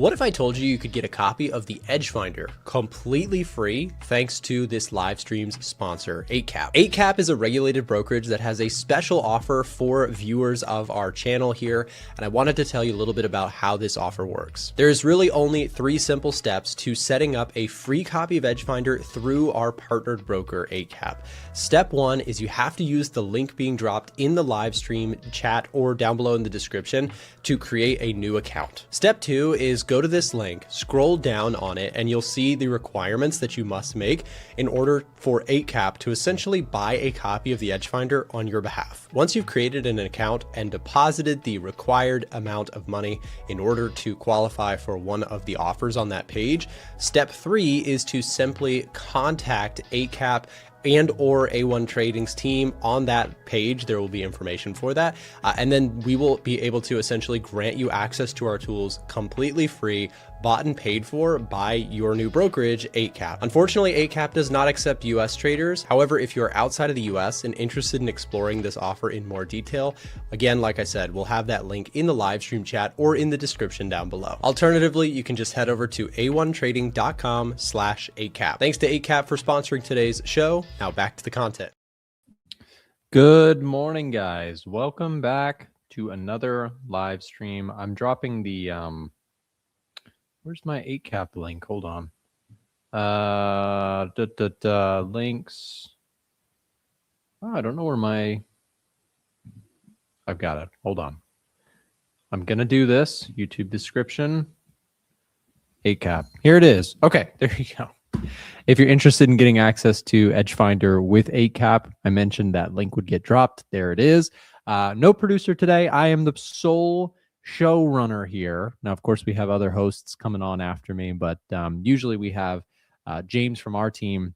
What if I told you you could get a copy of the EdgeFinder completely free thanks to this live stream's sponsor, 8cap? 8cap is a regulated brokerage that has a special offer for viewers of our channel here, and I wanted to tell you a little bit about how this offer works. There's really only 3 simple steps to setting up a free copy of EdgeFinder through our partnered broker, 8cap. Step 1 is you have to use the link being dropped in the live stream chat or down below in the description to create a new account. Step 2 is go to this link, scroll down on it, and you'll see the requirements that you must make in order for 8cap to essentially buy a copy of the EdgeFinder on your behalf. Once you've created an account and deposited the required amount of money in order to qualify for one of the offers on that page, step 3 is to simply contact 8cap and or A1 Trading's team. On that page, there will be information for that. And then we will be able to essentially grant you access to our tools completely free, bought and paid for by your new brokerage, 8cap. Unfortunately, 8cap does not accept US traders. However, if you're outside of the US and interested in exploring this offer in more detail, again, like I said, we'll have that link in the live stream chat or in the description down below. Alternatively, you can just head over to a1trading.com/8cap. Thanks to 8cap for sponsoring today's show. Now back to the content. Good morning, guys. Welcome back to another live stream. I'm dropping the where's my 8cap link? Hold on. Links. Oh, I don't know where I've got it. Hold on. I'm gonna do this. YouTube description. 8cap. Here it is. Okay, there you go. If you're interested in getting access to EdgeFinder with 8cap, I mentioned that link would get dropped. There it is. No producer today. I am the sole showrunner here. Now, of course, we have other hosts coming on after me, but usually we have James from our team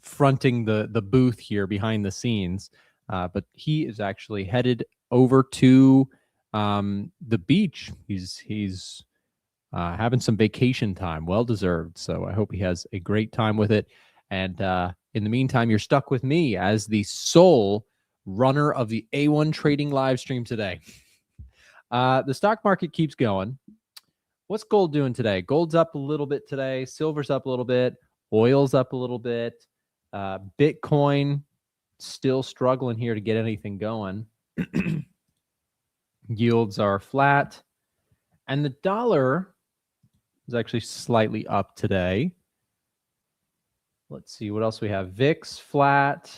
fronting the booth here behind the scenes. But he is actually headed over to the beach. He's having some vacation time, well deserved. So I hope he has a great time with it. And in the meantime, you're stuck with me as the sole runner of the A1 Trading live stream today. The stock market keeps going. What's gold doing today? Gold's up a little bit today. Silver's up a little bit. Oil's up a little bit. Bitcoin still struggling here to get anything going. Yields are flat. And the dollar is actually slightly up today. Let's see what else we have. VIX flat.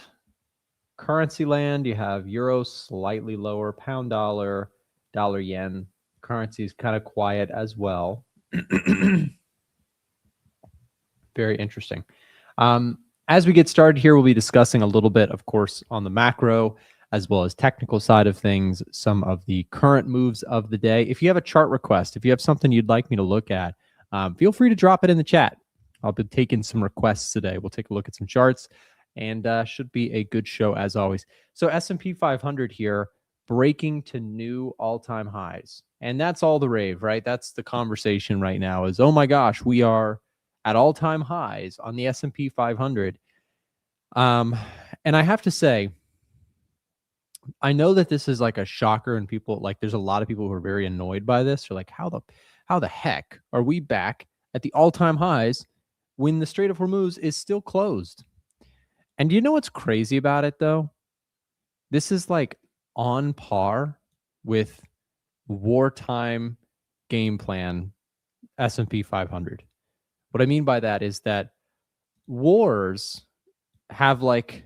Currency land, you have euro slightly lower, pound dollar, dollar yen. Currency is kind of quiet as well. Very interesting. As we get started here, we'll be discussing a little bit, of course, on the macro as well as technical side of things, some of the current moves of the day. If you have a chart request, if you have something you'd like me to look at, feel free to drop it in the chat. I'll be taking some requests today. We'll take a look at some charts, and should be a good show as always. So S&P 500 here, breaking to new all-time highs. And that's all the rave, right? That's the conversation right now is, oh my gosh, we are at all-time highs on the S&P 500. And I have to say, I know that this is like a shocker, and people like there's a lot of people who are very annoyed by this. They're like, how the heck are we back at the all-time highs when the Strait of Hormuz is still closed? And do you know what's crazy about it though? This is like on par with wartime game plan S&P 500. What I mean by that is that wars have, like,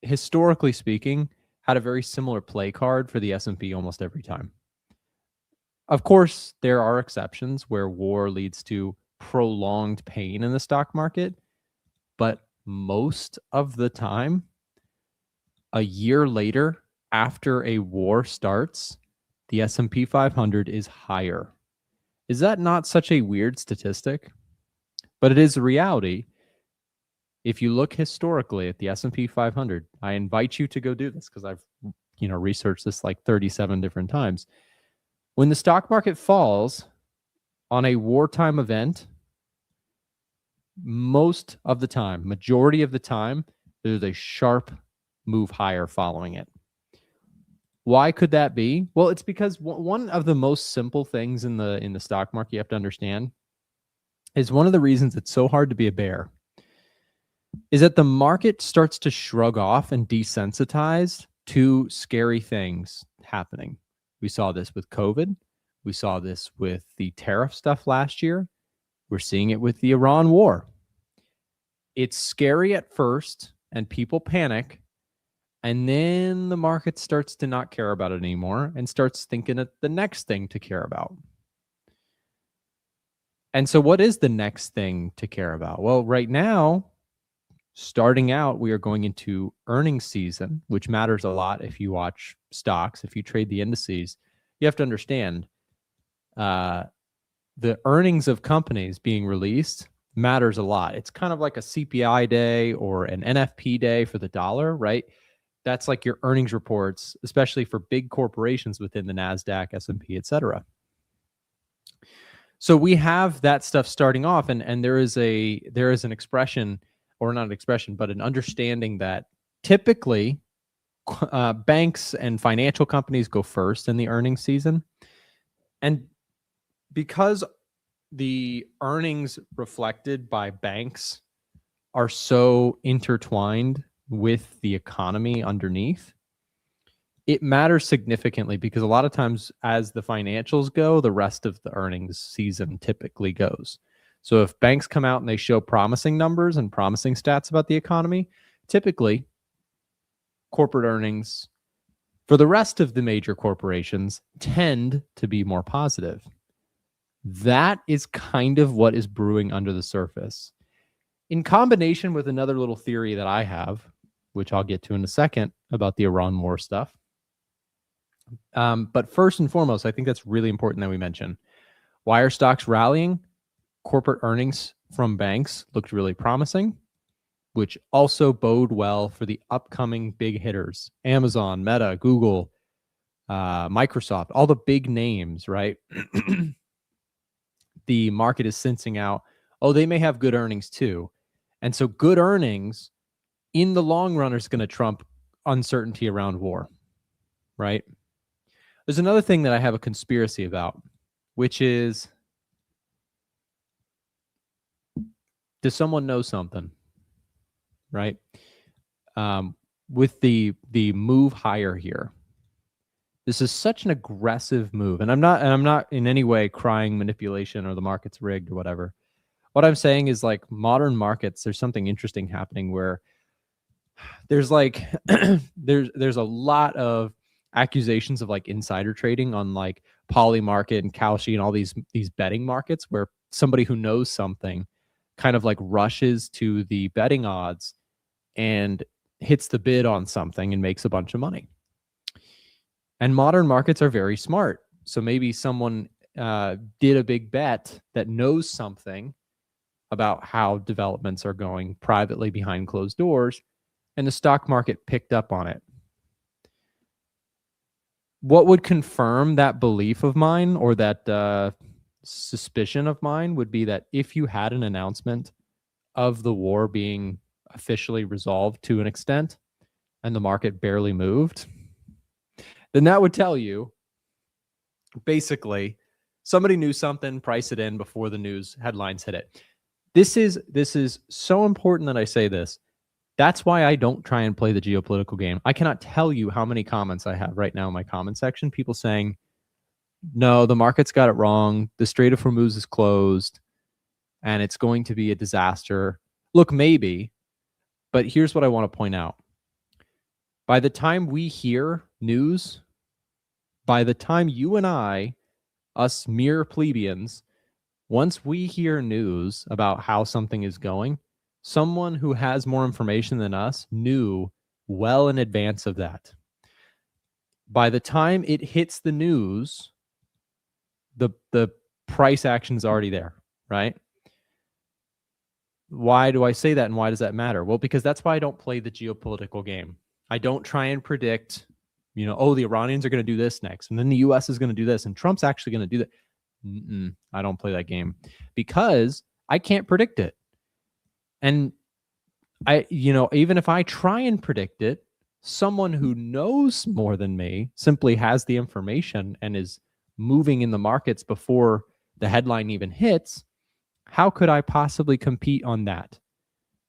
historically speaking, had a very similar play card for the S&P almost every time. Of course, there are exceptions where war leads to prolonged pain in the stock market, but most of the time, a year later, after a war starts, the S&P 500 is higher. Is that not such a weird statistic? But it is a reality. If you look historically at the S&P 500, I invite you to go do this because I've researched this like 37 different times. When the stock market falls on a wartime event, most of the time, majority of the time, there's a sharp move higher following it. Why could that be? Well, it's because one of the most simple things in the stock market you have to understand is one of the reasons it's so hard to be a bear is that the market starts to shrug off and desensitize to scary things happening. We saw this with COVID. We saw this with the tariff stuff last year. We're seeing it with the Iran war. It's scary at first and people panic. And then the market starts to not care about it anymore and starts thinking of the next thing to care about. And so what is the next thing to care about? Well, right now, starting out, we are going into earnings season, which matters a lot if you watch stocks, if you trade the indices. You have to understand the earnings of companies being released matters a lot. It's kind of like a CPI day or an NFP day for the dollar, right? That's like your earnings reports, especially for big corporations within the Nasdaq, S&P, et cetera. So we have that stuff starting off, and there is an expression, or not an expression, but an understanding that typically banks and financial companies go first in the earnings season. And because the earnings reflected by banks are so intertwined with the economy underneath, it matters significantly because a lot of times as the financials go, the rest of the earnings season typically goes. So if banks come out and they show promising numbers and promising stats about the economy, typically corporate earnings for the rest of the major corporations tend to be more positive. That is kind of what is brewing under the surface. In combination with another little theory that I have, which I'll get to in a second about the Iran war stuff. But first and foremost, I think that's really important that we mention. Why are stocks rallying? Corporate earnings from banks looked really promising, which also bode well for the upcoming big hitters. Amazon, Meta, Google, Microsoft, all the big names, right? The market is sensing out, oh, they may have good earnings too. And so good earnings in the long run is going to trump uncertainty around war, right? There's another thing that I have a conspiracy about, which is, does someone know something, right? With the move higher here, this is such an aggressive move, and I'm not in any way crying manipulation or the market's rigged or whatever. What I'm saying is, like, modern markets, there's something interesting happening where there's like there's a lot of accusations of like insider trading on like Polymarket and Kalshi and all these betting markets where somebody who knows something kind of like rushes to the betting odds and hits the bid on something and makes a bunch of money. And modern markets are very smart. So maybe someone did a big bet that knows something about how developments are going privately behind closed doors, and the stock market picked up on it. What would confirm that belief of mine, or that suspicion of mine, would be that if you had an announcement of the war being officially resolved to an extent and the market barely moved, then that would tell you basically somebody knew something, price it in before the news headlines hit it. This is so important that I say this. That's why I don't try and play the geopolitical game. I cannot tell you how many comments I have right now in my comment section. People saying, no, the market's got it wrong. The Strait of Hormuz is closed and it's going to be a disaster. Look, maybe, but here's what I want to point out. By the time we hear news, by the time you and I, us mere plebeians, once we hear news about how something is going, someone who has more information than us knew well in advance of that. By the time it hits the news, the price action is already there, right? Why do I say that, and why does that matter? Well, because that's why I don't play the geopolitical game. I don't try and predict, oh, the Iranians are going to do this next, and then the US is going to do this, and Trump's actually going to do that. I don't play that game because I can't predict it. And even if I try and predict it, someone who knows more than me simply has the information and is moving in the markets before the headline even hits, how could I possibly compete on that?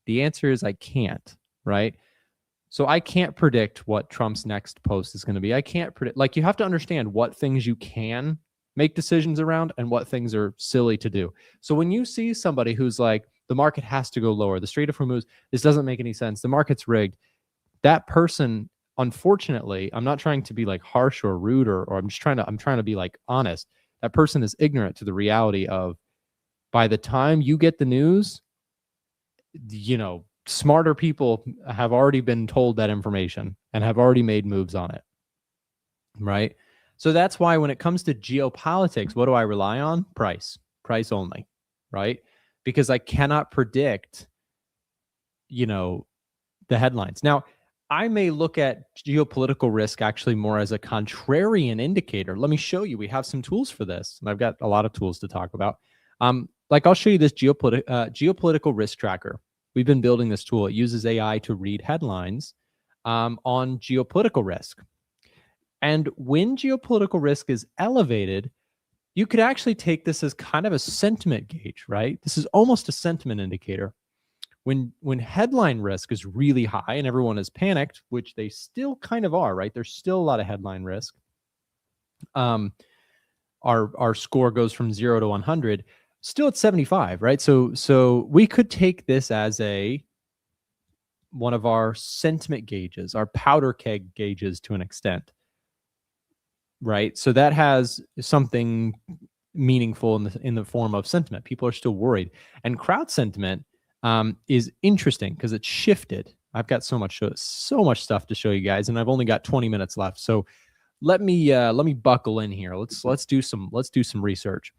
The answer is I can't, right? So I can't predict what Trump's next post is going to be. I can't predict, like, you have to understand what things you can make decisions around and what things are silly to do. So when you see somebody who's like, the market has to go lower, the Strait of Hormuz, this doesn't make any sense, the market's rigged, that person, unfortunately, I'm not trying to be like harsh or rude, or I'm trying to be like honest. That person is ignorant to the reality of, by the time you get the news, smarter people have already been told that information and have already made moves on it, right? So that's why when it comes to geopolitics, what do I rely on? Price only, right? Because I cannot predict, the headlines. Now, I may look at geopolitical risk actually more as a contrarian indicator. Let me show you. We have some tools for this, and I've got a lot of tools to talk about. I'll show you this geopolitical risk tracker. We've been building this tool. It uses AI to read headlines on geopolitical risk. And when geopolitical risk is elevated, you could actually take this as kind of a sentiment gauge, right? This is almost a sentiment indicator. When headline risk is really high and everyone is panicked, which they still kind of are, right? There's still a lot of headline risk. Our score goes from 0 to 100, still at 75, right? So we could take this as one of our sentiment gauges, our powder keg gauges to an extent, right? So that has something meaningful in the form of sentiment. People are still worried, and crowd sentiment is interesting because it's shifted. I've got so much stuff to show you guys, and I've only got 20 minutes left. So let me buckle in here. Let's do some research.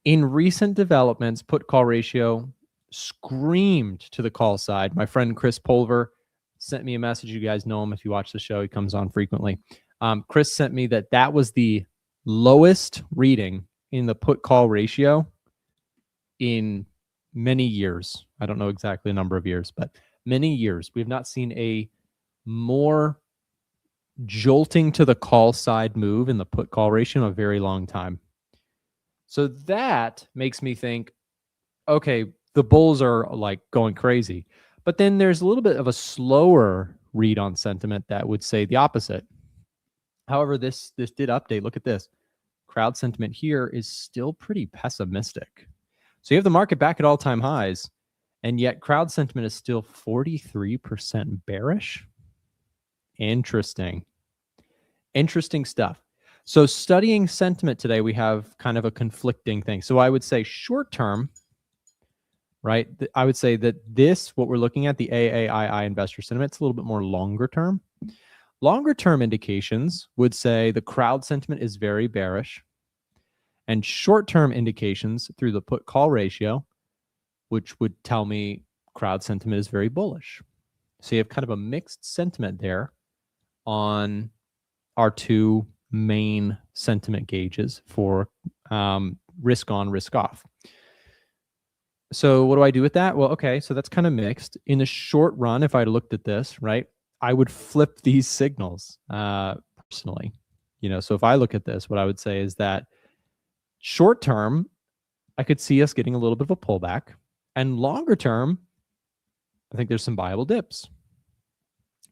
In recent developments, put call ratio screamed to the call side. My friend Chris Pulver sent me a message. You guys know him if you watch the show. He comes on frequently. Chris sent me that was the lowest reading in the put call ratio in many years. I don't know exactly the number of years, but many years. We've not seen a more jolting to the call side move in the put call ratio in a very long time. So that makes me think, okay, the bulls are like going crazy. But then there's a little bit of a slower read on sentiment that would say the opposite. However, this did update. Look at this. Crowd sentiment here is still pretty pessimistic. So you have the market back at all-time highs, and yet crowd sentiment is still 43% bearish. Interesting stuff. So studying sentiment today, we have kind of a conflicting thing. So I would say short term, right? I would say that what we're looking at, the AAII investor sentiment, it's a little bit more longer term. Longer term indications would say the crowd sentiment is very bearish, and short term indications through the put call ratio, which would tell me crowd sentiment is very bullish. So you have kind of a mixed sentiment there on our two main sentiment gauges for risk on, risk off. So what do I do with that? Well, okay, so that's kind of mixed. In the short run, if I looked at this, right, I would flip these signals personally. So if I look at this, what I would say is that short term, I could see us getting a little bit of a pullback, and longer term, I think there's some viable dips.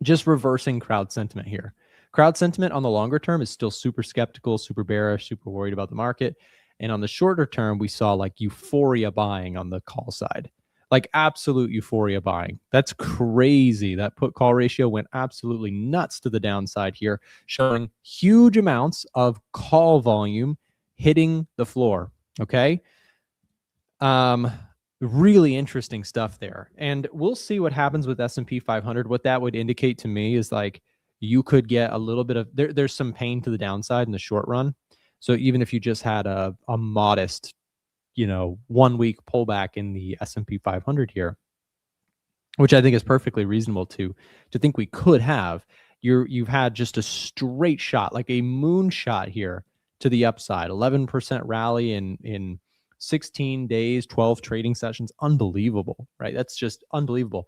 Just reversing crowd sentiment here. Crowd sentiment on the longer term is still super skeptical, super bearish, super worried about the market. And on the shorter term, we saw like euphoria buying on the call side, like absolute euphoria buying. That's crazy. That put call ratio went absolutely nuts to the downside here, showing huge amounts of call volume hitting the floor. Okay. Really interesting stuff there. And we'll see what happens with S&P 500. What that would indicate to me is like you could get a little bit of, there's some pain to the downside in the short run. So even if you just had a modest, 1 week pullback in the S&P 500 here, which I think is perfectly reasonable to think we could have, you've had just a straight shot, like a moonshot here to the upside, 11% rally in 16 days, 12 trading sessions. Unbelievable, right? That's just unbelievable.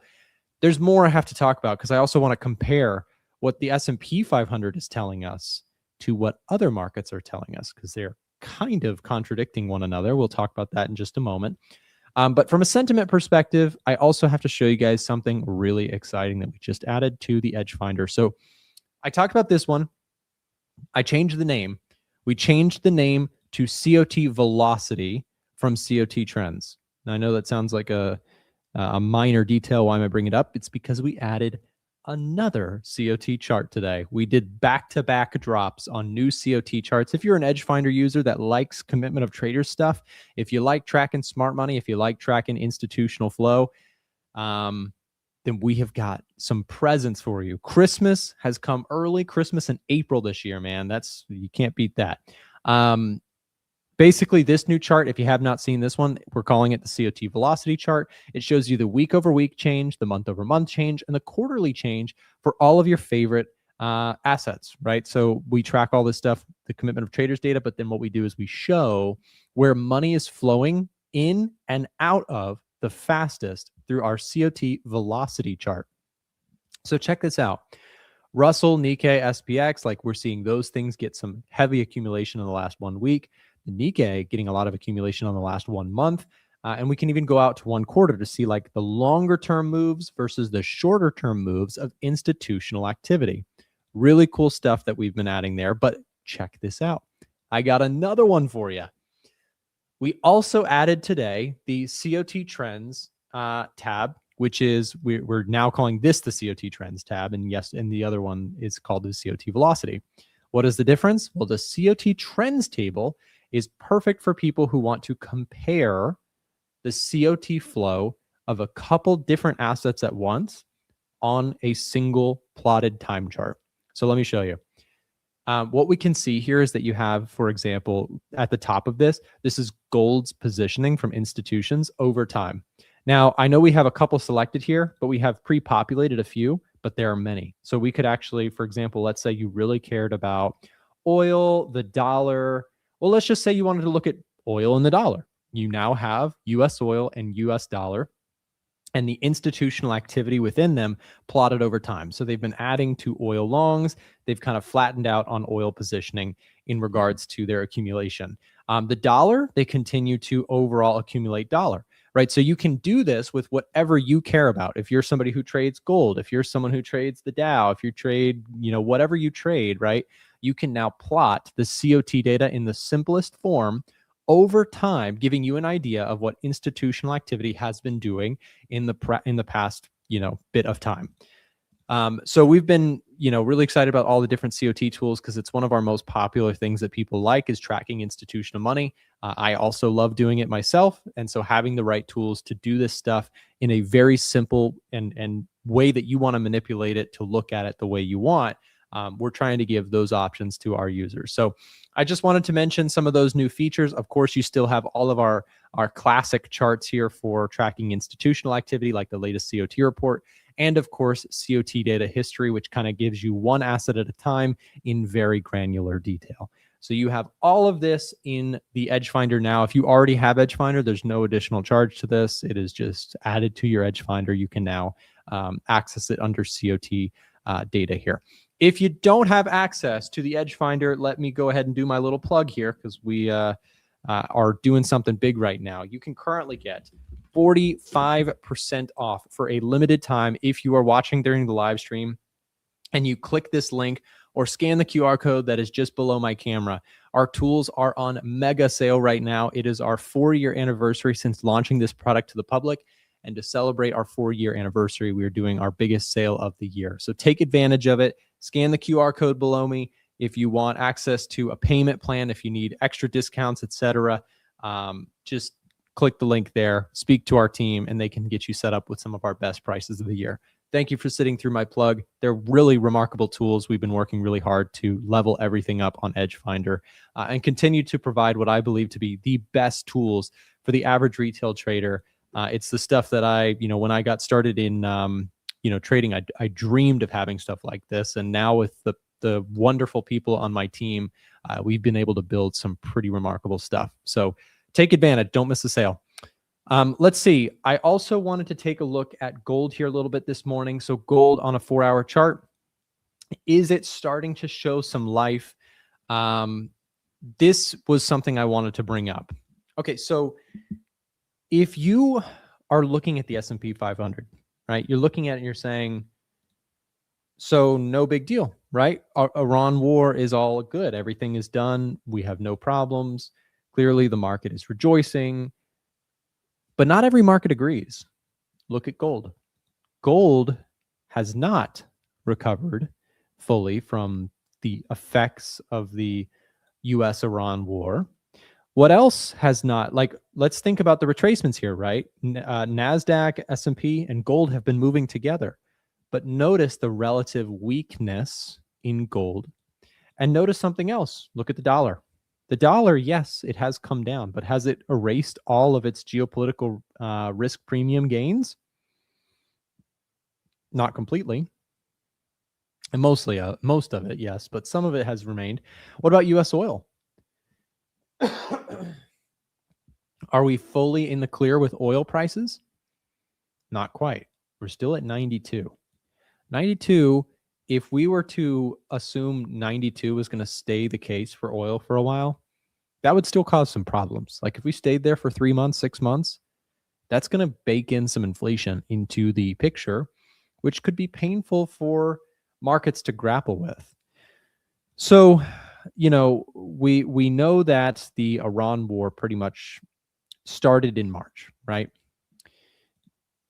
There's more I have to talk about because I also want to compare what the S&P 500 is telling us to what other markets are telling us, because they're kind of contradicting one another. We'll talk about that in just a moment. But from a sentiment perspective, I also have to show you guys something really exciting that we just added to the EdgeFinder. So I talked about this one. I changed the name. We changed the name to COT Velocity from COT Trends. Now, I know that sounds like a minor detail. Why am I bringing it up? It's because we added another COT chart today. We did back-to-back drops on new COT charts. If you're an EdgeFinder user that likes commitment of traders stuff, if you like tracking smart money, if you like tracking institutional flow, then we have got some presents for you. Christmas has come early. Christmas in April this year, man. You can't beat that. Basically, this new chart, if you have not seen this one, we're calling it the COT Velocity chart. It shows you the week-over-week change, the month-over-month change, and the quarterly change for all of your favorite assets, right? So we track all this stuff, the commitment of traders data, but then what we do is we show where money is flowing in and out of the fastest through our COT Velocity chart. So check this out. Russell, Nikkei, SPX, like we're seeing those things get some heavy accumulation in the last 1 week. The Nikkei getting a lot of accumulation on the last 1 month. And we can even go out to 1 quarter to see like the longer term moves versus the shorter term moves of institutional activity. Really cool stuff that we've been adding there. But check this out. I got another one for you. We also added today the COT Trends tab, which is we're now calling this the COT Trends tab. And yes, and the other one is called the COT Velocity. What is the difference? Well, the COT Trends table is perfect for people who want to compare the COT flow of a couple different assets at once on a single plotted time chart. So let me show you. What we can see here is that you have, for example, at the top of this is gold's positioning from institutions over time. Now, I know we have a couple selected here, but we have pre-populated a few, but there are many. So we could actually, for example, let's say you really cared about oil, the dollar. Well, let's just say you wanted to look at oil and the dollar. You now have US oil and US dollar and the institutional activity within them plotted over time. So they've been adding to oil longs. They've kind of flattened out on oil positioning in regards to their accumulation. The dollar, they continue to overall accumulate dollar, right? So you can do this with whatever you care about. If you're somebody who trades gold, if you're someone who trades the Dow, if you trade, whatever you trade, right? You can now plot the COT data in the simplest form over time, giving you an idea of what institutional activity has been doing in the past, bit of time. So we've been, really excited about all the different COT tools because it's one of our most popular things that people like is tracking institutional money. I also love doing it myself. And so having the right tools to do this stuff in a very simple and way that you want to manipulate it to look at it the way you want, we're trying to give those options to our users. So I just wanted to mention some of those new features. Of course, you still have all of our classic charts here for tracking institutional activity, like the latest COT report. And of course, COT data history, which kind of gives you one asset at a time in very granular detail. So you have all of this in the EdgeFinder now. If you already have EdgeFinder, there's no additional charge to this. It is just added to your EdgeFinder. You can now access it under COT data here. If you don't have access to the EdgeFinder, let me go ahead and do my little plug here because we are doing something big right now. You can currently get 45% off for a limited time if you are watching during the live stream and you click this link or scan the QR code that is just below my camera. Our tools are on mega sale right now. It is our 4-year anniversary since launching this product to the public. And to celebrate our 4-year anniversary, we are doing our biggest sale of the year. So take advantage of it. Scan the QR code below me if you want access to a payment plan, if you need extra discounts, etc. Just click the link there, speak to our team, and they can get you set up with some of our best prices of the year. Thank you for sitting through my plug. They're really remarkable tools. We've been working really hard to level everything up on EdgeFinder and continue to provide what I believe to be the best tools for the average retail trader. It's the stuff that when I got started in, trading, I dreamed of having stuff like this. And now with the wonderful people on my team, we've been able to build some pretty remarkable stuff. So take advantage. Don't miss the sale. Let's see. I also wanted to take a look at gold here a little bit this morning. So gold on a 4-hour chart, is it starting to show some life? This was something I wanted to bring up. Okay, so if you are looking at the S&P 500, right? You're looking at it and you're saying, so no big deal, right? Iran war is all good. Everything is done. We have no problems. Clearly, the market is rejoicing. But not every market agrees. Look at gold. Gold has not recovered fully from the effects of the US-Iran war. What else has not? Like, let's think about the retracements here, right? Nasdaq, S&P, and gold have been moving together. But notice the relative weakness in gold. And notice something else. Look at the dollar. The dollar, yes, it has come down, but has it erased all of its geopolitical risk premium gains? Not completely. And mostly, most of it, yes, but some of it has remained. What about U.S. oil? Are we fully in the clear with oil prices? Not quite. We're still at 92. 92, if we were to assume 92 was going to stay the case for oil for a while, that would still cause some problems. Like if we stayed there for 3 months, 6 months, that's going to bake in some inflation into the picture, which could be painful for markets to grapple with. So, you know, we know that the Iran war pretty much started in March, right?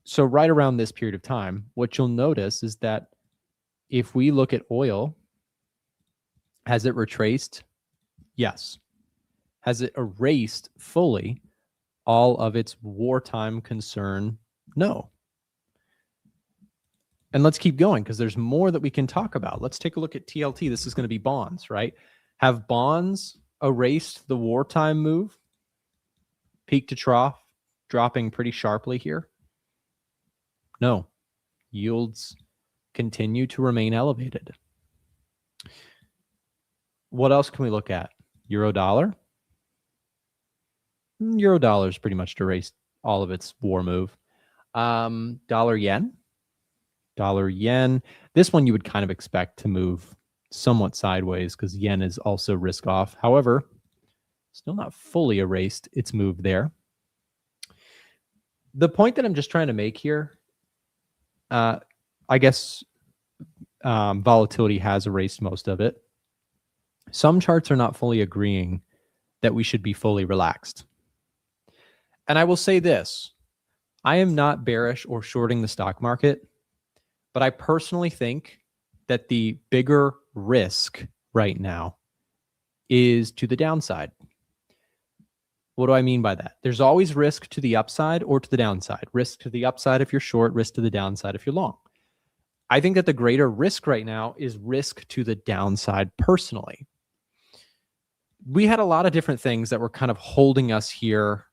So right around this period of time, what you'll notice is that if we look at oil, has it retraced? Yes. Has it erased fully all of its wartime concern? No. And let's keep going because there's more that we can talk about. Let's take a look at TLT. This is going to be bonds, right? Have bonds erased the wartime move? Peak to trough, dropping pretty sharply here? No. Yields continue to remain elevated. What else can we look at? Euro dollar. Euro dollar's pretty much erased all of its war move. Dollar yen. Dollar yen. This one you would kind of expect to move somewhat sideways because yen is also risk off. However, still not fully erased its move there. The point that I'm just trying to make here, I guess volatility has erased most of it. Some charts are not fully agreeing that we should be fully relaxed. And I will say this, I am not bearish or shorting the stock market, but I personally think that the bigger risk right now is to the downside. What do I mean by that? There's always risk to the upside or to the downside. Risk to the upside if you're short, risk to the downside if you're long. I think that the greater risk right now is risk to the downside personally. We had a lot of different things that were kind of holding us here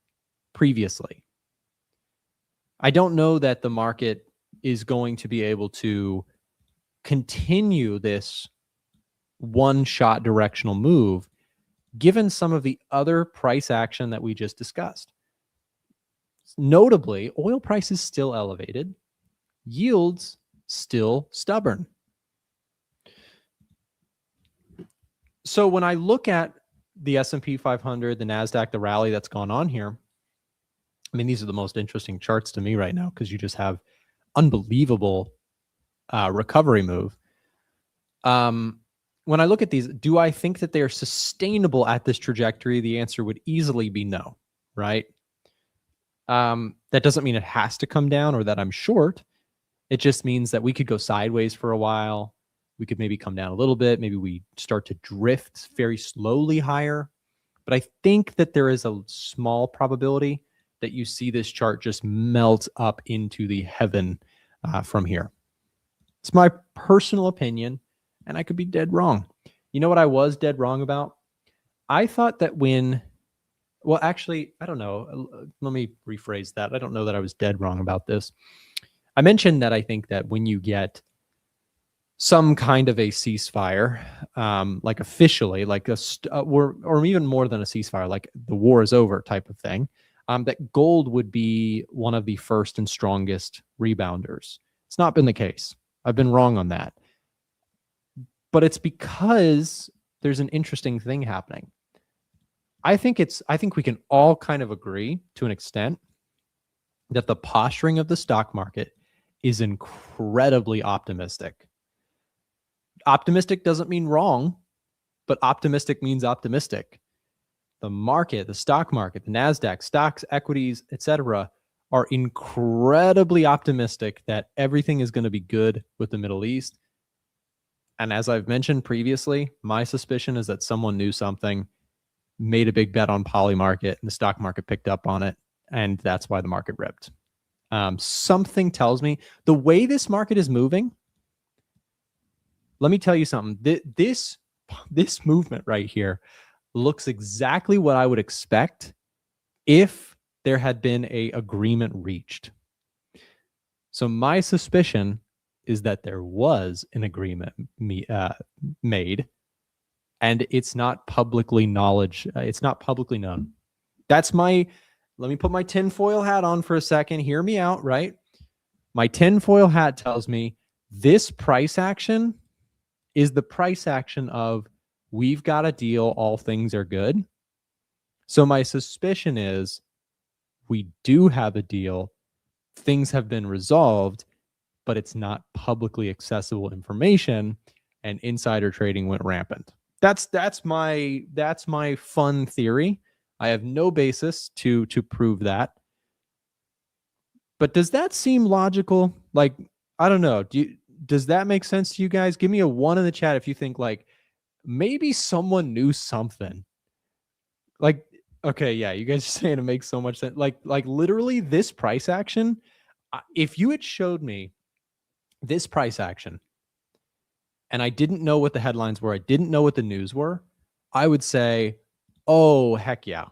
previously. I don't know that the market is going to be able to continue this one-shot directional move given some of the other price action that we just discussed. Notably, oil prices still elevated, yields still stubborn. So when I look at the S&P 500, the Nasdaq, the rally that's gone on here, I mean, these are the most interesting charts to me right now because you just have unbelievable recovery move. When I look at these, do I think that they are sustainable at this trajectory? The answer would easily be no, right? That doesn't mean it has to come down or that I'm short. It just means that we could go sideways for a while. We could maybe come down a little bit. Maybe we start to drift very slowly higher. But I think that there is a small probability that you see this chart just melt up into the heaven from here. It's my personal opinion, and I could be dead wrong. You know what I was dead wrong about? I thought that well, actually, I don't know. Let me rephrase that. I don't know that I was dead wrong about this. I mentioned that I think that when you get some kind of a ceasefire, like officially, like or even more than a ceasefire, like the war is over type of thing, that gold would be one of the first and strongest rebounders. It's not been the case. I've been wrong on that. But it's because there's an interesting thing happening. I think we can all kind of agree to an extent that the posturing of the stock market is incredibly optimistic. Optimistic doesn't mean wrong, but optimistic means optimistic. The market, the stock market, the Nasdaq, stocks, equities, etc., are incredibly optimistic that everything is going to be good with the Middle East. And as I've mentioned previously, my suspicion is that someone knew something, made a big bet on poly market, and the stock market picked up on it, and that's why the market ripped. Something tells me the way this market is moving. Let me tell you something. This movement right here looks exactly what I would expect if there had been an agreement reached. So my suspicion is that there was an agreement made, and it's not publicly knowledge. It's not publicly known. Let me put my tinfoil hat on for a second. Hear me out, right? My tinfoil hat tells me this price action is the price action of we've got a deal, all things are good. So my suspicion is we do have a deal, things have been resolved, but it's not publicly accessible information, and insider trading went rampant. That's my fun theory. I have no basis to prove that. But does that seem logical? Like, I don't know. Does that make sense to you guys? Give me a 1 in the chat if you think like maybe someone knew something. Like, okay, yeah, you guys are saying it makes so much sense. Like literally this price action, if you had showed me this price action and I didn't know what the headlines were, I didn't know what the news were, I would say, oh, heck yeah.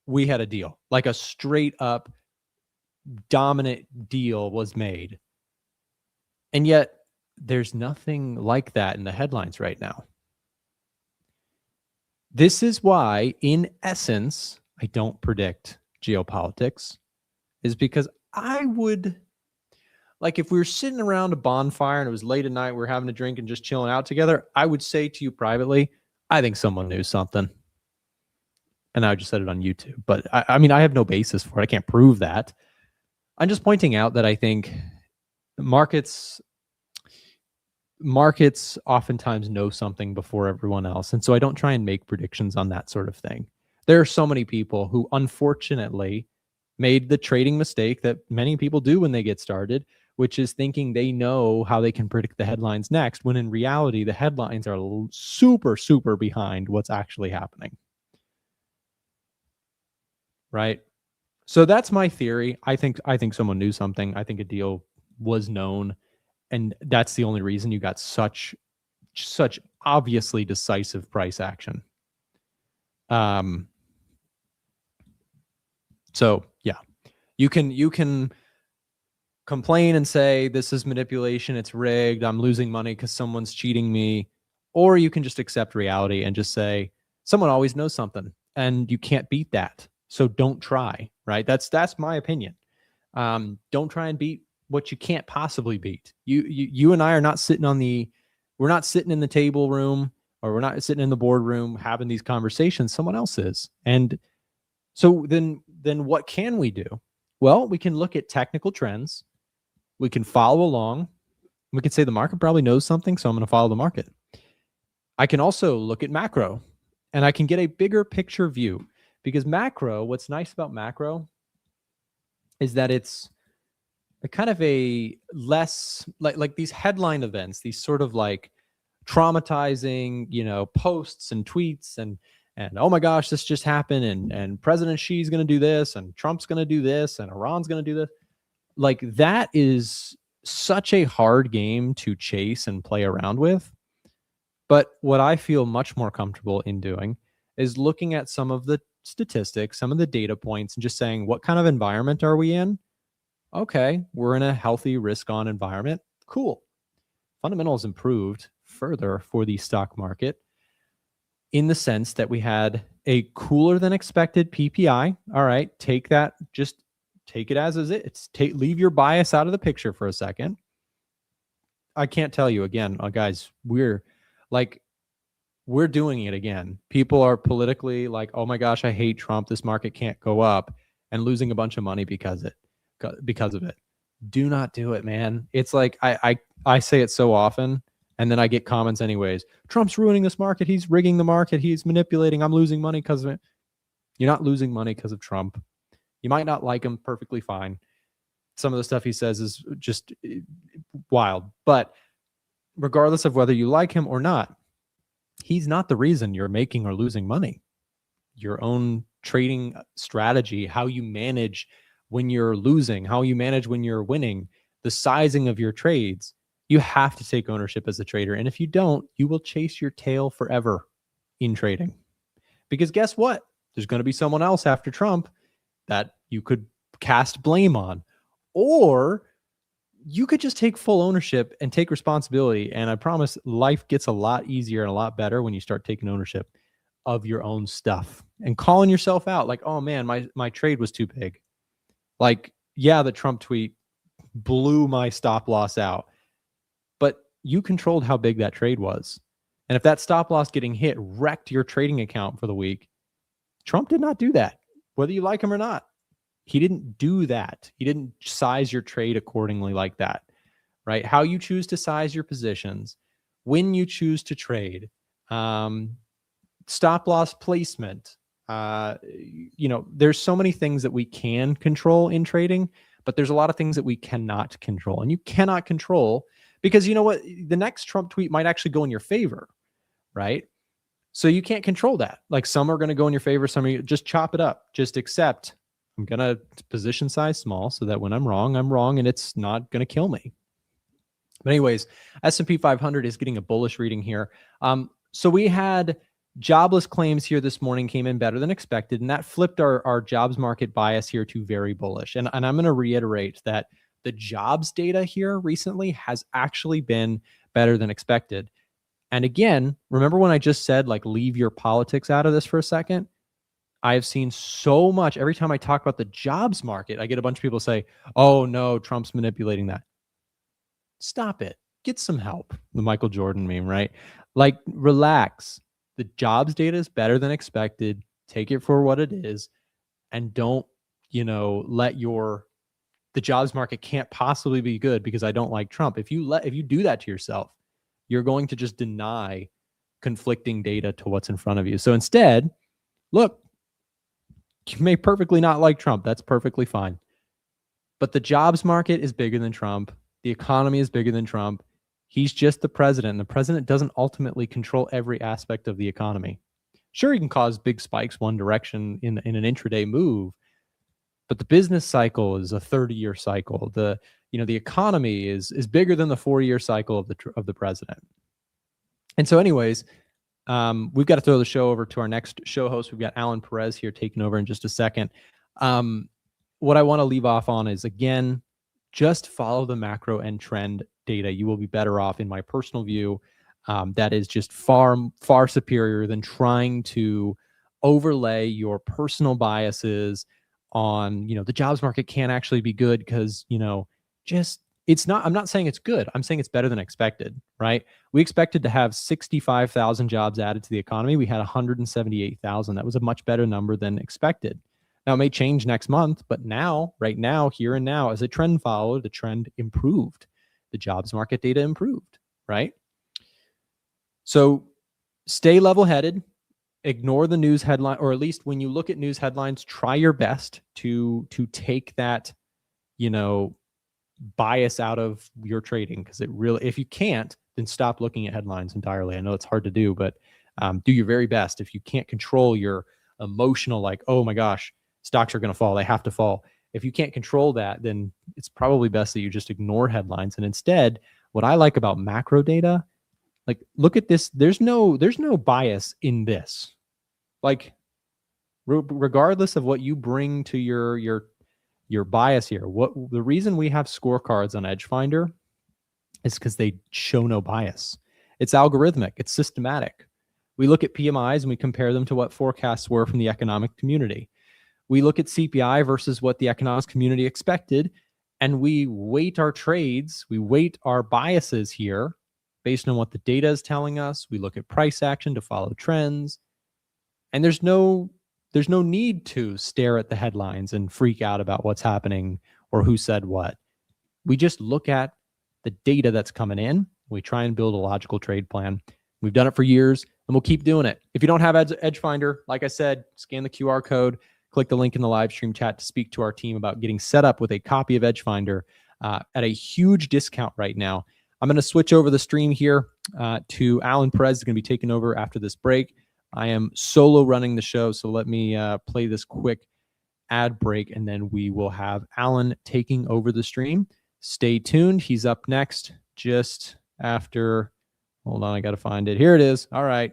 We had a deal. Like a straight up dominant deal was made. And yet there's nothing like that in the headlines right now. This is why, in essence, I don't predict geopolitics, is because I would, like if we were sitting around a bonfire and it was late at night, we were having a drink and just chilling out together, I would say to you privately, I think someone knew something. And I just said it on YouTube. But I mean, I have no basis for it. I can't prove that. I'm just pointing out that I think markets oftentimes know something before everyone else. And so I don't try and make predictions on that sort of thing. There are so many people who unfortunately made the trading mistake that many people do when they get started, which is thinking they know how they can predict the headlines next, when in reality, the headlines are super, super behind what's actually happening. Right? So that's my theory. I think someone knew something. I think a deal was known. And that's the only reason you got such obviously decisive price action. So yeah, you can complain and say this is manipulation, it's rigged, I'm losing money because someone's cheating me, or you can just accept reality and just say someone always knows something, and you can't beat that. So don't try. Right? That's my opinion. Don't try and beat what you can't possibly beat. You and I are not sitting we're not sitting in the table room, or we're not sitting in the boardroom having these conversations. Someone else is. And so then what can we do? Well, we can look at technical trends. We can follow along. We can say the market probably knows something, so I'm going to follow the market. I can also look at macro, and I can get a bigger picture view, because macro, what's nice about macro is that it's a kind of a less like these headline events, these sort of like traumatizing, posts and tweets and oh my gosh, this just happened, and President Xi's going to do this, and Trump's going to do this, and Iran's going to do this. Like that is such a hard game to chase and play around with. But what I feel much more comfortable in doing is looking at some of the statistics, some of the data points, and just saying, what kind of environment are we in? Okay, we're in a healthy risk-on environment. Cool. Fundamentals improved further for the stock market in the sense that we had a cooler than expected PPI. All right, take that, just take it as is. Leave your bias out of the picture for a second. I can't tell you again, guys, we're doing it again. People are politically like, oh my gosh, I hate Trump. This market can't go up, and losing a bunch of money because of it. Do not do it, man. It's like I say it so often, and then I get comments anyways. Trump's ruining this market. He's rigging the market. He's manipulating. I'm losing money because of it. You're not losing money because of Trump. You might not like him, perfectly fine. Some of the stuff he says is just wild. But regardless of whether you like him or not, he's not the reason you're making or losing money. Your own trading strategy, how you manage when you're losing, how you manage when you're winning, the sizing of your trades, you have to take ownership as a trader. And if you don't, you will chase your tail forever in trading. Because guess what? There's going to be someone else after Trump that you could cast blame on. Or you could just take full ownership and take responsibility. And I promise life gets a lot easier and a lot better when you start taking ownership of your own stuff and calling yourself out. Like, oh man, my trade was too big. Like, yeah, the Trump tweet blew my stop loss out, but you controlled how big that trade was. And if that stop loss getting hit wrecked your trading account for the week, Trump did not do that, whether you like him or not. He didn't do that. He didn't size your trade accordingly like that, right? How you choose to size your positions, when you choose to trade, stop loss placement. There's so many things that we can control in trading, but there's a lot of things that we cannot control. And you cannot control because you know what? The next Trump tweet might actually go in your favor, right? So you can't control that. Like some are going to go in your favor. Some are just chop it up. Just accept. I'm going to position size small so that when I'm wrong, and it's not going to kill me. But anyways, S&P 500 is getting a bullish reading here. So we had jobless claims here this morning came in better than expected, and that flipped our jobs market bias here to very bullish. And I'm going to reiterate that the jobs data here recently has actually been better than expected. And again, remember when I just said, like, leave your politics out of this for a second? I have seen so much. Every time I talk about the jobs market, I get a bunch of people say, oh no, Trump's manipulating that. Stop it. Get some help. The Michael Jordan meme, right? Like, relax. The jobs data is better than expected. Take it for what it is. And don't, let the jobs market can't possibly be good because I don't like Trump. If you do that to yourself, you're going to just deny conflicting data to what's in front of you. So instead, look, you may perfectly not like Trump. That's perfectly fine. But the jobs market is bigger than Trump. The economy is bigger than Trump. He's just the president. And the president doesn't ultimately control every aspect of the economy. Sure, he can cause big spikes one direction in an intraday move, but the business cycle is a 30-year cycle. The economy is bigger than the 4-year cycle of the president. And so anyways, we've got to throw the show over to our next show host. We've got Alan Perez here taking over in just a second. What I want to leave off on is, again, just follow the macro and trend data. You will be better off, in my personal view. That is just far, far superior than trying to overlay your personal biases on, the jobs market can't actually be good because, it's not. I'm not saying it's good. I'm saying it's better than expected, right? We expected to have 65,000 jobs added to the economy. We had 178,000. That was a much better number than expected. Now, it may change next month, but right now, here and now, as a trend followed, the trend improved. The jobs market data improved, right? So stay level-headed, ignore the news headline, or at least when you look at news headlines, try your best to take that, bias out of your trading, because it really, if you can't, then stop looking at headlines entirely. I know it's hard to do, but do your very best. If you can't control your emotional, like, oh my gosh, stocks are going to fall, they have to fall. If you can't control that, then it's probably best that you just ignore headlines. And instead, what I like about macro data, like, look at this. There's no bias in this. Like, regardless of what you bring to your bias here, the reason we have scorecards on EdgeFinder is because they show no bias. It's algorithmic. It's systematic, We look at PMIs and we compare them to what forecasts were from the economic community. We look at CPI versus what the economics community expected, and we weight our trades, we weight our biases here based on what the data is telling us. We look at price action to follow trends, and there's no need to stare at the headlines and freak out about what's happening or who said what. We just look at the data that's coming in. We try and build a logical trade plan. We've done it for years, and we'll keep doing it. If you don't have EdgeFinder, like I said, scan the QR code, click the link in the live stream chat to speak to our team about getting set up with a copy of EdgeFinder at a huge discount right now. I'm going to switch over the stream here to Alan Perez, who's going to be taking over after this break. I am solo running the show, so let me play this quick ad break, and then we will have Alan taking over the stream. Stay tuned. He's up next just after. Hold on, I got to find it. Here it is. All right.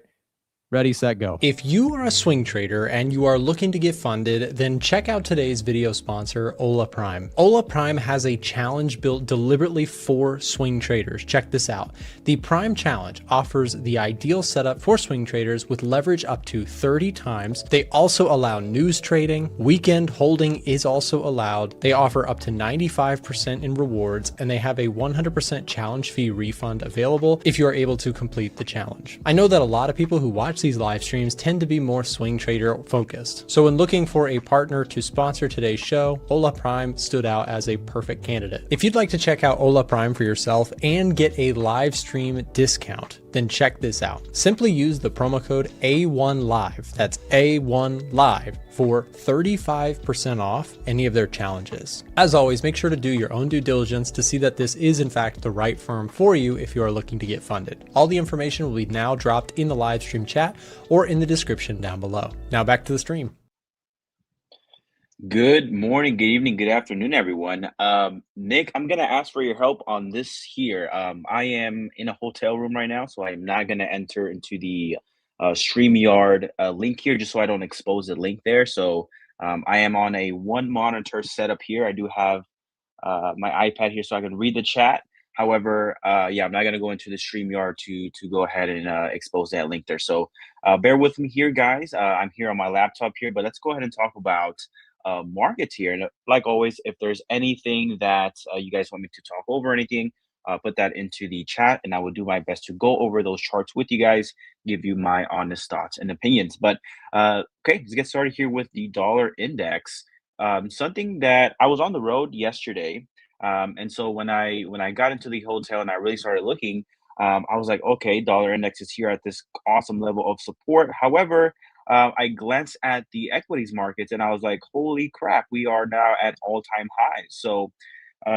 Ready, set, go. If you are a swing trader and you are looking to get funded, then check out today's video sponsor, Ola Prime. Ola Prime has a challenge built deliberately for swing traders. Check this out. The Prime Challenge offers the ideal setup for swing traders with leverage up to 30 times. They also allow news trading. Weekend holding is also allowed. They offer up to 95% in rewards, and they have a 100% challenge fee refund available if you are able to complete the challenge. I know that a lot of people who watch these live streams tend to be more swing trader focused. So when looking for a partner to sponsor today's show, Ola Prime stood out as a perfect candidate. If you'd like to check out Ola Prime for yourself and get a live stream discount, then check this out. Simply use the promo code A1Live, that's A1Live, for 35% off any of their challenges. As always, make sure to do your own due diligence to see that this is in fact the right firm for you if you are looking to get funded. All the information will be now dropped in the live stream chat or in the description down below. Now back to the stream. Good morning, good evening, good afternoon, everyone. Nick, I'm going to ask for your help on this here. I am in a hotel room right now, so I'm not going to enter into the StreamYard link here just so I don't expose the link there. So I am on a one monitor setup here. I do have my iPad here so I can read the chat. However, yeah, I'm not going to go into the StreamYard to go ahead and expose that link there. So bear with me here, guys. I'm here on my laptop here, but let's go ahead and talk about markets here. And like always, if there's anything that you guys want me to talk over, anything, put that into the chat, and I will do my best to go over those charts with you guys, give you my honest thoughts and opinions. But okay, let's get started here with the dollar index. Something that I was on the road yesterday, and so when I got into the hotel and I really started looking, I was like, okay, dollar index is here at this awesome level of support. However, I glanced at the equities markets and I was like, holy crap, we are now at all-time highs. So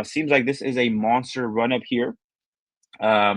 seems like this is a monster run up here.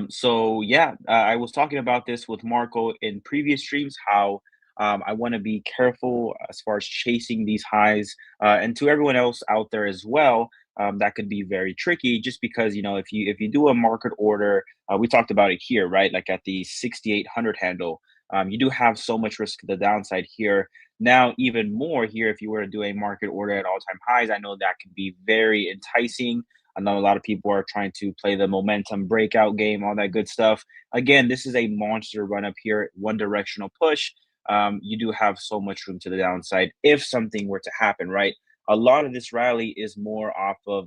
So yeah, I was talking about this with Marco in previous streams, how I want to be careful as far as chasing these highs, and to everyone else out there as well. That could be very tricky, just because if you do a market order, we talked about it here, right? Like at the 6,800 handle, you do have so much risk to the downside here. Now, even more here, if you were to do a market order at all-time highs, I know that could be very enticing. I know a lot of people are trying to play the momentum breakout game, all that good stuff. Again, this is a monster run up here, one directional push. You do have so much room to the downside if something were to happen, right? A lot of this rally is more off of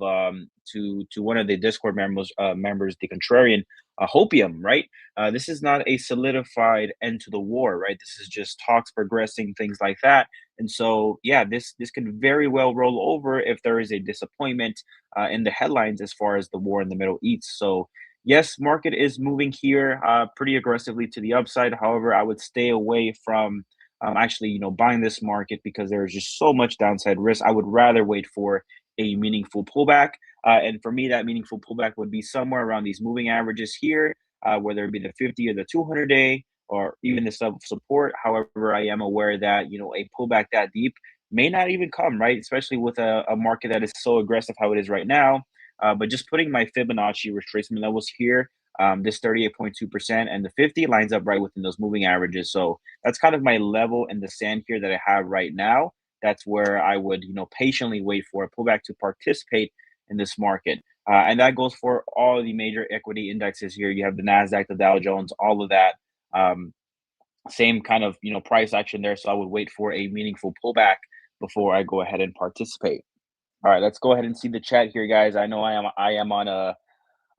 to one of the Discord members, the contrarian, hopium, right? This is not a solidified end to the war, right? This is just talks progressing, things like that. And so, yeah, this could very well roll over if there is a disappointment in the headlines as far as the war in the Middle East. So, yes, market is moving here pretty aggressively to the upside. However, I would stay away from actually, buying this market because there's just so much downside risk. I would rather wait for a meaningful pullback. And for me, that meaningful pullback would be somewhere around these moving averages here, whether it be the 50 or the 200 day, or even the support. However, I am aware that, a pullback that deep may not even come, right? Especially with a market that is so aggressive how it is right now. But just putting my Fibonacci retracement levels here, this 38.2% and the 50 lines up right within those moving averages. So that's kind of my level in the sand here that I have right now. That's where I would, patiently wait for a pullback to participate in this market. And that goes for all the major equity indexes here. You have the Nasdaq, the Dow Jones, all of that. Same kind of, price action there. So I would wait for a meaningful pullback before I go ahead and participate. All right, let's go ahead and see the chat here, guys. I know I am on uh,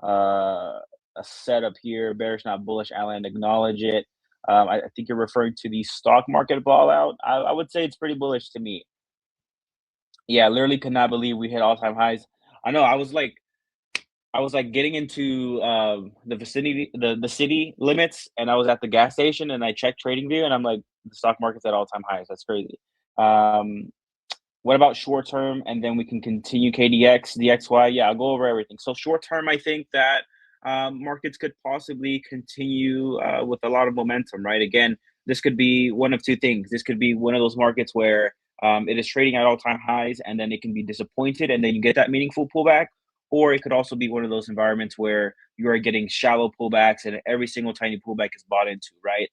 a setup here. Bearish, not bullish. Alan, acknowledge it. I think you're referring to the stock market fallout. I would say it's pretty bullish to me. Yeah, literally could not believe we hit all-time highs. I know. I was like getting into the vicinity, the city limits, and I was at the gas station, and I checked TradingView, and I'm like, the stock market's at all-time highs. That's crazy. Um, what about short term? And then we can continue KDX, DXY. Yeah, I'll go over everything. So short term, I think that markets could possibly continue with a lot of momentum, right? Again, this could be one of two things. This could be one of those markets where it is trading at all-time highs, and then it can be disappointed, and then you get that meaningful pullback. Or it could also be one of those environments where you are getting shallow pullbacks, and every single tiny pullback is bought into, right?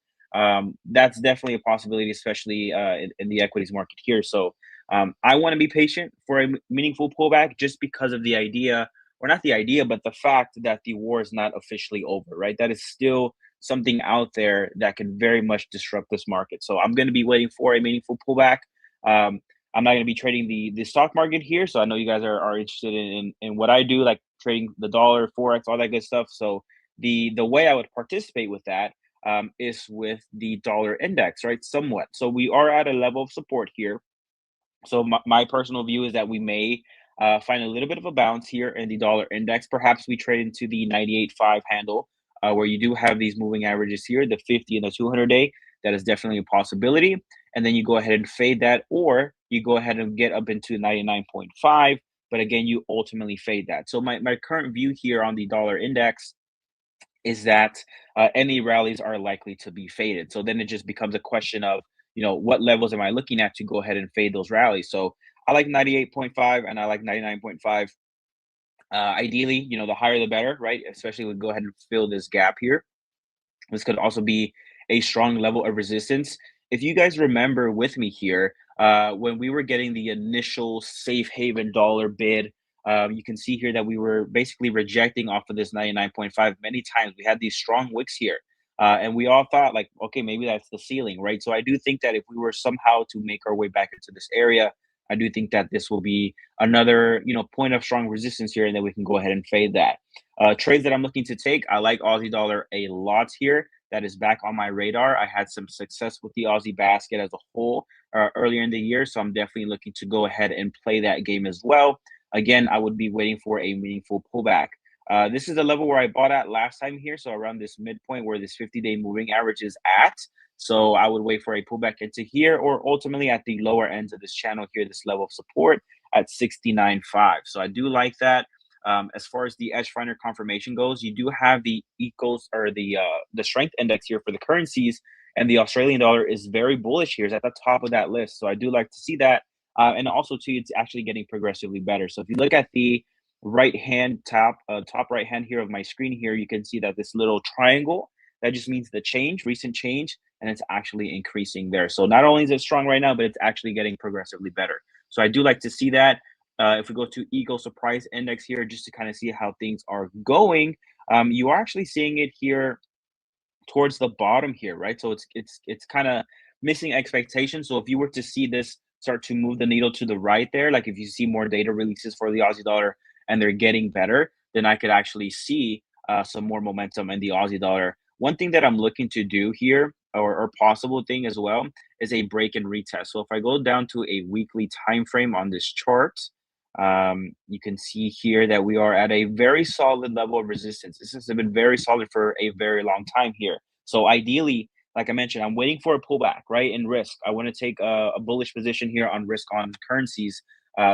That's definitely a possibility, especially in the equities market here. So I want to be patient for a meaningful pullback just because of the idea, or not the idea, but the fact that the war is not officially over, right? That is still something out there that can very much disrupt this market. So I'm going to be waiting for a meaningful pullback. Um, I'm not going to be trading the stock market here. So I know you guys are interested in what I do, like trading the dollar, Forex, all that good stuff. So the way I would participate with that is with the dollar index, right? Somewhat. So we are at a level of support here. So my personal view is that we may find a little bit of a bounce here in the dollar index. Perhaps we trade into the 98.5 handle, where you do have these moving averages here, the 50 and the 200 day. That is definitely a possibility. And then you go ahead and fade that, or you go ahead and get up into 99.5. But again, you ultimately fade that. So my current view here on the dollar index is that any rallies are likely to be faded. So then it just becomes a question of, what levels am I looking at to go ahead and fade those rallies? So I like 98.5 and I like 99.5. Ideally, the higher the better, right? Especially we go ahead and fill this gap here. This could also be a strong level of resistance. If you guys remember with me here, when we were getting the initial safe haven dollar bid, you can see here that we were basically rejecting off of this 99.5 many times. We had these strong wicks here. And we all thought like, okay, maybe that's the ceiling, right? So I do think that if we were somehow to make our way back into this area, I do think that this will be another, point of strong resistance here, and then we can go ahead and fade that. Trades that I'm looking to take, I like Aussie dollar a lot here. That is back on my radar. I had some success with the Aussie basket as a whole earlier in the year, so I'm definitely looking to go ahead and play that game as well. Again, I would be waiting for a meaningful pullback. This is the level where I bought at last time here, so around this midpoint where this 50-day moving average is at. So I would wait for a pullback into here, or ultimately at the lower ends of this channel here, this level of support at 69.5. So I do like that. As far as the EdgeFinder confirmation goes, you do have the equals, or the strength index here for the currencies, and the Australian dollar is very bullish here. It's at the top of that list. So I do like to see that. And also too, it's actually getting progressively better. So if you look at the right hand top right hand here of my screen here, you can see that this little triangle, that just means the change, recent change, and it's actually increasing there. So not only is it strong right now, but it's actually getting progressively better. So I do like to see that. If we go to Eagle Surprise Index here, just to kind of see how things are going, you are actually seeing it here towards the bottom here, right? So it's kind of missing expectations. So if you were to see this start to move the needle to the right there, like if you see more data releases for the Aussie dollar and they're getting better, then I could actually see some more momentum in the Aussie dollar. One thing that I'm looking to do here, or possible thing as well, is a break and retest. So if I go down to a weekly time frame on this chart, you can see here that we are at a very solid level of resistance. This has been very solid for a very long time here. So ideally, like I mentioned, I'm waiting for a pullback, right? In risk, I want to take a bullish position here on risk on currencies.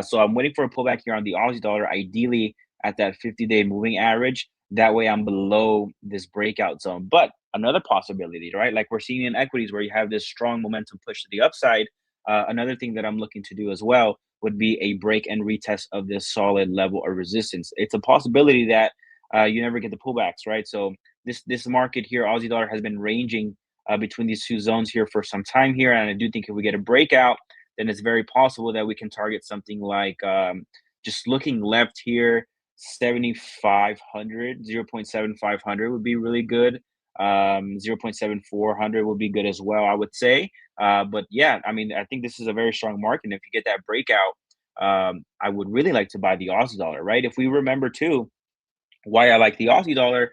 So I'm waiting for a pullback here on the Aussie dollar, ideally at that 50-day moving average. That way I'm below this breakout zone. But another possibility, right? Like we're seeing in equities where you have this strong momentum push to the upside. Another thing that I'm looking to do as well would be a break and retest of this solid level of resistance. It's a possibility that you never get the pullbacks, right? So this market here, Aussie dollar, has been ranging between these two zones here for some time here, and I do think if we get a breakout, then it's very possible that we can target something like just looking left here, 7,500, 0.7500 would be really good. 0.7400 would be good as well, I would say. But yeah, I mean, I think this is a very strong market. And if you get that breakout, I would really like to buy the Aussie dollar, right? If we remember too, why I like the Aussie dollar,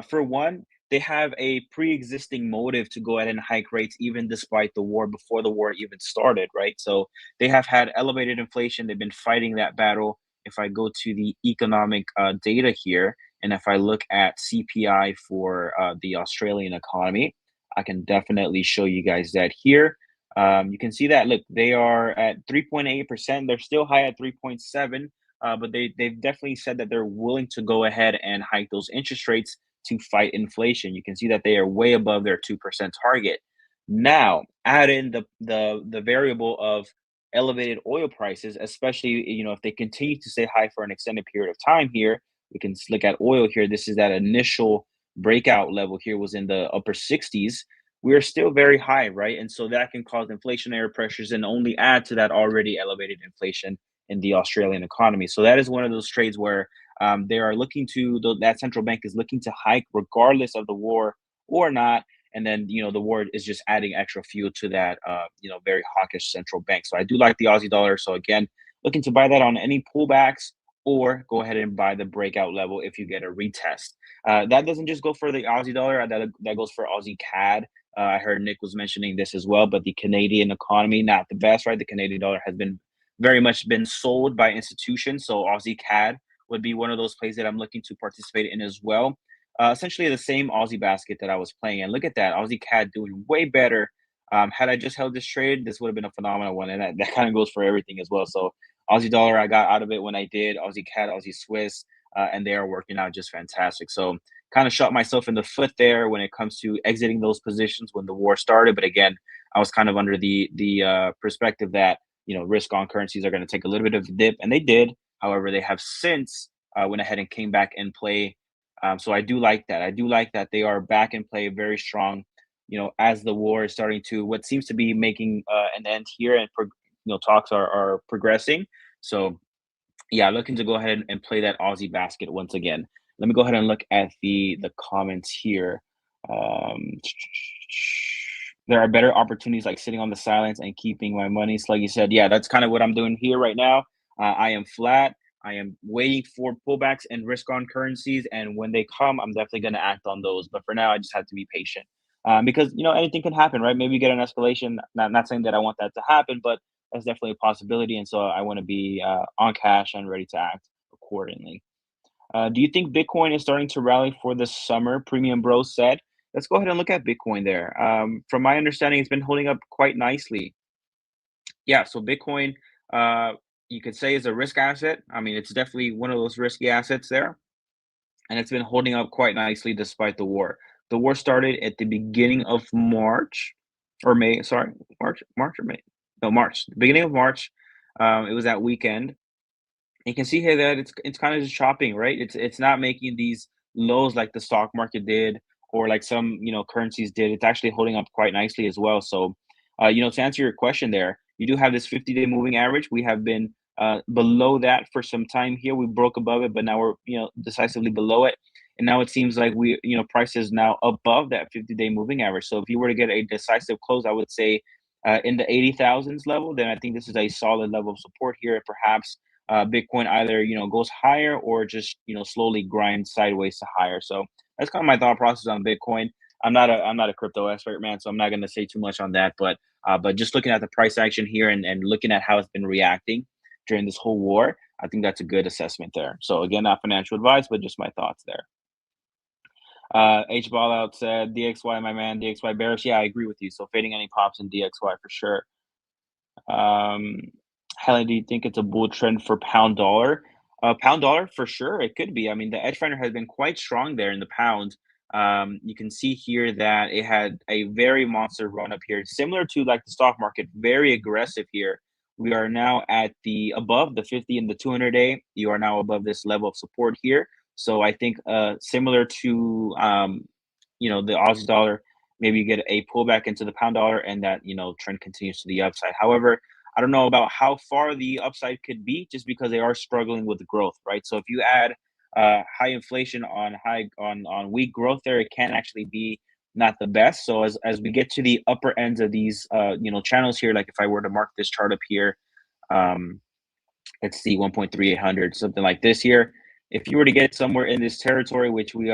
for one, they have a pre-existing motive to go ahead and hike rates even despite the war, before the war even started, right? So they have had elevated inflation. They've been fighting that battle. If I go to the economic data here, and if I look at CPI for the Australian economy, I can definitely show you guys that here. You can see that, look, they are at 3.8%. They're still high at 3.7. But they've definitely said that they're willing to go ahead and hike those interest rates to fight inflation. You can see that they are way above their 2% target. Now, add in the variable of elevated oil prices, especially if they continue to stay high for an extended period of time here. We can look at oil here. This is that initial breakout level here was in the upper 60s. We are still very high, right? And so that can cause inflationary pressures and only add to that already elevated inflation in the Australian economy. So that is one of those trades where they are looking to, that central bank is looking to hike regardless of the war or not. And then, the war is just adding extra fuel to that, very hawkish central bank. So I do like the Aussie dollar. So again, looking to buy that on any pullbacks, or go ahead and buy the breakout level if you get a retest. That doesn't just go for the Aussie dollar, that goes for Aussie CAD. I heard Nick was mentioning this as well, but the Canadian economy, not the best, right? The Canadian dollar has been very much been sold by institutions. So Aussie CAD would be one of those plays that I'm looking to participate in as well. Essentially the same Aussie basket that I was playing. And look at that, Aussie CAD doing way better. Had I just held this trade, this would have been a phenomenal one. And that kind of goes for everything as well. So Aussie dollar, I got out of it when I did. Aussie CAD, Aussie Swiss, and they are working out just fantastic. So kind of shot myself in the foot there when it comes to exiting those positions when the war started. But again, I was kind of under the perspective that risk on currencies are going to take a little bit of a dip, and they did. However, they have since went ahead and came back in play. So I do like that. I do like that they are back in play very strong. As the war is starting to what seems to be making an end here, and talks are progressing. So yeah, looking to go ahead and play that Aussie basket once again. Let me go ahead and look at the comments here. There are better opportunities like sitting on the silence and keeping my money. Sluggy said, yeah, that's kind of what I'm doing here right now. I am flat. I am waiting for pullbacks and risk on currencies. And when they come, I'm definitely going to act on those. But for now, I just have to be patient because, anything can happen, right? Maybe get an escalation. Not saying that I want that to happen, but that's definitely a possibility. And so I want to be on cash and ready to act accordingly. Do you think Bitcoin is starting to rally for the summer? Premium Bro said. Let's go ahead and look at Bitcoin there. From my understanding, it's been holding up quite nicely. Yeah, so Bitcoin, you could say, is a risk asset. I mean, it's definitely one of those risky assets there. And it's been holding up quite nicely despite the war. The war started at the beginning of March or May. Sorry, March or May? No, March. The beginning of March. It was that weekend. You can see here that it's kind of just chopping, right? It's not making these lows like the stock market did or like some currencies did. It's actually holding up quite nicely as well. So, to answer your question there, you do have this 50-day moving average. We have been below that for some time here. We broke above it, but now we're decisively below it. And now it seems like price is now above that 50-day moving average. So if you were to get a decisive close, I would say in the 80,000s level, then I think this is a solid level of support here. And perhaps Bitcoin either goes higher or just slowly grinds sideways to higher. So that's kind of my thought process on Bitcoin. I'm not a crypto expert, man, so I'm not going to say too much on that. But just looking at the price action here and looking at how it's been reacting during this whole war, I think that's a good assessment there. So again, not financial advice, but just my thoughts there. H Ball out said DXY, my man, DXY bearish. Yeah, I agree with you. So fading any pops in DXY for sure. Helen, do you think it's a bull trend for pound dollar? Pound dollar for sure, it could be. I mean, the EdgeFinder has been quite strong there in the pound. You can see here that it had a very monster run up here, similar to like the stock market, very aggressive here. We are now at above the 50 and the 200-day. You are now above this level of support here. So I think similar to the Aussie dollar, maybe you get a pullback into the pound dollar and that trend continues to the upside. However, I don't know about how far the upside could be just because they are struggling with the growth, right? So if you add high inflation on weak growth there, it can actually be not the best. So as we get to the upper ends of these channels here, like if I were to mark this chart up here, um, let's see, 1.3800, something like this here. If you were to get somewhere in this territory, which we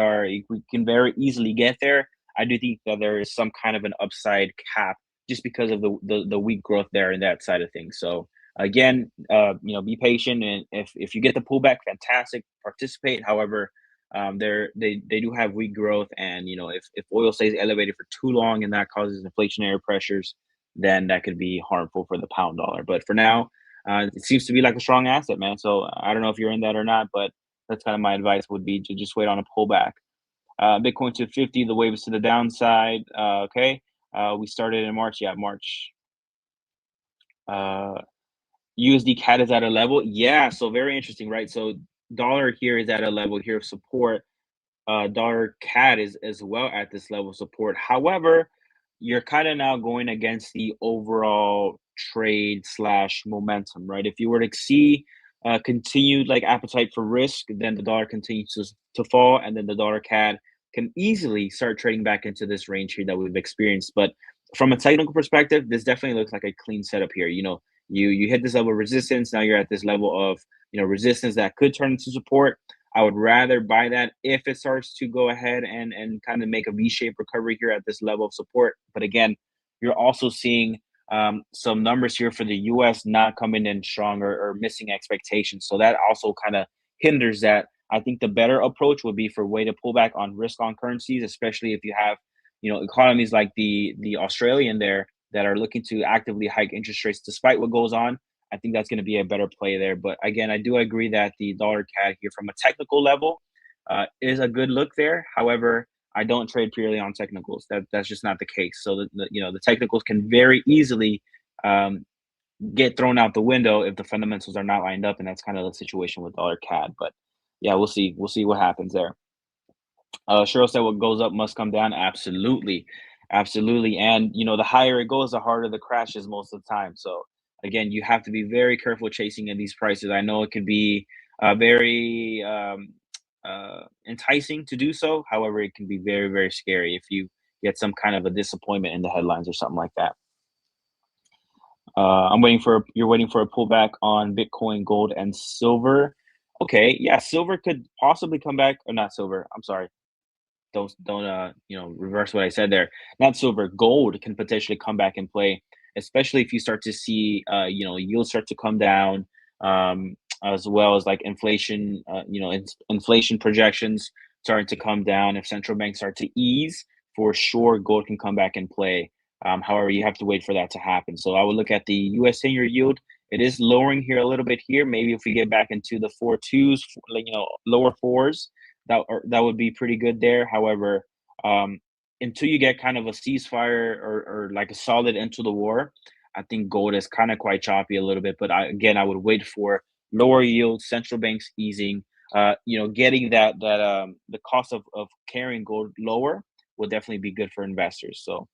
can very easily get there, I do think that there is some kind of an upside cap just because of the weak growth there in that side of things. So again, be patient, and if you get the pullback, fantastic, participate. However, they do have weak growth, and if oil stays elevated for too long and that causes inflationary pressures, then that could be harmful for the pound dollar. But for now, it seems to be like a strong asset, man. So I don't know if you're in that or not, but that's kind of my advice would be to just wait on a pullback. Bitcoin 250, the wave is to the downside. Okay. We started in March. Yeah, March. USD CAD is at a level. Yeah. So very interesting, right? So dollar here is at a level here of support. Dollar CAD is as well at this level of support. However, you're kind of now going against the overall trade slash momentum, right? If you were to see continued like appetite for risk, then the dollar continues to fall, and then the dollar CAD can easily start trading back into this range here that we've experienced. But from a technical perspective, this definitely looks like a clean setup here. You hit this level of resistance. Now you're at this level of resistance that could turn into support. I would rather buy that if it starts to go ahead and kind of make a V-shaped recovery here at this level of support. But again, you're also seeing some numbers here for the U.S. not coming in strong or missing expectations. So that also kind of hinders that. I think the better approach would be for way to pull back on risk on currencies, especially if you have economies like the Australian there that are looking to actively hike interest rates despite what goes on. I think that's going to be a better play there. But again, I do agree that the dollar CAD here from a technical level is a good look there. However, I don't trade purely on technicals. That's just not the case. So the technicals can very easily get thrown out the window if the fundamentals are not lined up, and that's kind of the situation with dollar CAD. But yeah, we'll see. We'll see what happens there. Cheryl said, "What goes up must come down." Absolutely, absolutely. And the higher it goes, the harder the crash is most of the time. So again, you have to be very careful chasing in these prices. I know it can be very enticing to do so. However, it can be very, very scary if you get some kind of a disappointment in the headlines or something like that. You're waiting for a pullback on Bitcoin, gold, and silver. Okay, yeah, silver could possibly come back, or not silver. I'm sorry, don't reverse what I said there. Not silver, gold can potentially come back and play, especially if you start to see yields start to come down, as well as like inflation, inflation projections starting to come down. If central banks start to ease, for sure, gold can come back and play. However, you have to wait for that to happen. So I would look at the U.S. 10-year yield. It is lowering here a little bit here. Maybe if we get back into the 4.2s, lower fours, that would be pretty good there. However, until you get kind of a ceasefire or like a solid end to the war, I think gold is kind of quite choppy a little bit. But I would wait for lower yields, central banks easing, getting that the cost of carrying gold lower will definitely be good for investors. So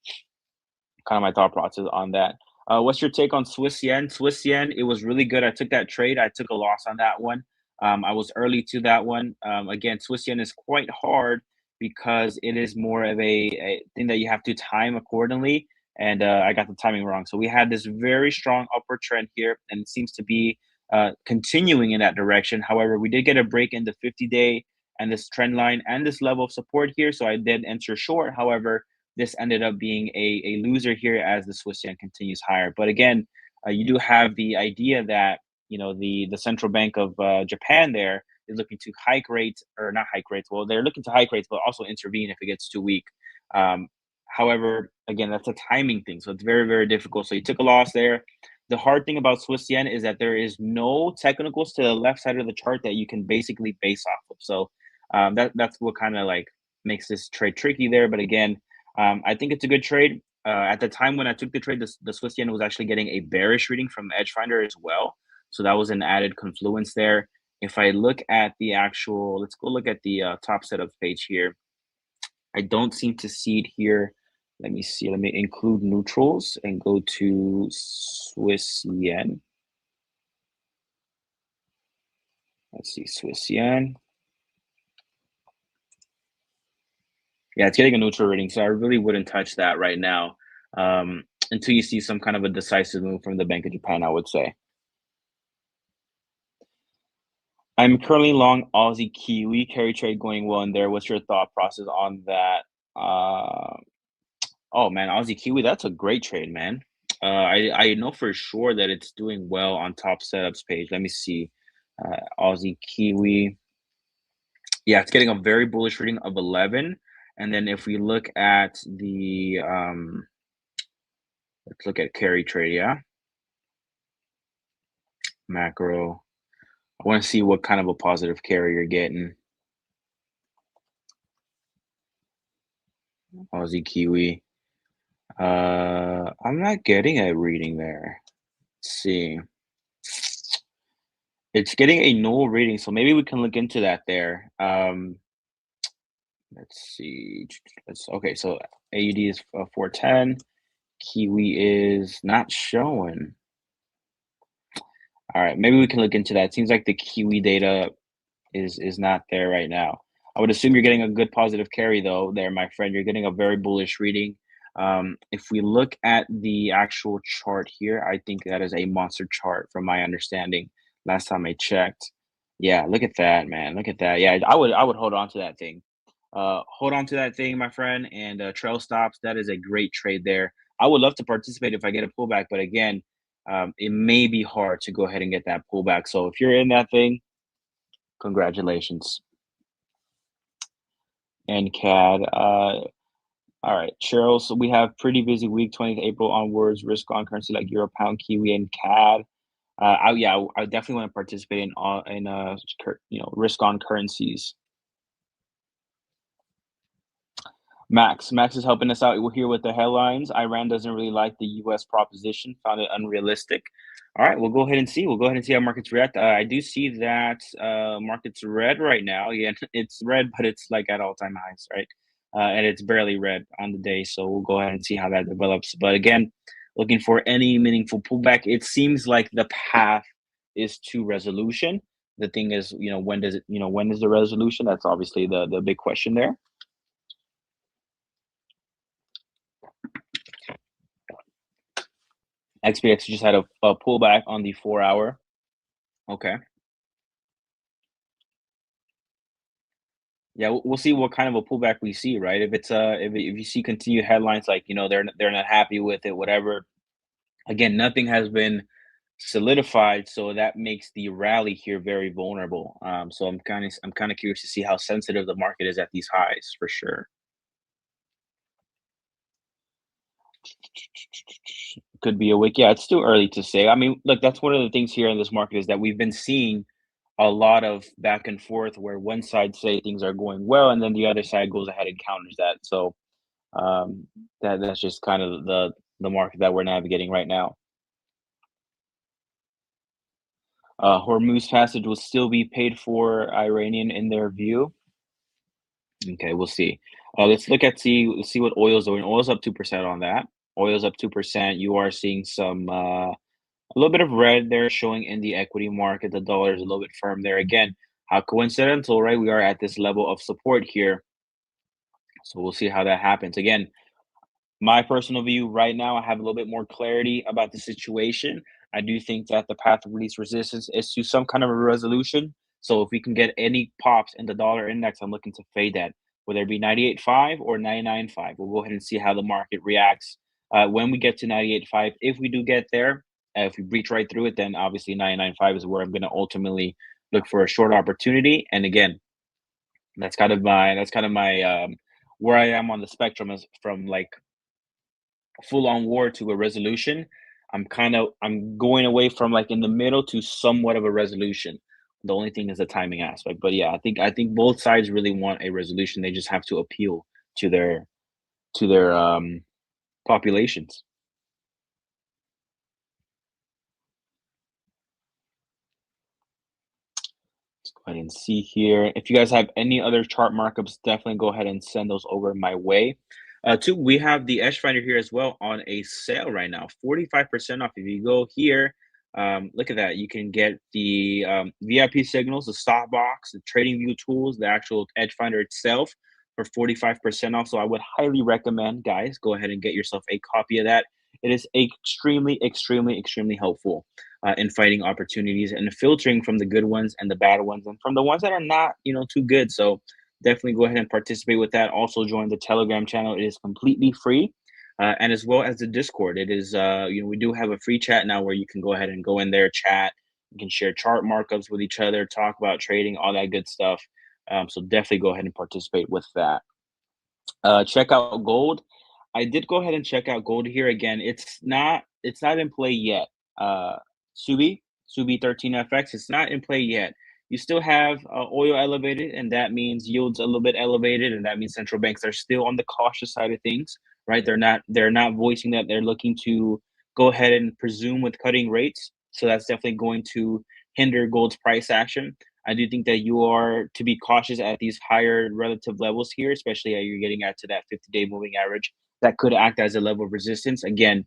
kind of my thought process on that. What's your take on Swiss yen? Swiss yen, it was really good. I took that trade. I took a loss on that one. I was early to that one. Again, Swiss yen is quite hard because it is more of a thing that you have to time accordingly. And I got the timing wrong. So we had this very strong upward trend here, and it seems to be continuing in that direction. However, we did get a break in the 50-day and this trend line and this level of support here. So I did enter short. However, this ended up being a loser here as the Swiss yen continues higher. But again, you do have the idea that the central bank of Japan there is looking to hike rates, or not hike rates. Well, they're looking to hike rates, but also intervene if it gets too weak. However, again, that's a timing thing, so it's very, very difficult. So you took a loss there. The hard thing about Swiss yen is that there is no technicals to the left side of the chart that you can basically base off of. So that's what kind of like makes this trade tricky there. But again, I think it's a good trade. At the time when I took the trade, the Swiss yen was actually getting a bearish reading from EdgeFinder as well. So that was an added confluence there. If I look at the actual, let's go look at the top setup page here. I don't seem to see it here. Let me see. Let me include neutrals and go to Swiss yen. Let's see, Swiss yen. Yeah, it's getting a neutral rating, so I really wouldn't touch that right now until you see some kind of a decisive move from the Bank of Japan, I would say. I'm currently long Aussie Kiwi carry trade going well in there. What's your thought process on that? Uh, oh man, Aussie Kiwi, that's a great trade, man. I know for sure that it's doing well on top setups page. Let me see. Aussie Kiwi. Yeah, it's getting a very bullish reading of 11. And then if we look at the let's look at carry trade, yeah. Macro. I want to see what kind of a positive carry you're getting. Aussie Kiwi. I'm not getting a reading there. Let's see. It's getting a null reading, so maybe we can look into that there. Let's see. Okay, so AUD is 410. Kiwi is not showing. All right, maybe we can look into that. It seems like the Kiwi data is not there right now. I would assume you're getting a good positive carry though there, my friend. You're getting a very bullish reading. If we look at the actual chart here, I think that is a monster chart from my understanding. Last time I checked. Yeah, look at that, man. Look at that. Yeah, I would hold on to that thing. Hold on to that thing, my friend, and trail stops. That is a great trade there. I would love to participate if I get a pullback, but again, it may be hard to go ahead and get that pullback. So if you're in that thing, congratulations. And CAD. All right, Cheryl. So we have pretty busy week, 20th April onwards. Risk on currency like Euro, Pound, Kiwi, and CAD. I definitely want to participate in risk on currencies. Max is helping us out here with the headlines. Iran doesn't really like the U.S. proposition, found it unrealistic. All right, we'll go ahead and see. We'll go ahead and see how markets react. I do see that market's red right now. Yeah, it's red, but it's like at all-time highs, right? And it's barely red on the day. So we'll go ahead and see how that develops. But again, looking for any meaningful pullback. It seems like the path is to resolution. The thing is, when does when is the resolution? That's obviously the big question there. XPX just had a pullback on the 4-hour. Okay. Yeah, we'll see what kind of a pullback we see, right? If it's if you see continued headlines like they're not happy with it, whatever. Again, nothing has been solidified, so that makes the rally here very vulnerable. So I'm kind of curious to see how sensitive the market is at these highs for sure. Could be a week. Yeah, it's too early to say. I mean, look, that's one of the things here in this market is that we've been seeing a lot of back and forth where one side say things are going well and then the other side goes ahead and counters that. So that's just kind of the market that we're navigating right now. Hormuz passage will still be paid for Iranian in their view. Okay, we'll see. Let's see what oil's doing. Oil's up 2% on that. Oil's up 2%. You are seeing some a little bit of red there showing in the equity market. The dollar is a little bit firm there. Again, how coincidental, right? We are at this level of support here. So we'll see how that happens. Again, my personal view right now, I have a little bit more clarity about the situation. I do think that the path of least resistance is to some kind of a resolution. So if we can get any pops in the dollar index, I'm looking to fade that, whether it be 98.5 or 99.5. We'll go ahead and see how the market reacts when we get to 98.5. If we do get there, if we breach right through it, then obviously 99.5 is where I'm going to ultimately look for a short opportunity. And again, that's kind of my where I am on the spectrum is from like full on war to a resolution. I'm going away from like in the middle to somewhat of a resolution. The only thing is the timing aspect. But yeah, I think both sides really want a resolution. They just have to appeal to their populations. Let's go ahead and see here. If you guys have any other chart markups, definitely go ahead and send those over my way. Two, we have the EdgeFinder here as well on a sale right now, 45% off. If you go here, look at that. You can get the VIP signals, the stop box, the trading view tools, the actual EdgeFinder itself for 45% off. So I would highly recommend, guys, go ahead and get yourself a copy of that. It is extremely, extremely, extremely helpful in finding opportunities and filtering from the good ones and the bad ones and from the ones that are not, too good. So definitely go ahead and participate with that. Also join the Telegram channel. It is completely free. And as well as the Discord. It is, we do have a free chat now where you can go ahead and go in there, chat. You can share chart markups with each other, talk about trading, all that good stuff. So definitely go ahead and participate with that. Check out gold. I did go ahead and check out gold here again. It's not in play yet. Subi 13FX. It's not in play yet. You still have oil elevated, and that means yields a little bit elevated, and that means central banks are still on the cautious side of things, right? They're not voicing that they're looking to go ahead and presume with cutting rates. So that's definitely going to hinder gold's price action. I do think that you are to be cautious at these higher relative levels here, especially as you're getting out to that 50-day moving average. That could act as a level of resistance. Again,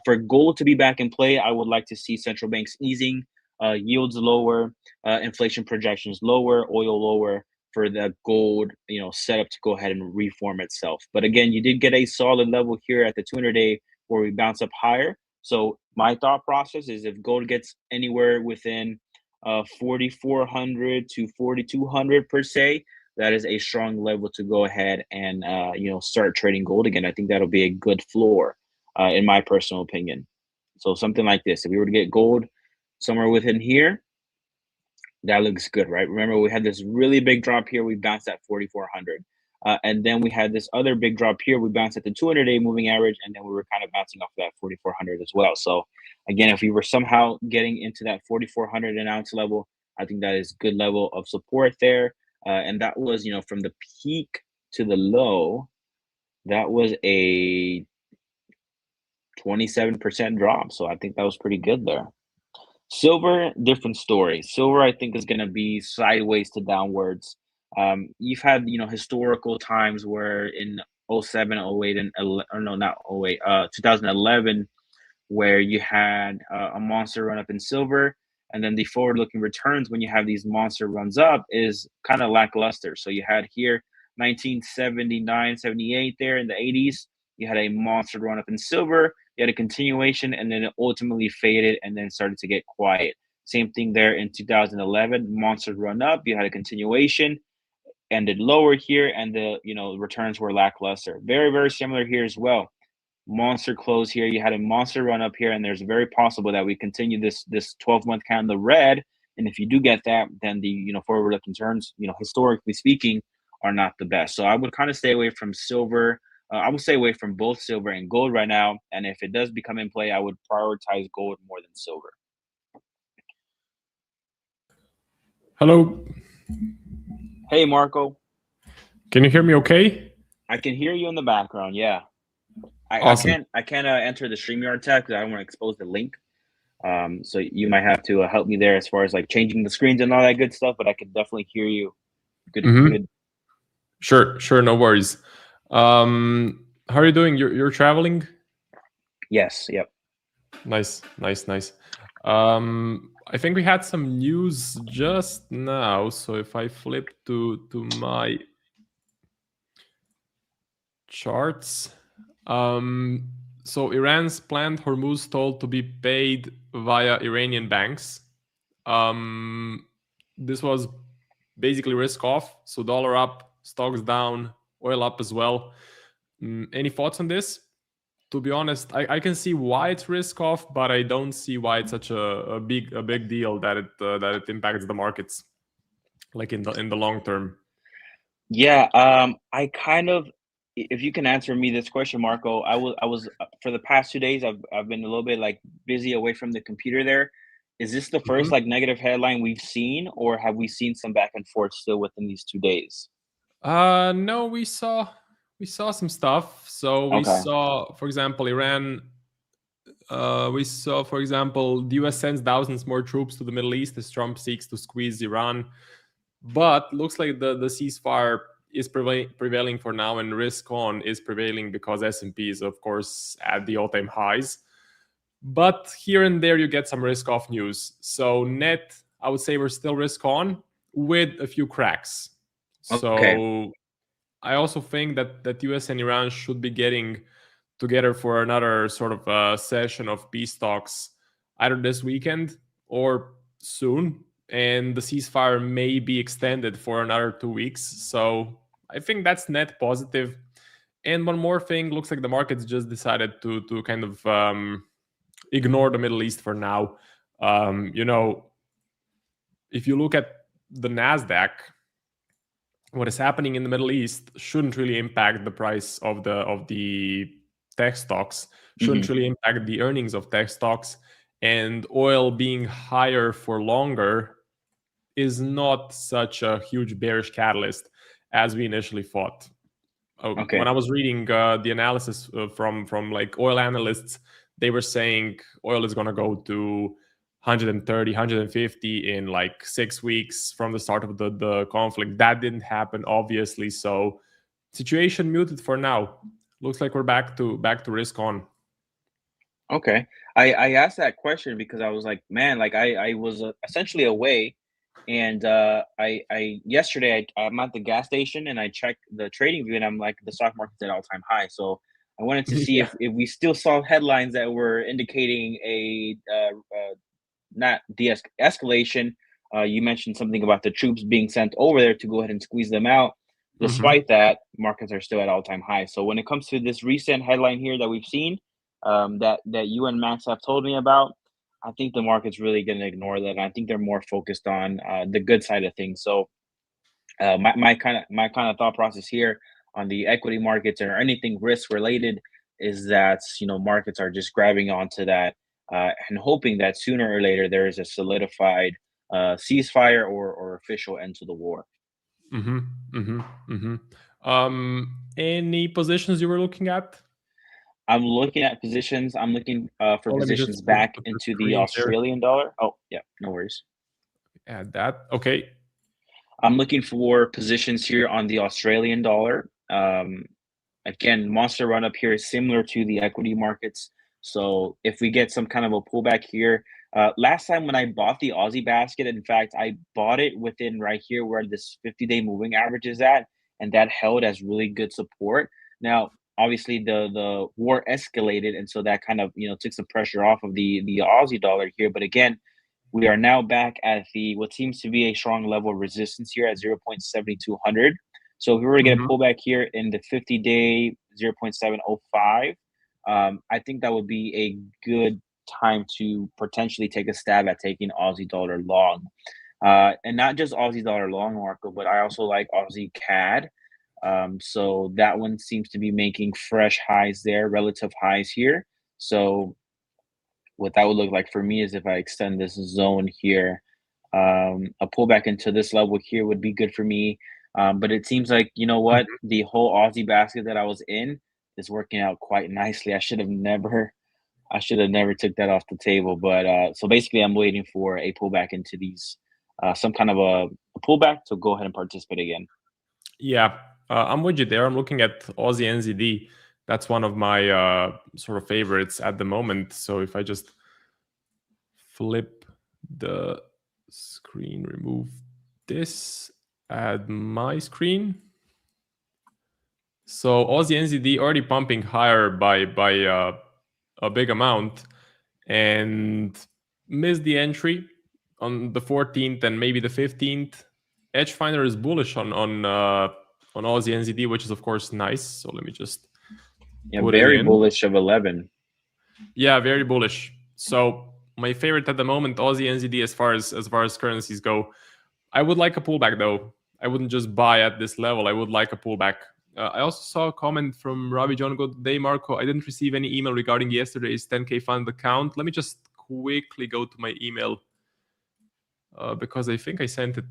for gold to be back in play, I would like to see central banks easing, yields lower, inflation projections lower, oil lower for the gold, setup to go ahead and reform itself. But again, you did get a solid level here at the 200-day where we bounce up higher. So my thought process is if gold gets anywhere within 4,400 to 4,200 per se, that is a strong level to go ahead and start trading gold again. I think that'll be a good floor, in my personal opinion. So something like this, if we were to get gold somewhere within here, that looks good, right? Remember, we had this really big drop here. We bounced at 4,400. And then we had this other big drop here. We bounced at the 200-day moving average, and then we were kind of bouncing off of that 4,400 as well. So again, if we were somehow getting into that 4,400 an ounce level, I think that is good level of support there. And that was, from the peak to the low, that was a 27% drop. So I think that was pretty good there. Silver, different story. Silver, I think, is going to be sideways to downwards. You've had, historical times where in 07, 08, and or no, not 08, 2011, where you had a monster run up in silver, and then the forward-looking returns when you have these monster runs up is kind of lackluster. So you had here 1979, 78 there in the 80s. You had a monster run up in silver. You had a continuation, and then it ultimately faded and then started to get quiet. Same thing there in 2011. Monster run up. You had a continuation, ended lower here, and the returns were lackluster. Very, very similar here as well. Monster close here. You had a monster run up here, and there's very possible that we continue this 12-month candle red. And if you do get that, then the forward-looking turns, historically speaking, are not the best. So I would kind of stay away from silver. I would stay away from both silver and gold right now. And if it does become in play, I would prioritize gold more than silver. Hello. Hey, Marco. Can you hear me okay? I can hear you in the background. Yeah. Awesome. I can't enter the StreamYard tab because I don't want to expose the link. So you might have to help me there as far as like changing the screens and all that good stuff. But I can definitely hear you. Good. Sure. No worries. How are you doing? You're traveling? Yes. Yep. Nice. I think we had some news just now. So if I flip to my charts, so Iran's planned Hormuz toll to be paid via Iranian banks. This was basically risk off. So dollar up, stocks down, oil up as well. Any thoughts on this? To be honest, I can see why it's risk off, but I don't see why it's such a big deal that it impacts the markets, like in the long term. Yeah. I kind of, if you can answer me this question, Marco, I was for the past 2 days, I've been a little bit like busy away from the computer there. Is this the first like negative headline we've seen, or have we seen some back and forth still within these 2 days? No, we saw some stuff. So we Okay. saw, for example, Iran. We saw, for example, the US sends thousands more troops to the Middle East as Trump seeks to squeeze Iran. But looks like the ceasefire is prevailing for now, and risk on is prevailing because S&P is, of course, at the all-time highs. But here and there, you get some risk off news. So net, I would say we're still risk on with a few cracks. Okay. So I also think that US and Iran should be getting together for another sort of session of peace talks either this weekend or soon, and the ceasefire may be extended for another 2 weeks. So I think that's net positive. And one more thing, looks like the markets just decided to kind of ignore the Middle East for now. If you look at the Nasdaq, what is happening in the Middle East shouldn't really impact the price of the tech stocks, shouldn't really impact the earnings of tech stocks, and oil being higher for longer is not such a huge bearish catalyst as we initially thought. Okay. When I was reading the analysis from like oil analysts, they were saying oil is going to go to 130, 150 in like 6 weeks from the start of the conflict. That didn't happen, obviously. So situation muted for now. Looks like we're back to risk on. Okay. I asked that question because I was like, man, like I was essentially away, and I yesterday I'm at the gas station and I checked the trading view and I'm like, the stock market's at all-time high. So I wanted to see Yeah. if we still saw headlines that were indicating a not de-escalation. You mentioned something about the troops being sent over there to go ahead and squeeze them out. Despite that, markets are still at all-time high. So when it comes to this recent headline here that we've seen, that you and Max have told me about, I think the market's really going to ignore that. And I think they're more focused on the good side of things. So my kind of thought process here on the equity markets or anything risk related is that markets are just grabbing onto that and hoping that sooner or later there is a solidified ceasefire or official end to the war. Any positions you were looking at? I'm looking at positions. I'm looking for Let me positions just back put the into the screen here. Australian dollar. Oh, yeah, no worries. Add that. Okay. I'm looking for positions here on the Australian dollar. Again, monster run up here is similar to the equity markets. So if we get some kind of a pullback here, last time when I bought the Aussie basket, in fact, I bought it within right here where this 50-day moving average is at, and that held as really good support. Now, obviously, the war escalated, and so that kind of took some pressure off of the Aussie dollar here. But again, we are now back at the what seems to be a strong level of resistance here at 0.7200. So if we were to get a pullback here in the 50-day 0.705, I think that would be a good time to potentially take a stab at taking Aussie dollar long. And not just Aussie dollar long, Marco, but I also like Aussie CAD. So that one seems to be making fresh highs there, relative highs here. So what that would look like for me is if I extend this zone here, a pullback into this level here would be good for me. But it seems like, you know what, the whole Aussie basket that I was in is working out quite nicely. I should have never took that off the table. But so basically I'm waiting for a pullback into these, some kind of a pullback to go ahead and participate again. Yeah, I'm with you there. I'm looking at Aussie NZD. That's one of my sort of favorites at the moment. So if I just flip the screen, remove this, add my screen. So Aussie NZD already pumping higher by a big amount, and missed the entry on the 14th and maybe the 15th. EdgeFinder is bullish on Aussie NZD, which is of course nice. So let me just put very it in. bullish of 11. Yeah, very bullish. So my favorite at the moment, Aussie NZD, as far as currencies go. I would like a pullback though. I wouldn't just buy at this level. I would like a pullback. I also saw a comment from Ravi John good day, Marco. I didn't receive any email regarding yesterday's 10K fund account. Let me just quickly go to my email because I think I sent it.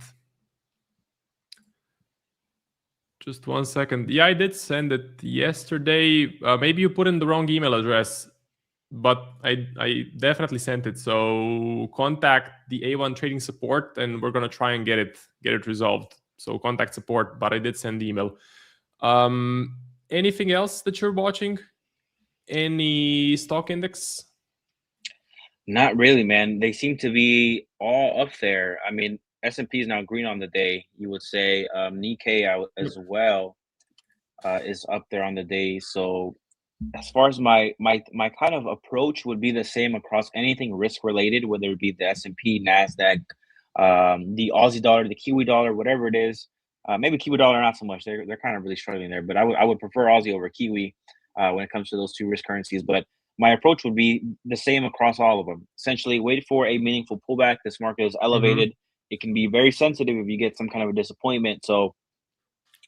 Just 1 second. Yeah, I did send it yesterday. Maybe you put in the wrong email address, but I definitely sent it. So contact the A1 trading support, and we're gonna try and get it resolved. So contact support, but I did send the email. Anything else that you're watching? Any stock index? Not really, man. They seem to be all up there. I mean, S&P is now green on the day, you would say. Nikkei as well. is up there on the day. So as far as my kind of approach would be the same across anything risk related, whether it be the S&P, Nasdaq, the Aussie dollar, the Kiwi dollar, whatever it is. Maybe Kiwi dollar not so much. They're kind of really struggling there, but I would prefer Aussie over Kiwi when it comes to those two risk currencies. But my approach would be the same across all of them. Essentially, wait for a meaningful pullback. This market is elevated. It can be very sensitive if you get some kind of a disappointment. So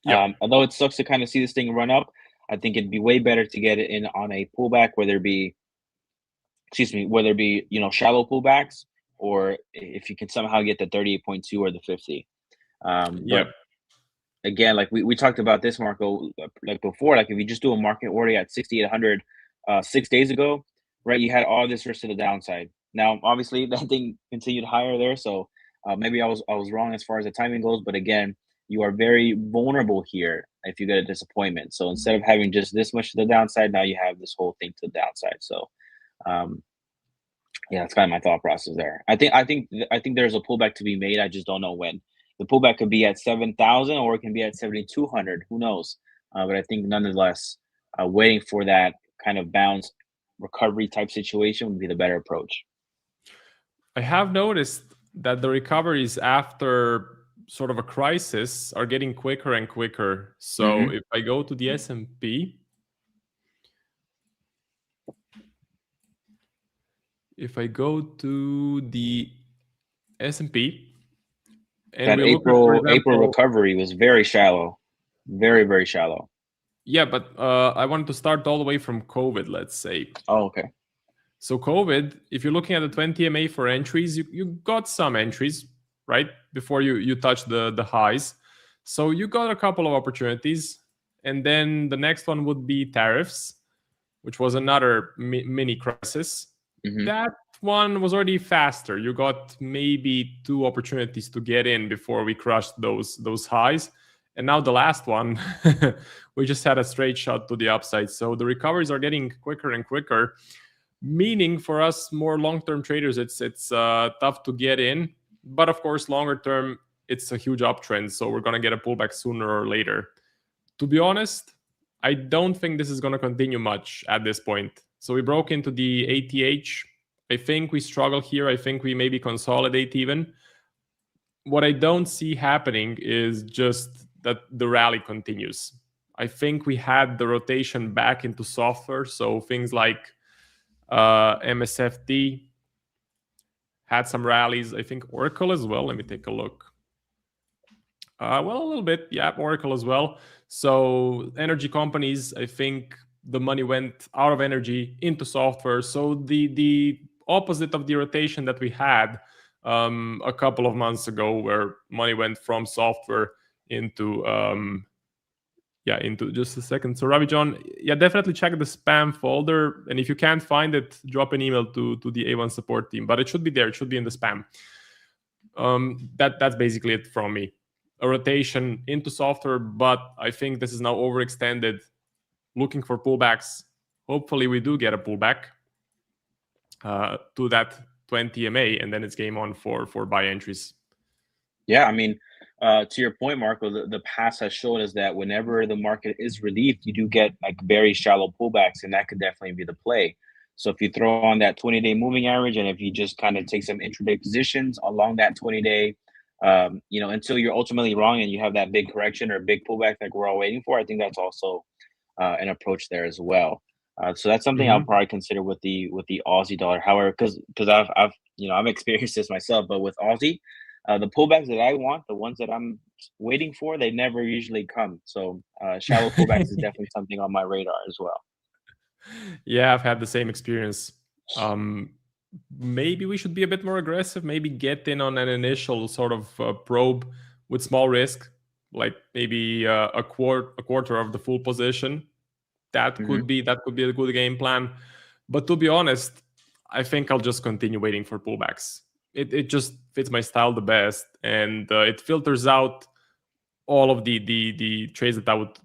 although it sucks to kind of see this thing run up, I think it'd be way better to get it in on a pullback, whether it be shallow pullbacks, or if you can somehow get the 38.2 or the 50. But again, like we talked about this, Marco, like before, like if you just do a market order at 6,800 6 days ago, right, you had all this risk to the downside. Now, obviously, that thing continued higher there, so maybe I was wrong as far as the timing goes. But again, you are very vulnerable here if you get a disappointment. So instead of having just this much to the downside, now you have this whole thing to the downside. So yeah, that's kind of my thought process there. I think there's a pullback to be made. I just don't know when. The pullback could be at 7,000 or it can be at 7,200. Who knows? But I think nonetheless, waiting for that kind of bounce recovery type situation would be the better approach. I have noticed that the recoveries after sort of a crisis are getting quicker and quicker. So if I go to the S&P, and that April recovery was very shallow, very, very shallow. Yeah, but I wanted to start all the way from COVID, let's say. Oh, okay. So COVID, if you're looking at the 20 MA for entries, you got some entries, right? Before you touch the highs. So you got a couple of opportunities. And then the next one would be tariffs, which was another mini crisis. That one was already faster. You got maybe 2 opportunities to get in before we crushed those highs. And now the last one, we just had a straight shot to the upside. So the recoveries are getting quicker and quicker, meaning for us more long-term traders, it's tough to get in. But of course, longer term, it's a huge uptrend. So we're going to get a pullback sooner or later. To be honest, I don't think this is going to continue much at this point. So we broke into the ATH. I think we struggle here. I think we maybe consolidate even. What I don't see happening is just that the rally continues. I think we had the rotation back into software. So things like MSFT had some rallies. I think Oracle as well. Let me take a look. Well, a little bit. Yeah, Oracle as well. So energy companies, I think the money went out of energy into software. So the opposite of the rotation that we had a couple of months ago, where money went from software into just a second. So Ravi John, definitely check the spam folder. And if you can't find it, drop an email to the A1 support team. But it should be there. It should be in the spam. That's basically it from me. A rotation into software, but I think this is now overextended. Looking for pullbacks. Hopefully we do get a pullback to that 20 MA, and then it's game on for buy entries. Yeah, I mean, to your point, Marco, the past has shown us that whenever the market is relieved, you do get like very shallow pullbacks, and that could definitely be the play. So if you throw on that 20-day moving average, and if you just kind of take some intraday positions along that 20-day, until you're ultimately wrong and you have that big correction or big pullback like we're all waiting for, I think that's also an approach there as well. So that's something I'll probably consider with the Aussie dollar. However, because I've experienced this myself, but with Aussie, the pullbacks that I want, the ones that I'm waiting for, they never usually come. So shallow pullbacks is definitely something on my radar as well. Yeah, I've had the same experience. Maybe we should be a bit more aggressive. Maybe get in on an initial sort of probe with small risk, like maybe a quarter of the full position. That could be a good game plan. But to be honest, I think I'll just continue waiting for pullbacks. It just fits my style the best, and it filters out all of the trades that I would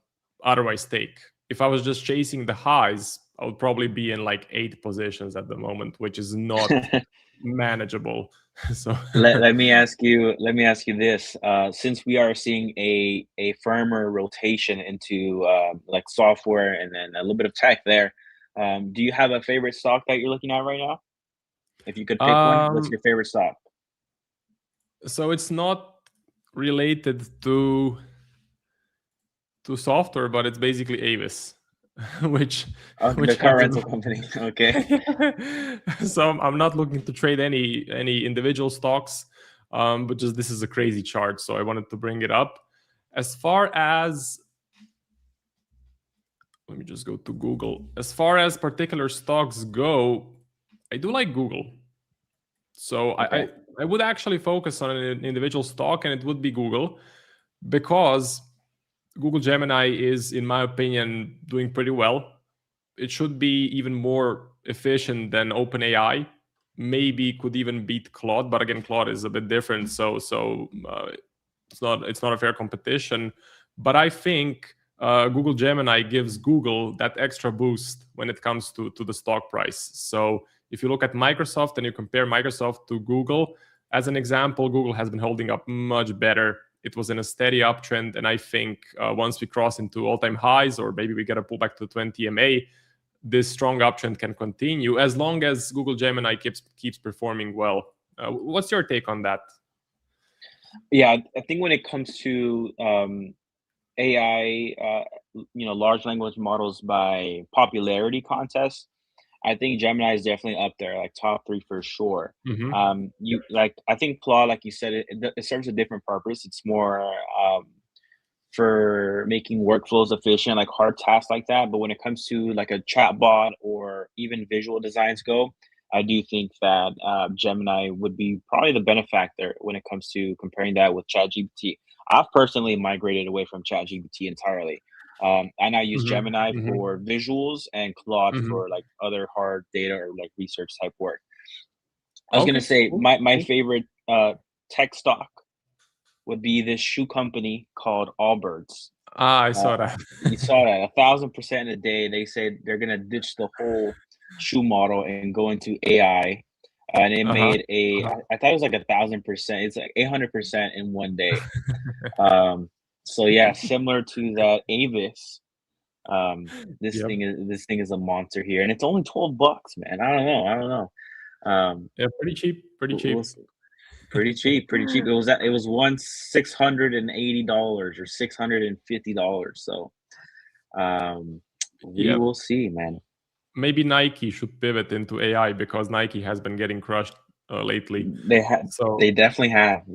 otherwise take. If I was just chasing the highs, I would probably be in like 8 positions at the moment, which is not manageable. So let me ask you this. Since we are seeing a firmer rotation into like software and then a little bit of tech there, do you have a favorite stock that you're looking at right now? If you could pick one, what's your favorite stock? So it's not related to software, but it's basically Avis, which The car rental company. Okay. So I'm not looking to trade any individual stocks, but just this is a crazy chart, so I wanted to bring it up. As far as, let me just go to Google. As far as particular stocks go, I do like Google. So Okay. I would actually focus on an individual stock, and it would be Google, because Google Gemini is, in my opinion, doing pretty well. It should be even more efficient than OpenAI. Maybe could even beat Claude, but again, Claude is a bit different. So it's not a fair competition. But I think Google Gemini gives Google that extra boost when it comes to the stock price. So if you look at Microsoft and you compare Microsoft to Google, as an example, Google has been holding up much better. It was in a steady uptrend, and I think once we cross into all-time highs, or maybe we get a pullback to 20 MA, this strong uptrend can continue as long as Google Gemini keeps performing well. What's your take on that? Yeah, I think when it comes to AI, large language models by popularity contest, I think Gemini is definitely up there, like top 3 for sure. You like, I think Claude, like you said, it serves a different purpose. It's more for making workflows efficient, like hard tasks like that. But when it comes to like a chatbot or even visual designs go, I do think that Gemini would be probably the benefactor when it comes to comparing that with ChatGPT. I've personally migrated away from ChatGPT entirely. I now use Gemini for visuals and Claude for like other hard data or like research type work. I was gonna say my favorite tech stock would be this shoe company called Allbirds. I saw that. You saw that 1,000% a day. They said they're gonna ditch the whole shoe model and go into AI, and it made I thought it was like 1,000%. It's like 800% in one day. So yeah, similar to that Avis. This Yep. thing is a monster here, and it's only $12, man. I don't know. Yeah, pretty cheap. Pretty cheap. It was once $680 or $650. So we Yeah. will see, man. Maybe Nike should pivot into AI, because Nike has been getting crushed lately. They definitely have.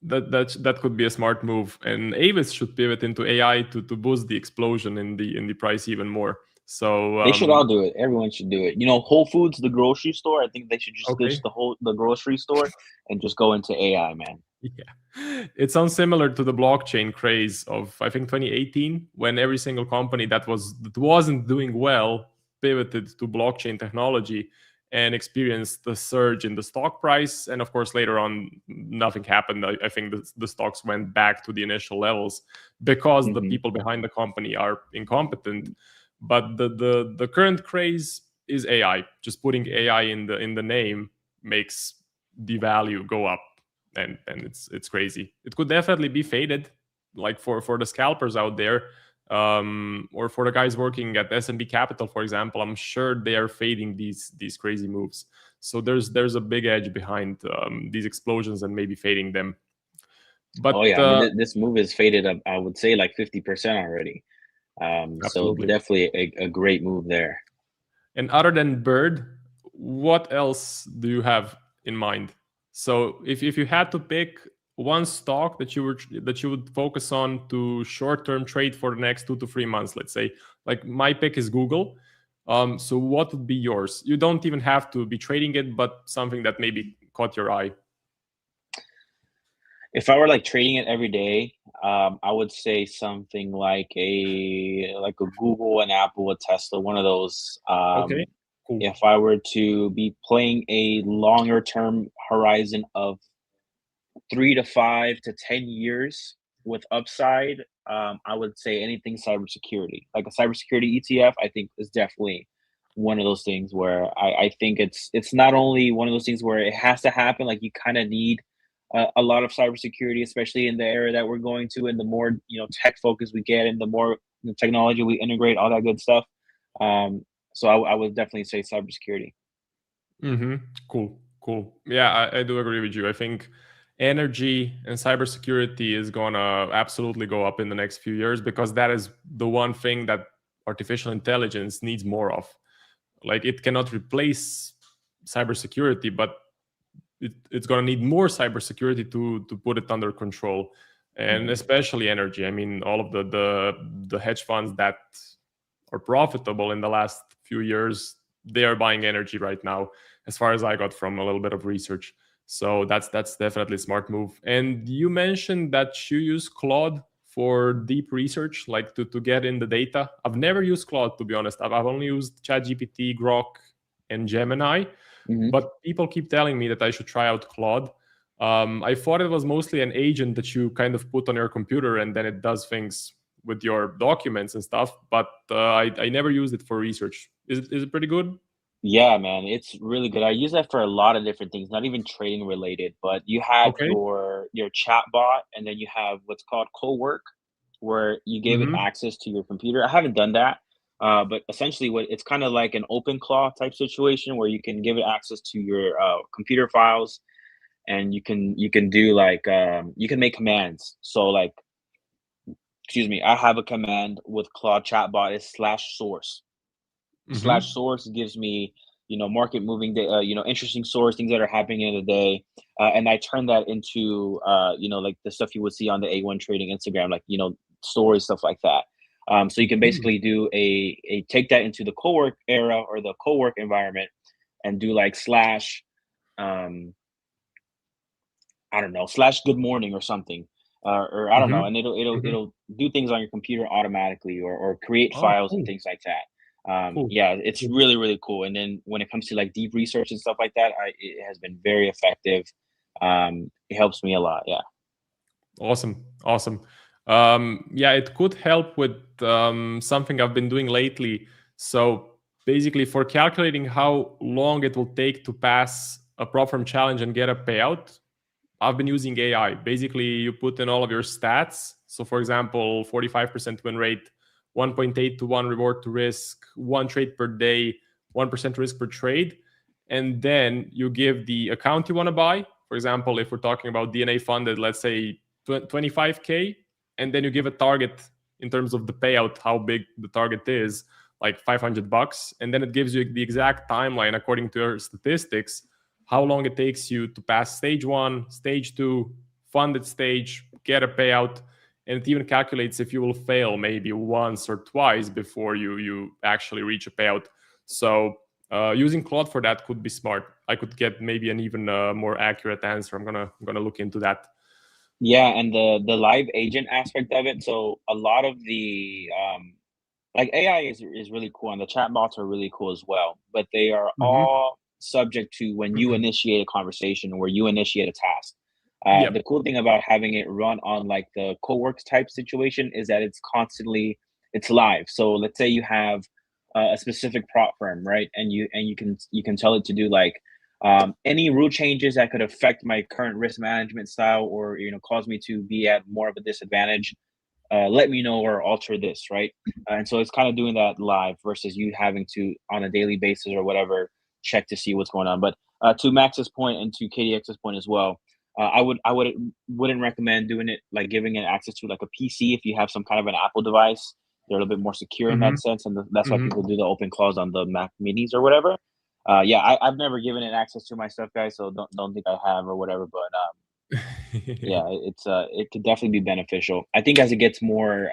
That could be a smart move, and Avis should pivot into AI to boost the explosion in the price even more. So they should all do it. Everyone should do it. Whole Foods, the grocery store, I think they should just ditch the grocery store and just go into AI, man. Yeah, it sounds similar to the blockchain craze of, I think, 2018, when every single company that wasn't doing well pivoted to blockchain technology and experienced the surge in the stock price. And of course, later on, nothing happened. I think the stocks went back to the initial levels because the people behind the company are incompetent. But the current craze is AI. Just putting AI in the name makes the value go up, and it's crazy. It could definitely be faded, like for the scalpers out there, or for the guys working at S&B Capital, for example. I'm sure they are fading these crazy moves. So there's a big edge behind these explosions and maybe fading them. But I mean, this move is faded up, I would say, like 50% already. So definitely a great move there. And other than Bird, what else do you have in mind? So if you had to pick one stock that you would focus on to short-term trade for the next 2 to 3 months, let's say, like my pick is Google. So what would be yours? You don't even have to be trading it, but something that maybe caught your eye. If I were like trading it every day, I would say something like a Google, an Apple, a Tesla, one of those. Okay, cool. If I were to be playing a longer term horizon of 3 to 5 to 10 years with upside, I would say anything cybersecurity. Like a cybersecurity ETF, I think is definitely one of those things where I think it's not only one of those things where it has to happen. Like you kind of need a lot of cybersecurity, especially in the era that we're going to, and the more tech focus we get, and the more technology we integrate, all that good stuff. So I would definitely say cybersecurity. Cool. Yeah, I do agree with you. I think energy and cybersecurity is gonna absolutely go up in the next few years, because that is the one thing that artificial intelligence needs more of. Like, it cannot replace cybersecurity, but it's gonna need more cybersecurity to put it under control, and especially energy. I mean, all of the hedge funds that are profitable in the last few years, they are buying energy right now, as far as I got from a little bit of research. So that's definitely a smart move. And you mentioned that you use Claude for deep research, like to get in the data. I've never used Claude, to be honest. I've only used ChatGPT, Grok, and Gemini. But people keep telling me that I should try out Claude. I thought it was mostly an agent that you kind of put on your computer, and then it does things with your documents and stuff. But I never used it for research. Is it pretty good? Yeah, man, it's really good. I use that for a lot of different things, not even trading related, but you have Okay. your chat bot, and then you have what's called co-work, where you give it access to your computer. I haven't done that, but essentially what it's kind of like an open claw type situation where you can give it access to your computer files, and you can do like you can make commands. So like, excuse me, I have a command with Claude chatbot is /source. /source gives me market moving interesting source, things that are happening in the day, and I turn that into like the stuff you would see on the A1 trading Instagram, like stories, stuff like that. So you can basically do a take that into the co-work era or the co-work environment, and do like slash I don't know, /good morning or something, or I don't know, and it'll do things on your computer automatically, or create Oh, files and cool. things like that. Cool. Yeah, it's really, really cool. And then when it comes to like deep research and stuff like that, it has been very effective. It helps me a lot. Yeah. Awesome. Yeah, it could help with something I've been doing lately. So basically, for calculating how long it will take to pass a prop firm challenge and get a payout, I've been using AI. Basically, you put in all of your stats. So for example, 45% win rate, 1.8 to 1 reward to risk, 1 trade per day, 1% risk per trade. And then you give the account you want to buy. For example, if we're talking about DNA funded, let's say 25K, and then you give a target in terms of the payout, how big the target is, like $500. And then it gives you the exact timeline according to your statistics, how long it takes you to pass stage 1, stage 2, funded stage, get a payout. And it even calculates if you will fail maybe once or twice before you actually reach a payout. So using Claude for that could be smart. I could get maybe an even more accurate answer. I'm gonna look into that. Yeah, and the live agent aspect of it. So a lot of the like AI is really cool, and the chatbots are really cool as well. But they are all subject to when you initiate a conversation or you initiate a task. Yep. The cool thing about having it run on like the co-works type situation is that it's live. So let's say you have a specific prop firm, right? And you can tell it to do like any rule changes that could affect my current risk management style, or cause me to be at more of a disadvantage. Let me know, or alter this, right? And so it's kind of doing that live versus you having to on a daily basis or whatever check to see what's going on. But to Max's point and to KDX's point as well, wouldn't recommend doing it like giving it access to like a PC if you have some kind of an Apple device. They're a little bit more secure in that sense, and that's why people do the open clause on the Mac Minis or whatever. Yeah, I've never given it access to my stuff, guys, so don't think I have or whatever. But yeah, it could definitely be beneficial. I think as it gets more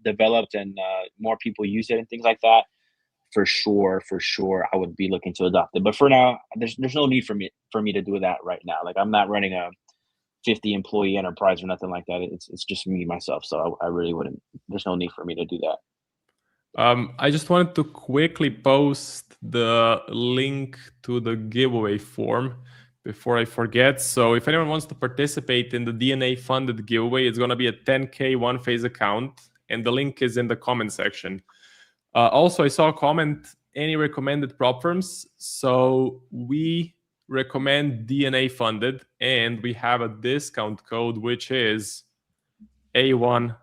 developed and more people use it and things like that, for sure, I would be looking to adopt it. But for now, there's no need for me to do that right now. Like I'm not running a 50 employee enterprise or nothing like that. It's just me myself. So I really wouldn't. There's no need for me to do that. I just wanted to quickly post the link to the giveaway form before I forget. So if anyone wants to participate in the DNA funded giveaway, it's going to be a 10K one phase account, and the link is in the comment section. Also, I saw a comment, any recommended prop firms. So we recommend DNA funded, and we have a discount code, which is A1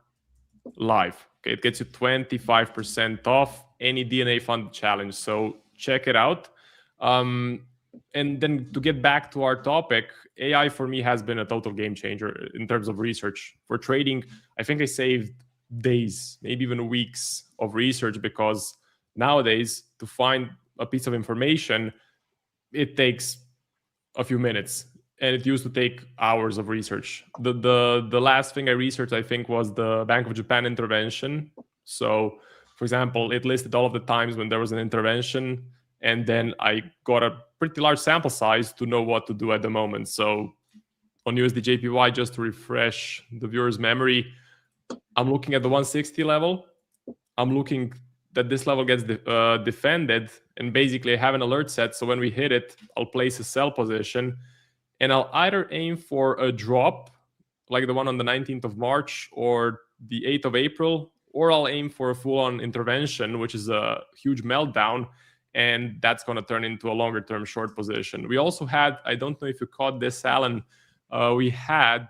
Live. Okay, it gets you 25% off any DNA funded challenge. So check it out. And then to get back to our topic, AI for me has been a total game changer in terms of research. For trading, I think I saved days, maybe even weeks of research, because nowadays to find a piece of information, it takes a few minutes, and it used to take hours of research. The last thing I researched, I think, was the Bank of Japan intervention. So, for example, it listed all of the times when there was an intervention, and then I got a pretty large sample size to know what to do at the moment. So on USD/JPY, just to refresh the viewer's memory, I'm looking at the 160 level. I'm looking that this level gets defended, and basically I have an alert set. So when we hit it, I'll place a sell position, and I'll either aim for a drop like the one on the 19th of March or the 8th of April, or I'll aim for a full-on intervention, which is a huge meltdown, and that's going to turn into a longer-term short position. We also had, I don't know if you caught this, Alan, we had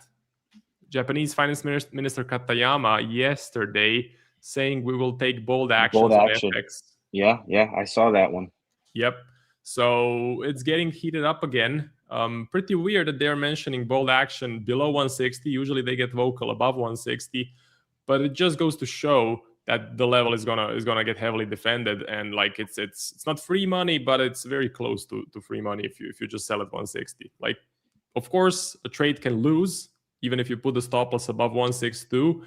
Japanese Finance Minister Katayama yesterday saying we will take bold actions on FX. Yeah, I saw that one. Yep. So it's getting heated up again. Pretty weird that they're mentioning bold action below 160. Usually they get vocal above 160, but it just goes to show that the level is gonna get heavily defended, and like it's not free money, but it's very close to free money if you just sell at 160. Like, of course, a trade can lose even if you put the stop loss above 162,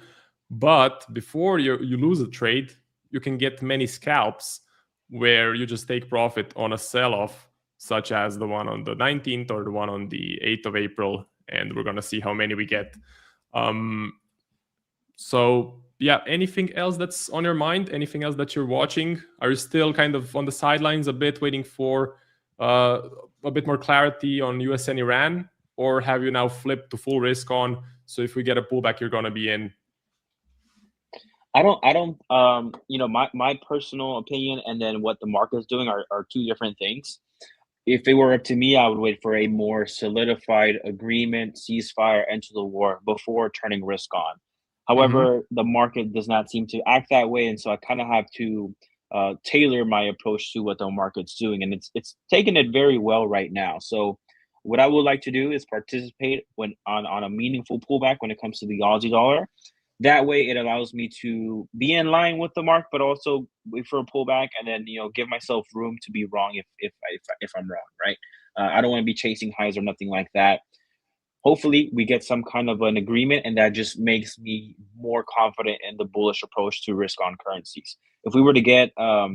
but before you lose a trade, you can get many scalps where you just take profit on a sell-off, such as the one on the 19th or the one on the 8th of April, and we're gonna see how many we get. So yeah, anything else that's on your mind? Anything else that you're watching? Are you still kind of on the sidelines a bit, waiting for a bit more clarity on US and Iran? Or have you now flipped to full risk on? So if we get a pullback, you're gonna be in? I don't, my personal opinion and then what the market is doing are two different things. If it were up to me, I would wait for a more solidified agreement, ceasefire, end to the war before turning risk on. However, the market does not seem to act that way, and so I kind of have to tailor my approach to what the market's doing, and it's taking it very well right now. So what I would like to do is participate when on a meaningful pullback when it comes to the Aussie dollar. That way, it allows me to be in line with the market, but also wait for a pullback, and then give myself room to be wrong if I'm wrong, right? I don't want to be chasing highs or nothing like that. Hopefully, we get some kind of an agreement, and that just makes me more confident in the bullish approach to risk on currencies. If we were to get a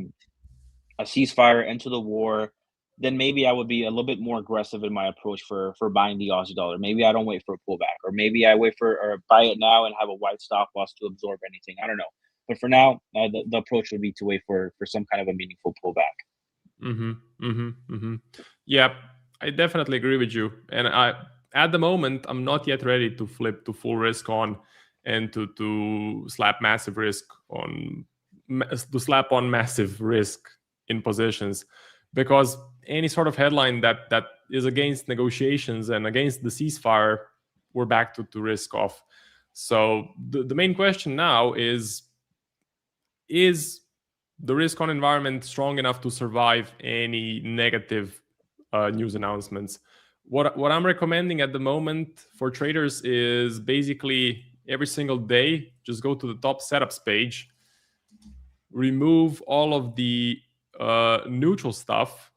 ceasefire, end to the war, then maybe I would be a little bit more aggressive in my approach for buying the Aussie dollar. Maybe I don't wait for a pullback, or maybe I wait for or buy it now and have a wide stop loss to absorb anything. I don't know. But for now, the approach would be to wait for some kind of a meaningful pullback. Yeah, I definitely agree with you. And at the moment, I'm not yet ready to flip to full risk on and to slap massive risk on, to slap on massive risk in positions, because any sort of headline that is against negotiations and against the ceasefire, we're back to risk off. So the main question now is the risk on environment strong enough to survive any negative news announcements? What I'm recommending at the moment for traders is basically every single day, just go to the top setups page, remove all of the neutral stuff.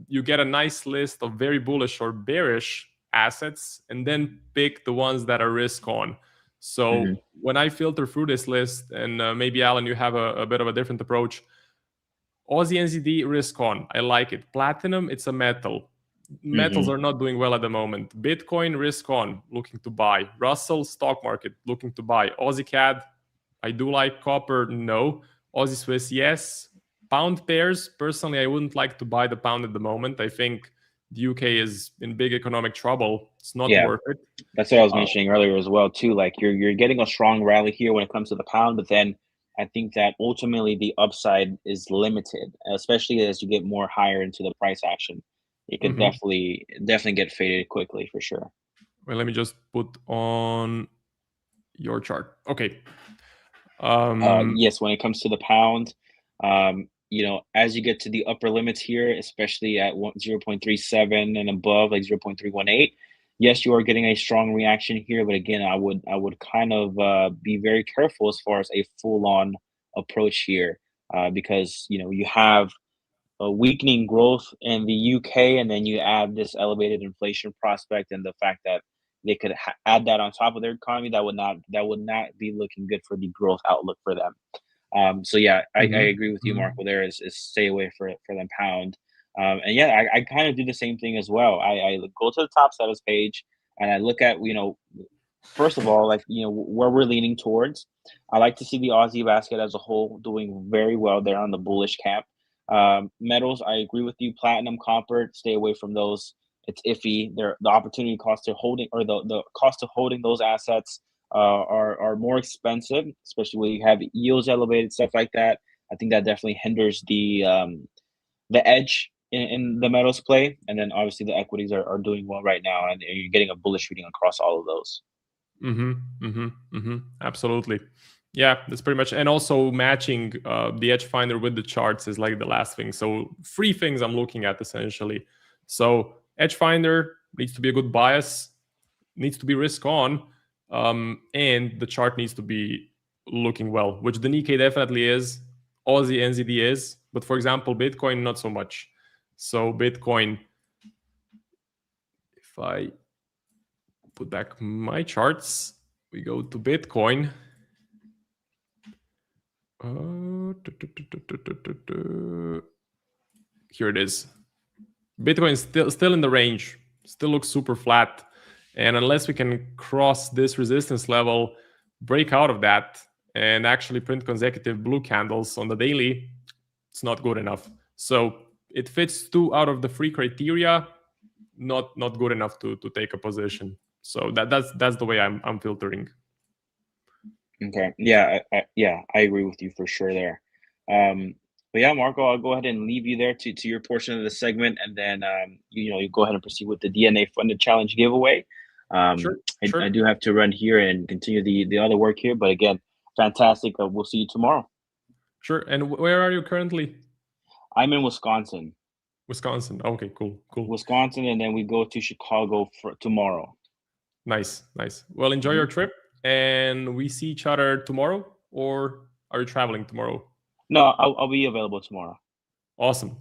You get a nice list of very bullish or bearish assets, and then pick the ones that are risk on. So when I filter through this list, and maybe Alan, you have a bit of a different approach. Aussie NZD risk on, I like it. Platinum, it's a metal. Metals are not doing well at the moment. Bitcoin risk on, looking to buy. Russell stock market, looking to buy. Aussie CAD, I do like. Copper, no. Aussie Swiss, yes. Pound pairs, personally, I wouldn't like to buy the pound at the moment. I think the UK is in big economic trouble. It's not Yeah. worth it. That's what I was mentioning earlier as well too. Like you're getting a strong rally here when it comes to the pound, but then I think that ultimately the upside is limited, especially as you get more higher into the price action. It could definitely get faded quickly for sure. Well, let me just put on your chart. Okay. Yes, when it comes to the pound, as you get to the upper limits here, especially at 0.37 and above, like 0.318, yes, you are getting a strong reaction here. But again, I would kind of be very careful as far as a full-on approach here, because you have a weakening growth in the UK, and then you add this elevated inflation prospect and the fact that they could add that on top of their economy. That would not be looking good for the growth outlook for them. So yeah, I agree with you, Marco. There is stay away for them pound. And yeah, I kind of do the same thing as well. I go to the top status page and I look at first of all, like where we're leaning towards. I like to see the Aussie basket as a whole doing very well there on the bullish camp. Metals, I agree with you. Platinum, copper, stay away from those. It's iffy. The opportunity cost of holding, or the cost of holding those assets are more expensive, especially when you have yields elevated, stuff like that. I think that definitely hinders the edge in the metals play. And then obviously the equities are doing well right now, and you're getting a bullish reading across all of those. Absolutely. Yeah, that's pretty much. And also matching the EdgeFinder with the charts is like the last thing. So 3 things I'm looking at essentially. So EdgeFinder needs to be a good bias, needs to be risk on, and the chart needs to be looking well, which the Nikkei definitely is. Aussie NZD is, but for example, Bitcoin, not so much. So Bitcoin, if I put back my charts, we go to Bitcoin. Here it is. Bitcoin is still in the range, still looks super flat. And unless we can cross this resistance level, break out of that, and actually print consecutive blue candles on the daily, it's not good enough. So it fits 2 out of the 3 criteria, not good enough to take a position. So that's the way I'm filtering. Okay. Yeah, I agree with you for sure there. But yeah, Marco, I'll go ahead and leave you there to your portion of the segment, and then you go ahead and proceed with the DNA funded challenge giveaway. Sure. I do have to run here and continue the other work here, but again, fantastic. We'll see you tomorrow. Sure. And where are you currently? I'm in Wisconsin. Wisconsin. Okay, cool. Wisconsin, and then we go to Chicago for tomorrow. Nice. Well, enjoy your trip, and we see each other tomorrow, or are you traveling tomorrow? No, I'll be available tomorrow. Awesome.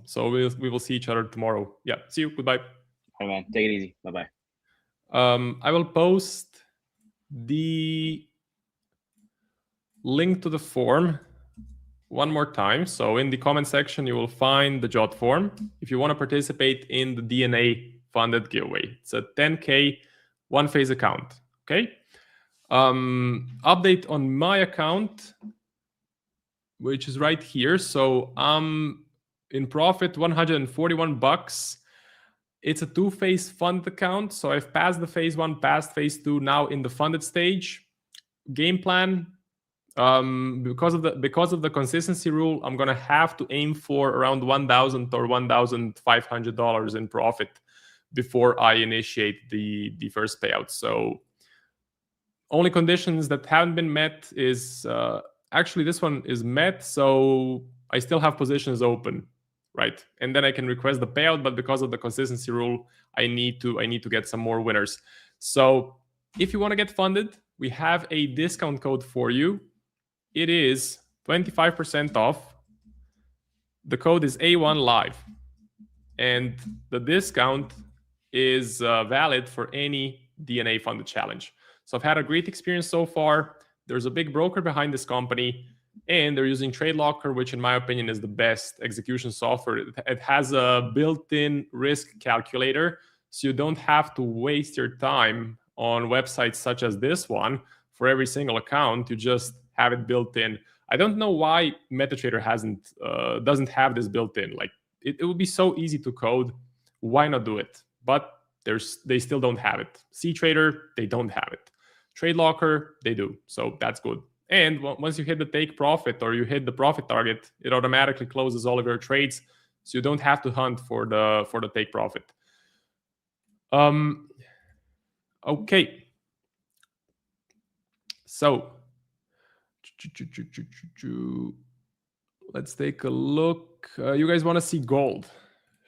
So we will see each other tomorrow. Yeah. See you. Goodbye. All right, man. Take it easy. Bye-bye. I will post the link to the form one more time. So in the comment section, you will find the JOT form if you want to participate in the DNA funded giveaway. It's a 10K one-phase account. Okay. Update on my account, which is right here. So I'm in profit, $141. It's a 2-phase fund account. So I've passed the phase 1, passed phase 2, now in the funded stage. Game plan, because of the consistency rule, I'm gonna have to aim for around $1,000 or $1,500 in profit before I initiate the first payout. So only conditions that haven't been met is actually this one is met, so I still have positions open, right? And then I can request the payout, but because of the consistency rule, I need to get some more winners. So if you want to get funded, we have a discount code for you. It is 25% off. The code is A1 Live, and the discount is valid for any DNA funded challenge. So I've had a great experience so far. There's a big broker behind this company, and they're using TradeLocker, which in my opinion is the best execution software. It has a built-in risk calculator, so you don't have to waste your time on websites such as this one for every single account. You just have it built in. I don't know why MetaTrader doesn't have this built in. Like it would be so easy to code why not do it? But they still don't have it. C-Trader, they don't have it. Trade Locker, they do. So that's good. And once you hit the take profit or you hit the profit target, it automatically closes all of your trades, so you don't have to hunt for the take profit. Okay. So let's take a look. You guys want to see gold?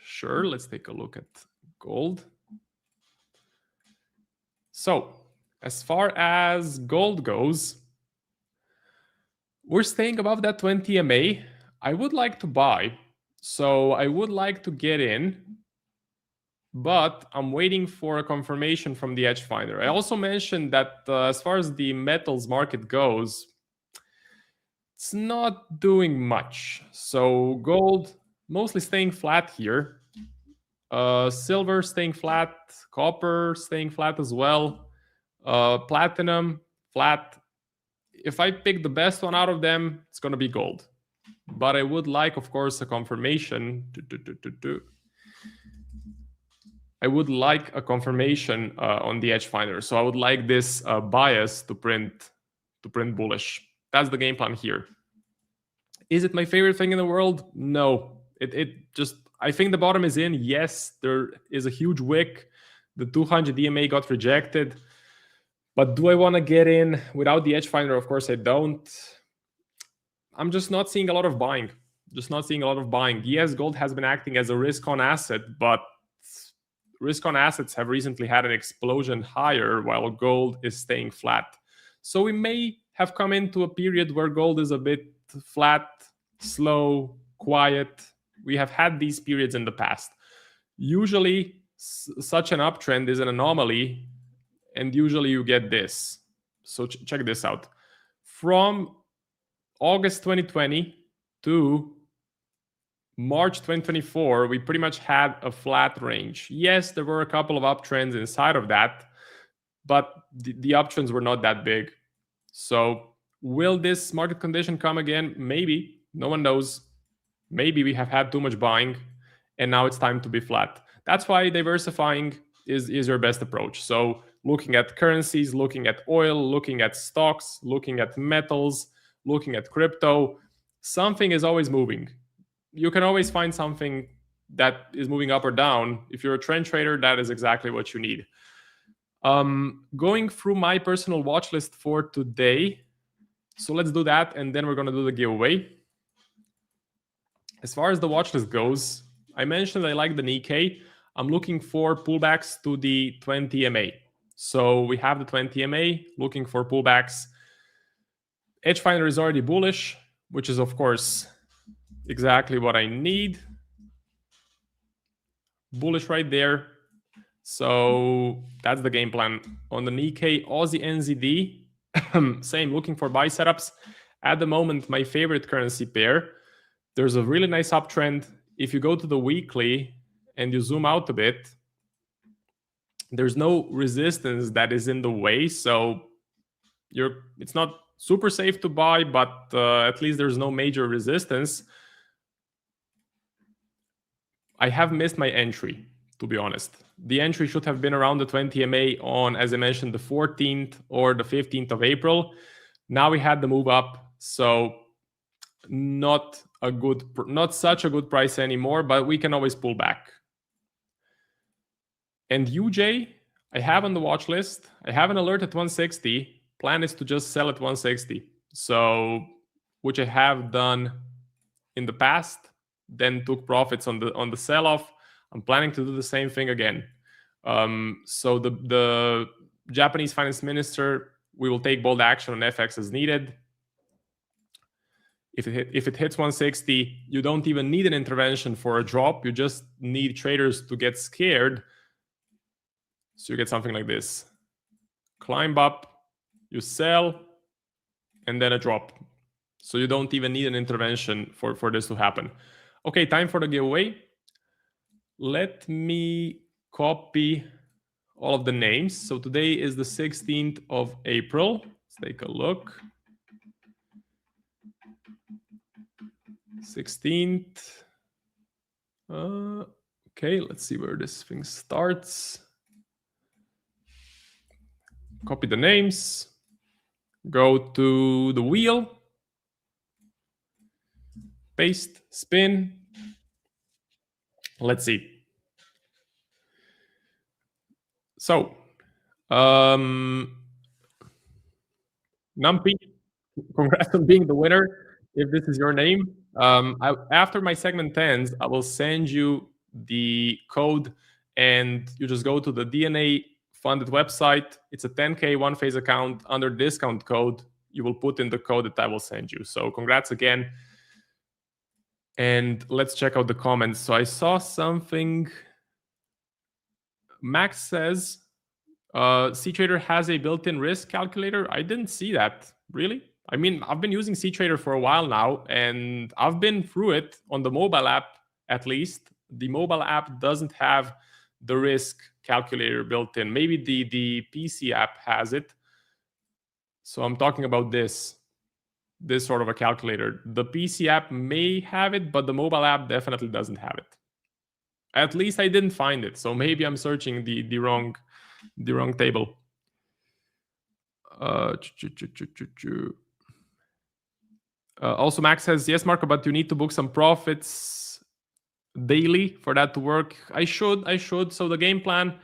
Sure, let's take a look at gold. So as far as gold goes, we're staying above that 20 MA. I would like to buy, so I would like to get in, but I'm waiting for a confirmation from the EdgeFinder. I also mentioned that as far as the metals market goes, it's not doing much. So gold mostly staying flat here. Silver staying flat, copper staying flat as well. Platinum flat. If I pick the best one out of them, it's going to be gold. But I would like, of course, a confirmation. I would like a confirmation on the EdgeFinder. So I would like this bias to print bullish. That's the game plan here. Is it my favorite thing in the world? No. It just, I think the bottom is in. Yes, there is a huge wick. The 200 EMA got rejected. But do I want to get in without the EdgeFinder? Of course I don't. I'm just not seeing a lot of buying. Yes, gold has been acting as a risk-on asset, but risk-on assets have recently had an explosion higher while gold is staying flat. So we may have come into a period where gold is a bit flat, slow, quiet. We have had these periods in the past. Usually, such an uptrend is an anomaly, and usually you get this. So check this out. From August 2020 to March 2024, we pretty much had a flat range. Yes, there were a couple of uptrends inside of that, but the uptrends were not that big. So will this market condition come again? Maybe. No one knows. Maybe we have had too much buying, and now it's time to be flat. That's why diversifying is your best approach. So looking at currencies, looking at oil, looking at stocks, looking at metals, looking at crypto, something is always moving. You can always find something that is moving up or down. If you're a trend trader, that is exactly what you need. Going through my personal watch list for today. So let's do that, and then we're going to do the giveaway. As far as the watch list goes, I mentioned I like the Nikkei. I'm looking for pullbacks to the 20 MA. So we have the 20 MA, looking for pullbacks. EdgeFinder is already bullish, which is, of course, exactly what I need. Bullish right there. So that's the game plan. On the Nikkei, Aussie NZD, same, looking for buy setups. At the moment, my favorite currency pair. There's a really nice uptrend. If you go to the weekly and you zoom out a bit, there's no resistance that is in the way. So it's not super safe to buy, but at least there's no major resistance. I have missed my entry, to be honest. The entry should have been around the 20 MA on, as I mentioned, the 14th or the 15th of April. Now we had the move up, so not such a good price anymore, but we can always pull back. And UJ, I have on the watch list. I have an alert at 160. Plan is to just sell at 160. So, which I have done in the past, then took profits on the sell-off. I'm planning to do the same thing again. So the Japanese finance minister, we will take bold action on FX as needed. If it hits 160, you don't even need an intervention for a drop. You just need traders to get scared. So you get something like this. Climb up, you sell, and then a drop. So you don't even need an intervention for this to happen. Okay, time for the giveaway. Let me copy all of the names. So today is the 16th of April. Let's take a look. 16th. Okay, let's see where this thing starts. Copy the names. Go to the wheel. Paste, spin. Let's see. So, Numpy, congrats on being the winner. If this is your name, after my segment ends, I will send you the code, and you just go to the DNA funded website. It's a 10K one-phase account. Under discount code, you will put in the code that I will send you. So congrats again. And let's check out the comments. So I saw something. Max says, CTrader has a built-in risk calculator. I didn't see that. Really? I mean, I've been using CTrader for a while now, and I've been through it on the mobile app, at least. The mobile app doesn't have the risk calculator built in. Maybe the PC app has it. So I'm talking about this sort of a calculator. The PC app may have it, but the mobile app definitely doesn't have it. At least I didn't find it. So maybe I'm searching the wrong table. Also, Max says, yes, Marco, but you need to book some profits daily for that to work. I should. So the game plan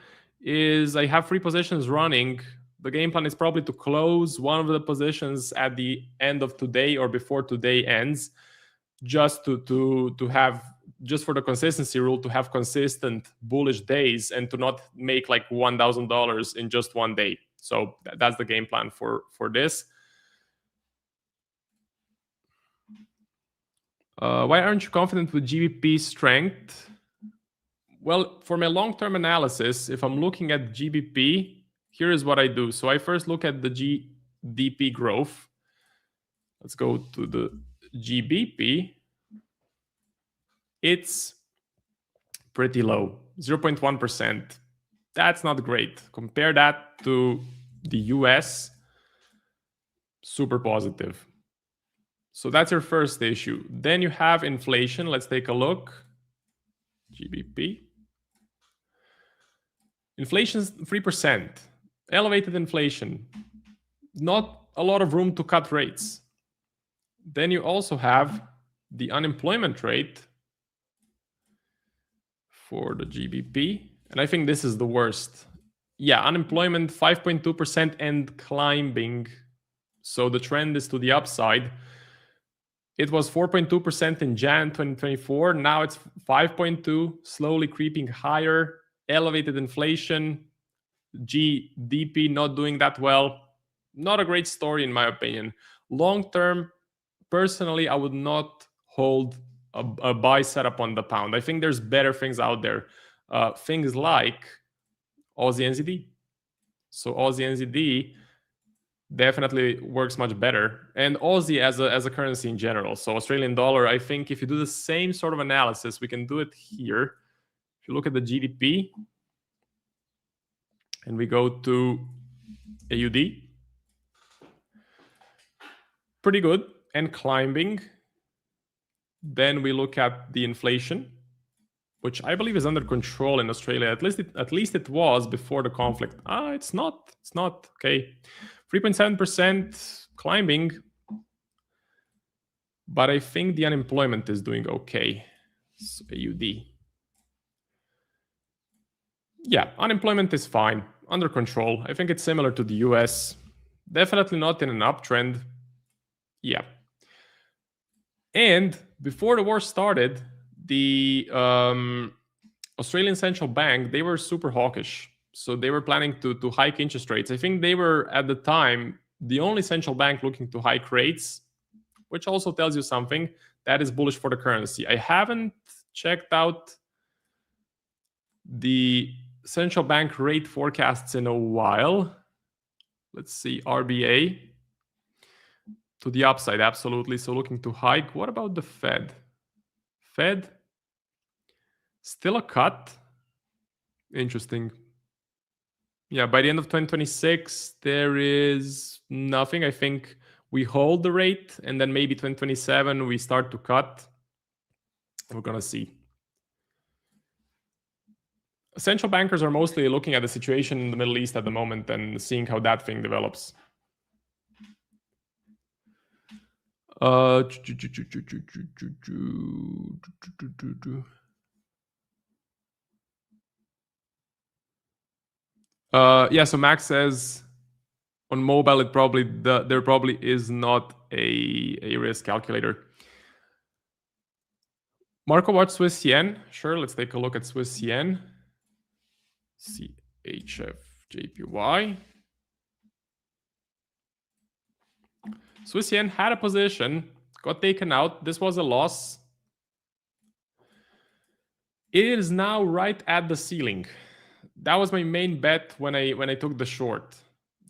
is I have 3 positions running. The game plan is probably to close one of the positions at the end of today or before today ends, just to have, just for the consistency rule, to have consistent bullish days and to not make like $1,000 in just one day. So that's the game plan for this. Why aren't you confident with GBP strength? Well, for my long-term analysis, if I'm looking at GBP, here is what I do. So I first look at the GDP growth. Let's go to the GBP. It's pretty low, 0.1%. That's not great. Compare that to the US, super positive. So that's your first issue. Then you have inflation. Let's take a look. GBP. Inflation is 3%. Elevated inflation. Not a lot of room to cut rates. Then you also have the unemployment rate for the GBP. And I think this is the worst. Yeah, unemployment 5.2% and climbing. So the trend is to the upside. It was 4.2% in Jan 2024. Now it's 5.2, slowly creeping higher. Elevated inflation. GDP not doing that well. Not a great story in my opinion. Long term, personally, I would not hold a buy setup on the pound. I think there's better things out there. Things like Aussie NZD. So Aussie NZD definitely works much better, and Aussie as a currency in general. So Australian dollar, I think if you do the same sort of analysis, we can do it here. If you look at the GDP and we go to AUD, pretty good and climbing. Then we look at the inflation, which I believe is under control in Australia. At least it was before the conflict. It's not. Okay. 3.7% climbing. But I think the unemployment is doing okay. So AUD. Yeah, unemployment is fine. Under control. I think it's similar to the US. Definitely not in an uptrend. Yeah. And before the war started, the Australian Central Bank, they were super hawkish. So they were planning to hike interest rates. I think they were, at the time, the only central bank looking to hike rates, which also tells you something that is bullish for the currency. I haven't checked out the central bank rate forecasts in a while. Let's see, RBA. To the upside, absolutely. So looking to hike. What about the Fed? Fed, still a cut. Interesting. Yeah, by the end of 2026, there is nothing. I think we hold the rate, and then maybe 2027, we start to cut. We're going to see. Central bankers are mostly looking at the situation in the Middle East at the moment and seeing how that thing develops. Yeah, so Max says on mobile, there probably is not a risk calculator. Marco, watch Swiss yen. Sure, let's take a look at Swiss yen. CHFJPY. Swiss yen had a position, got taken out. This was a loss. It is now right at the ceiling. That was my main bet when I took the short.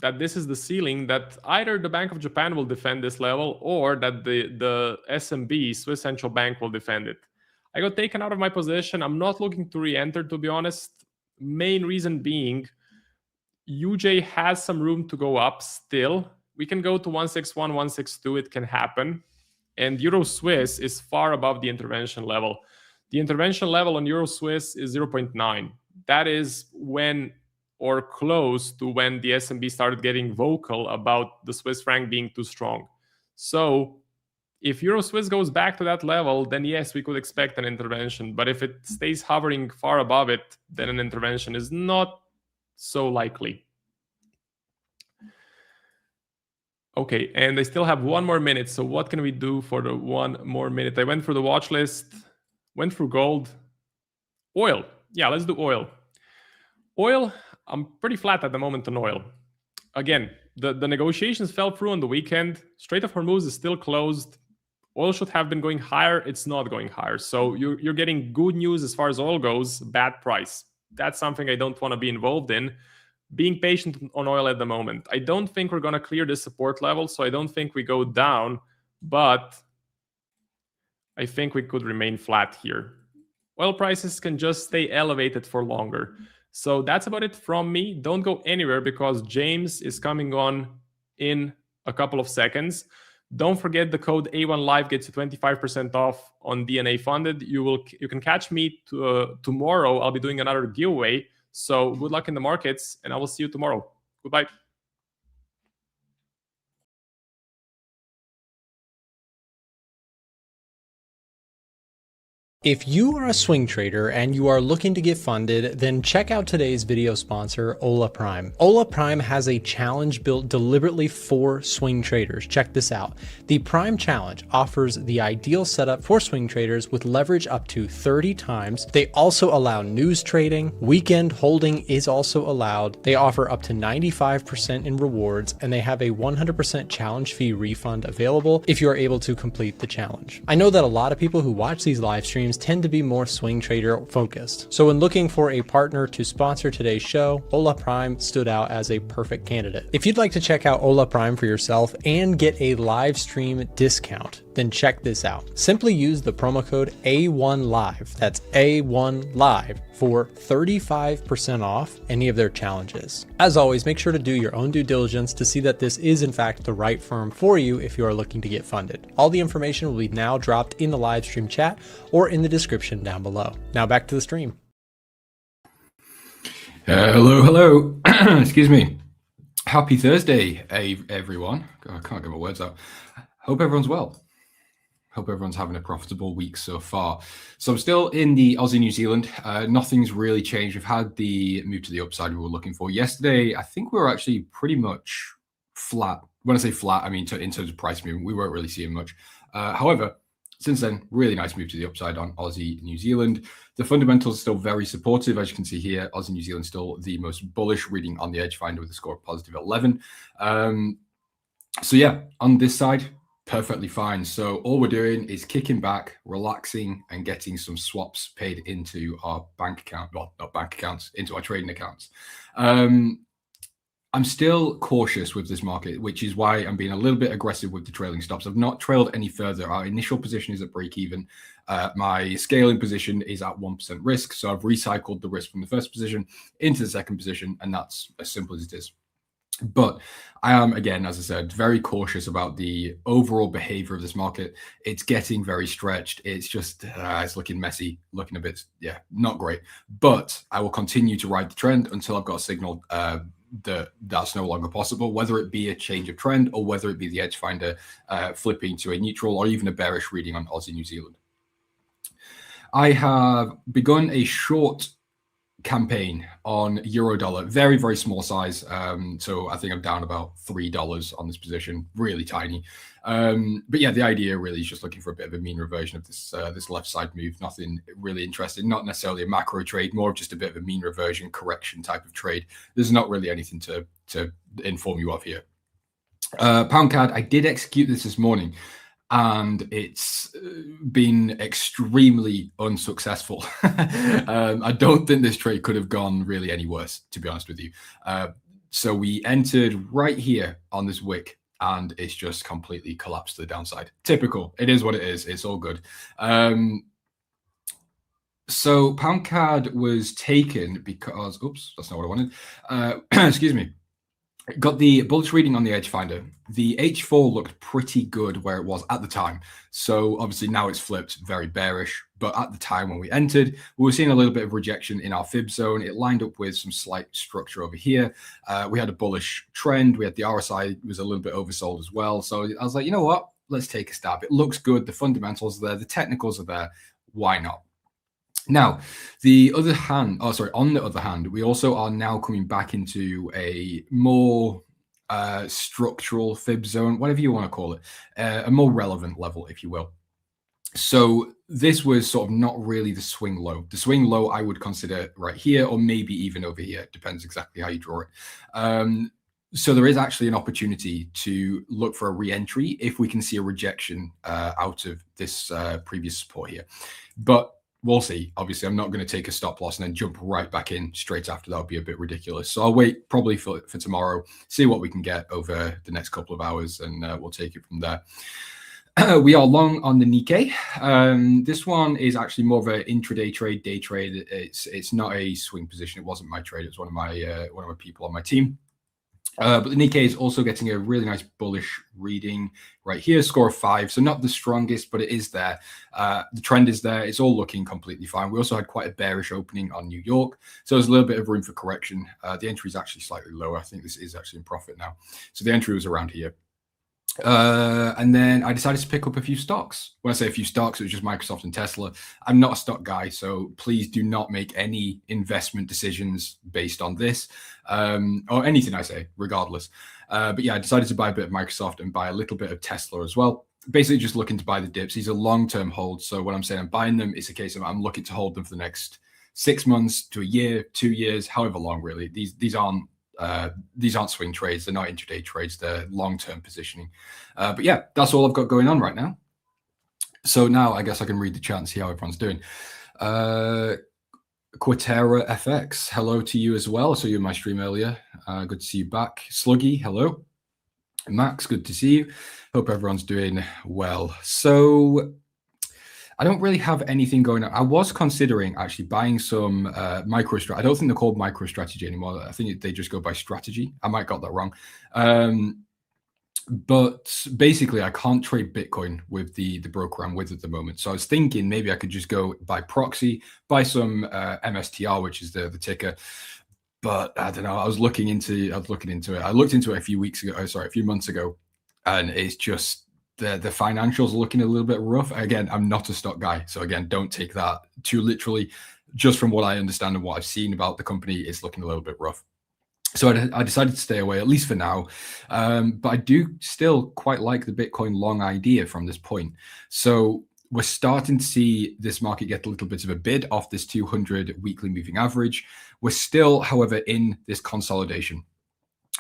That this is the ceiling, that either the Bank of Japan will defend this level or that the SMB, Swiss Central Bank, will defend it. I got taken out of my position. I'm not looking to re-enter, to be honest. Main reason being, UJ has some room to go up still. We can go to 161, 162. It can happen. And Euro Swiss is far above the intervention level. The intervention level on Euro Swiss is 0.9. That is when, or close to when, the SMB started getting vocal about the Swiss franc being too strong. So if Euro Swiss goes back to that level, then yes, we could expect an intervention. But if it stays hovering far above it, then an intervention is not so likely. Okay, and I still have 1 more minute. So what can we do for the 1 more minute? I went through the watch list, went through gold. Oil. Yeah, let's do oil. Oil, I'm pretty flat at the moment on oil. Again, the negotiations fell through on the weekend. Strait of Hormuz is still closed. Oil should have been going higher. It's not going higher. So you're getting good news as far as oil goes, bad price. That's something I don't want to be involved in. Being patient on oil at the moment. I don't think we're going to clear this support level, so I don't think we go down, but I think we could remain flat here. Oil prices can just stay elevated for longer. So that's about it from me. Don't go anywhere because James is coming on in a couple of seconds. Don't forget the code A1Live gets you 25% off on DNA Funded. You can catch me tomorrow. I'll be doing another giveaway. So good luck in the markets, and I will see you tomorrow. Goodbye. If you are a swing trader and you are looking to get funded, then check out today's video sponsor, Ola Prime. Ola Prime has a challenge built deliberately for swing traders. Check this out. The Prime Challenge offers the ideal setup for swing traders with leverage up to 30 times. They also allow news trading. Weekend holding is also allowed. They offer up to 95% in rewards, and they have a 100% challenge fee refund available if you are able to complete the challenge. I know that a lot of people who watch these live streams tend to be more swing trader focused. So when looking for a partner to sponsor today's show, Ola Prime stood out as a perfect candidate. If you'd like to check out Ola Prime for yourself and get a live stream discount, then check this out. Simply use the promo code A1Live, that's A1Live, for 35% off any of their challenges. As always, make sure to do your own due diligence to see that this is in fact the right firm for you if you are looking to get funded. All the information will be now dropped in the live stream chat or in the description down below. Now back to the stream. Hello. Excuse me. Happy Thursday, everyone. I can't get my words out. Hope everyone's well. Hope everyone's having a profitable week so far. So I'm still in the Aussie New Zealand. Nothing's really changed. We've had the move to the upside we were looking for. Yesterday, I think we were actually pretty much flat. When I say flat, I mean in terms of price movement, we weren't really seeing much. However, since then, really nice move to the upside on Aussie New Zealand. The fundamentals are still very supportive. As you can see here, Aussie New Zealand still the most bullish reading on the EdgeFinder with a score of positive 11. So yeah, on this side, perfectly fine. So all we're doing is kicking back, relaxing, and getting some swaps paid into our bank account. Well, not bank accounts, into our trading accounts. I'm still cautious with this market, which is why I'm being a little bit aggressive with the trailing stops. I've not trailed any further. Our initial position is at break even. My scaling position is at 1% risk. So I've recycled the risk from the first position into the second position, and that's as simple as it is. But I am, again, as I said, very cautious about the overall behavior of this market. It's getting very stretched. It's just, it's looking messy, looking a bit, yeah, not great. But I will continue to ride the trend until I've got a signal that that's no longer possible, whether it be a change of trend or whether it be the EdgeFinder flipping to a neutral or even a bearish reading on Aussie New Zealand. I have begun a short campaign on euro dollar, very, very small size. So I think I'm down about $3 on this position, really tiny. But yeah, the idea really is just looking for a bit of a mean reversion of this this left side move. Nothing really interesting, not necessarily a macro trade, more of just a bit of a mean reversion correction type of trade. There's not really anything to inform you of here. Pound CAD, I did execute this morning, and it's been extremely unsuccessful. I don't think this trade could have gone really any worse, to be honest with you. So we entered right here on this wick, and it's just completely collapsed to the downside. Typical. It is what it is. It's all good. So pound CAD was taken because, oops, that's not what I wanted. Excuse me. Got the bullish reading on the EdgeFinder. The H4 looked pretty good where it was at the time. So obviously now it's flipped very bearish. But at the time when we entered, we were seeing a little bit of rejection in our fib zone. It lined up with some slight structure over here. We had a bullish trend. We had the RSI was a little bit oversold as well. So I was like, you know what? Let's take a stab. It looks good. The fundamentals are there. The technicals are there. Why not? Now, on the other hand, we also are now coming back into a more structural fib zone, whatever you want to call it, a more relevant level, if you will. So this was sort of not really the swing low. The swing low I would consider right here, or maybe even over here. It depends exactly how you draw it. So there is actually an opportunity to look for a re-entry if we can see a rejection out of this previous support here. But we'll see. Obviously, I'm not going to take a stop loss and then jump right back in straight after. That would be a bit ridiculous. So I'll wait probably for tomorrow, see what we can get over the next couple of hours, and we'll take it from there. We are long on the Nikkei. This one is actually more of an intraday trade, day trade. It's not a swing position. It wasn't my trade. It's one of my people on my team. But the Nikkei is also getting a really nice bullish reading right here, score of 5. So not the strongest, but it is there. The trend is there. It's all looking completely fine. We also had quite a bearish opening on New York. So there's a little bit of room for correction. The entry is actually slightly lower. I think this is actually in profit now. So the entry was around here. And then I decided to pick up a few stocks. When I say a few stocks, it was just Microsoft and Tesla. I'm not a stock guy, so please do not make any investment decisions based on this or anything I say, regardless. But yeah, I decided to buy a bit of Microsoft and buy a little bit of Tesla as well. Basically just looking to buy the dips. These are long-term holds. So when I'm saying I'm buying them, it's a case of I'm looking to hold them for the next 6 months to a year, 2 years, however long really. These aren't swing trades. They're not intraday trades. They're long-term positioning. But yeah, that's all I've got going on right now. So now I guess I can read the chat and see how everyone's doing. Quatera FX, hello to you as well. I saw you in my stream earlier. Good to see you back. Sluggy, hello. Max, good to see you. Hope everyone's doing well. So I don't really have anything going on. I was considering actually buying some MicroStrategy. I don't think they're called MicroStrategy anymore. I think they just go by strategy. I might got that wrong. But basically, I can't trade Bitcoin with the broker I'm with at the moment. So I was thinking maybe I could just go by proxy, buy some MSTR, which is the ticker. But I don't know. I was looking into it. I looked into it a few months ago, and it's just the financials are looking a little bit rough. Again, I'm not a stock guy, so again, don't take that too literally. Just from what I understand and what I've seen about the company, it's looking a little bit rough. So I decided to stay away, at least for now. But I do still quite like the Bitcoin long idea from this point. So we're starting to see this market get a little bit of a bid off this 200 weekly moving average. We're still, however, in this consolidation.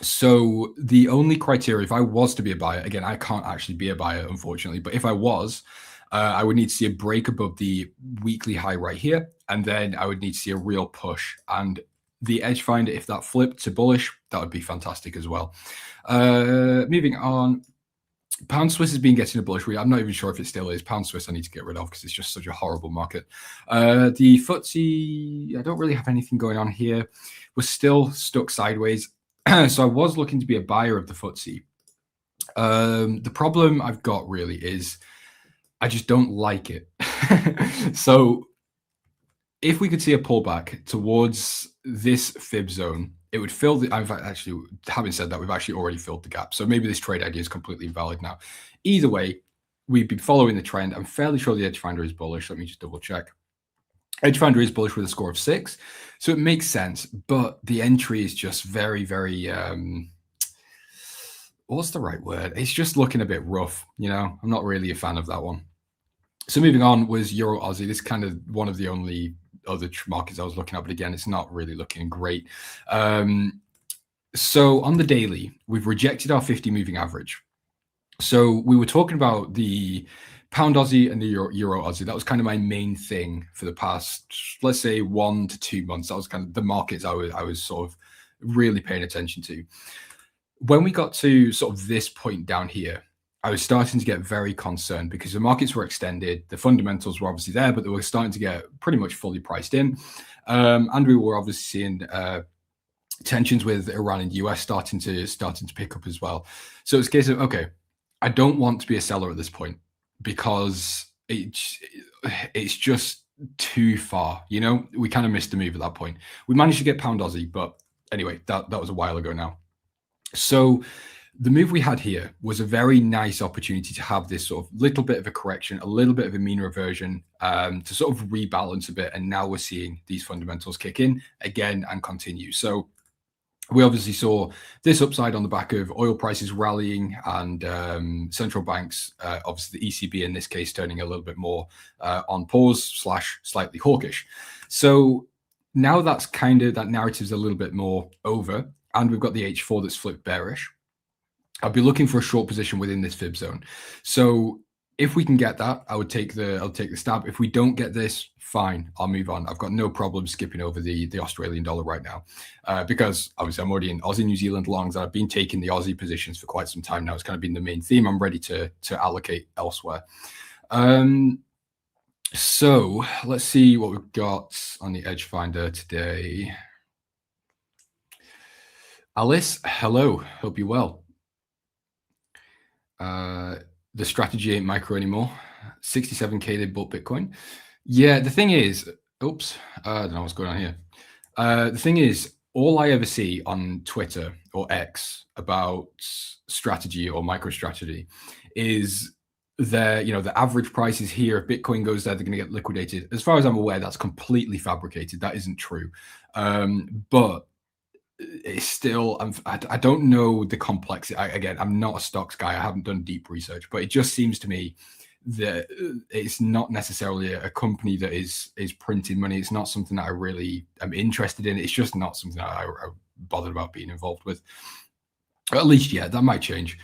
So the only criteria, if I was to be a buyer, again, I can't actually be a buyer, unfortunately, but if I was, I would need to see a break above the weekly high right here. And then I would need to see a real push. And the EdgeFinder, if that flipped to bullish, that would be fantastic as well. Moving on, Pound Swiss has been getting a bullish read. I'm not even sure if it still is. Pound Swiss I need to get rid of because it's just such a horrible market. The FTSE, I don't really have anything going on here. We're still stuck sideways. So I was looking to be a buyer of the FTSE. The problem I've got really is I just don't like it. So if we could see a pullback towards this fib zone, it would fill the, in fact, actually, having said that, we've actually already filled the gap. So maybe this trade idea is completely invalid now. Either way, we'd be following the trend. I'm fairly sure the EdgeFinder is bullish. Let me just double check. EdgeFinder is bullish with a score of 6. So it makes sense, but the entry is just very, very, what's the right word? It's just looking a bit rough. You know, I'm not really a fan of that one. So moving on was Euro Aussie. This is kind of one of the only other markets I was looking at, but again, it's not really looking great. So on the daily, we've rejected our 50 moving average. So we were talking about the pound Aussie and the Euro Aussie. That was kind of my main thing for the past, let's say, 1 to 2 months. That was kind of the markets I was sort of really paying attention to. When we got to sort of this point down here, I was starting to get very concerned because the markets were extended. The fundamentals were obviously there, but they were starting to get pretty much fully priced in. And we were obviously seeing tensions with Iran and US starting to pick up as well. So it's a case of, okay, I don't want to be a seller at this point because it's just too far. You know, we kind of missed the move at that point. We managed to get pound Aussie, but anyway, that was a while ago now. So the move we had here was a very nice opportunity to have this sort of little bit of a correction, a little bit of a mean reversion to sort of rebalance a bit. And now we're seeing these fundamentals kick in again and continue. So we obviously saw this upside on the back of oil prices rallying and central banks, obviously the ECB in this case, turning a little bit more on pause / slightly hawkish. So now that's kind of, that narrative's a little bit more over. And we've got the H4 that's flipped bearish. I'll be looking for a short position within this fib zone. So if we can get that, I'll take the stab. If we don't get this, fine, I'll move on. I've got no problem skipping over the Australian dollar right now because obviously I'm already in Aussie New Zealand longs. I've been taking the Aussie positions for quite some time now. It's kind of been the main theme. I'm ready to allocate elsewhere. So let's see what we've got on the EdgeFinder today. Alice, hello. Hope you're well. The strategy ain't micro anymore. 67K they bought Bitcoin. Yeah, the thing is, oops, I don't know what's going on here. The thing is, all I ever see on Twitter or X about strategy or MicroStrategy is the average price is here. If Bitcoin goes there, they're going to get liquidated. As far as I'm aware, that's completely fabricated. That isn't true. But it's still, I don't know the complexity. Again, I'm not a stocks guy. I haven't done deep research, but it just seems to me that it's not necessarily a company that is printing money. It's not something that I really am interested in. It's just not something that I bothered about being involved with. At least, yeah, that might change.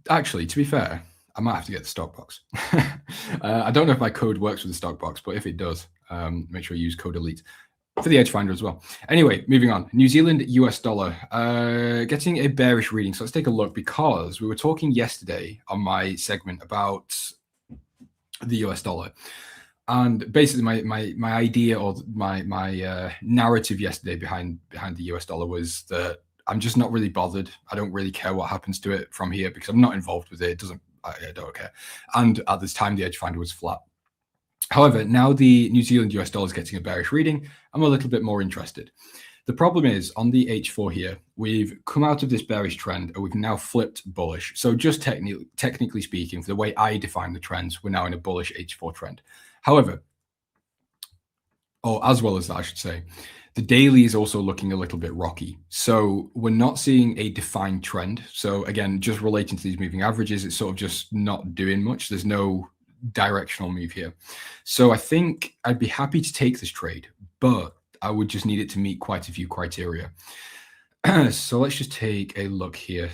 Actually, to be fair, I might have to get the stock box. I don't know if my code works with the stock box, but if it does, make sure you use code ELITE for the EdgeFinder as well. Anyway, moving on. New Zealand US dollar getting a bearish reading. So let's take a look, because we were talking yesterday on my segment about the US dollar. And basically my idea or my narrative yesterday behind the US dollar was that I'm just not really bothered. I don't really care what happens to it from here because I'm not involved with it. I don't care. And at this time, the EdgeFinder was flat. However, now the New Zealand US dollar is getting a bearish reading. I'm a little bit more interested. The problem is on the H4 here, we've come out of this bearish trend and we've now flipped bullish. So just technically speaking, for the way I define the trends, we're now in a bullish H4 trend. However, or as well as that, I should say, the daily is also looking a little bit rocky. So we're not seeing a defined trend. So again, just relating to these moving averages, it's sort of just not doing much. There's no directional move here. So I think I'd be happy to take this trade, but I would just need it to meet quite a few criteria. So let's just take a look here.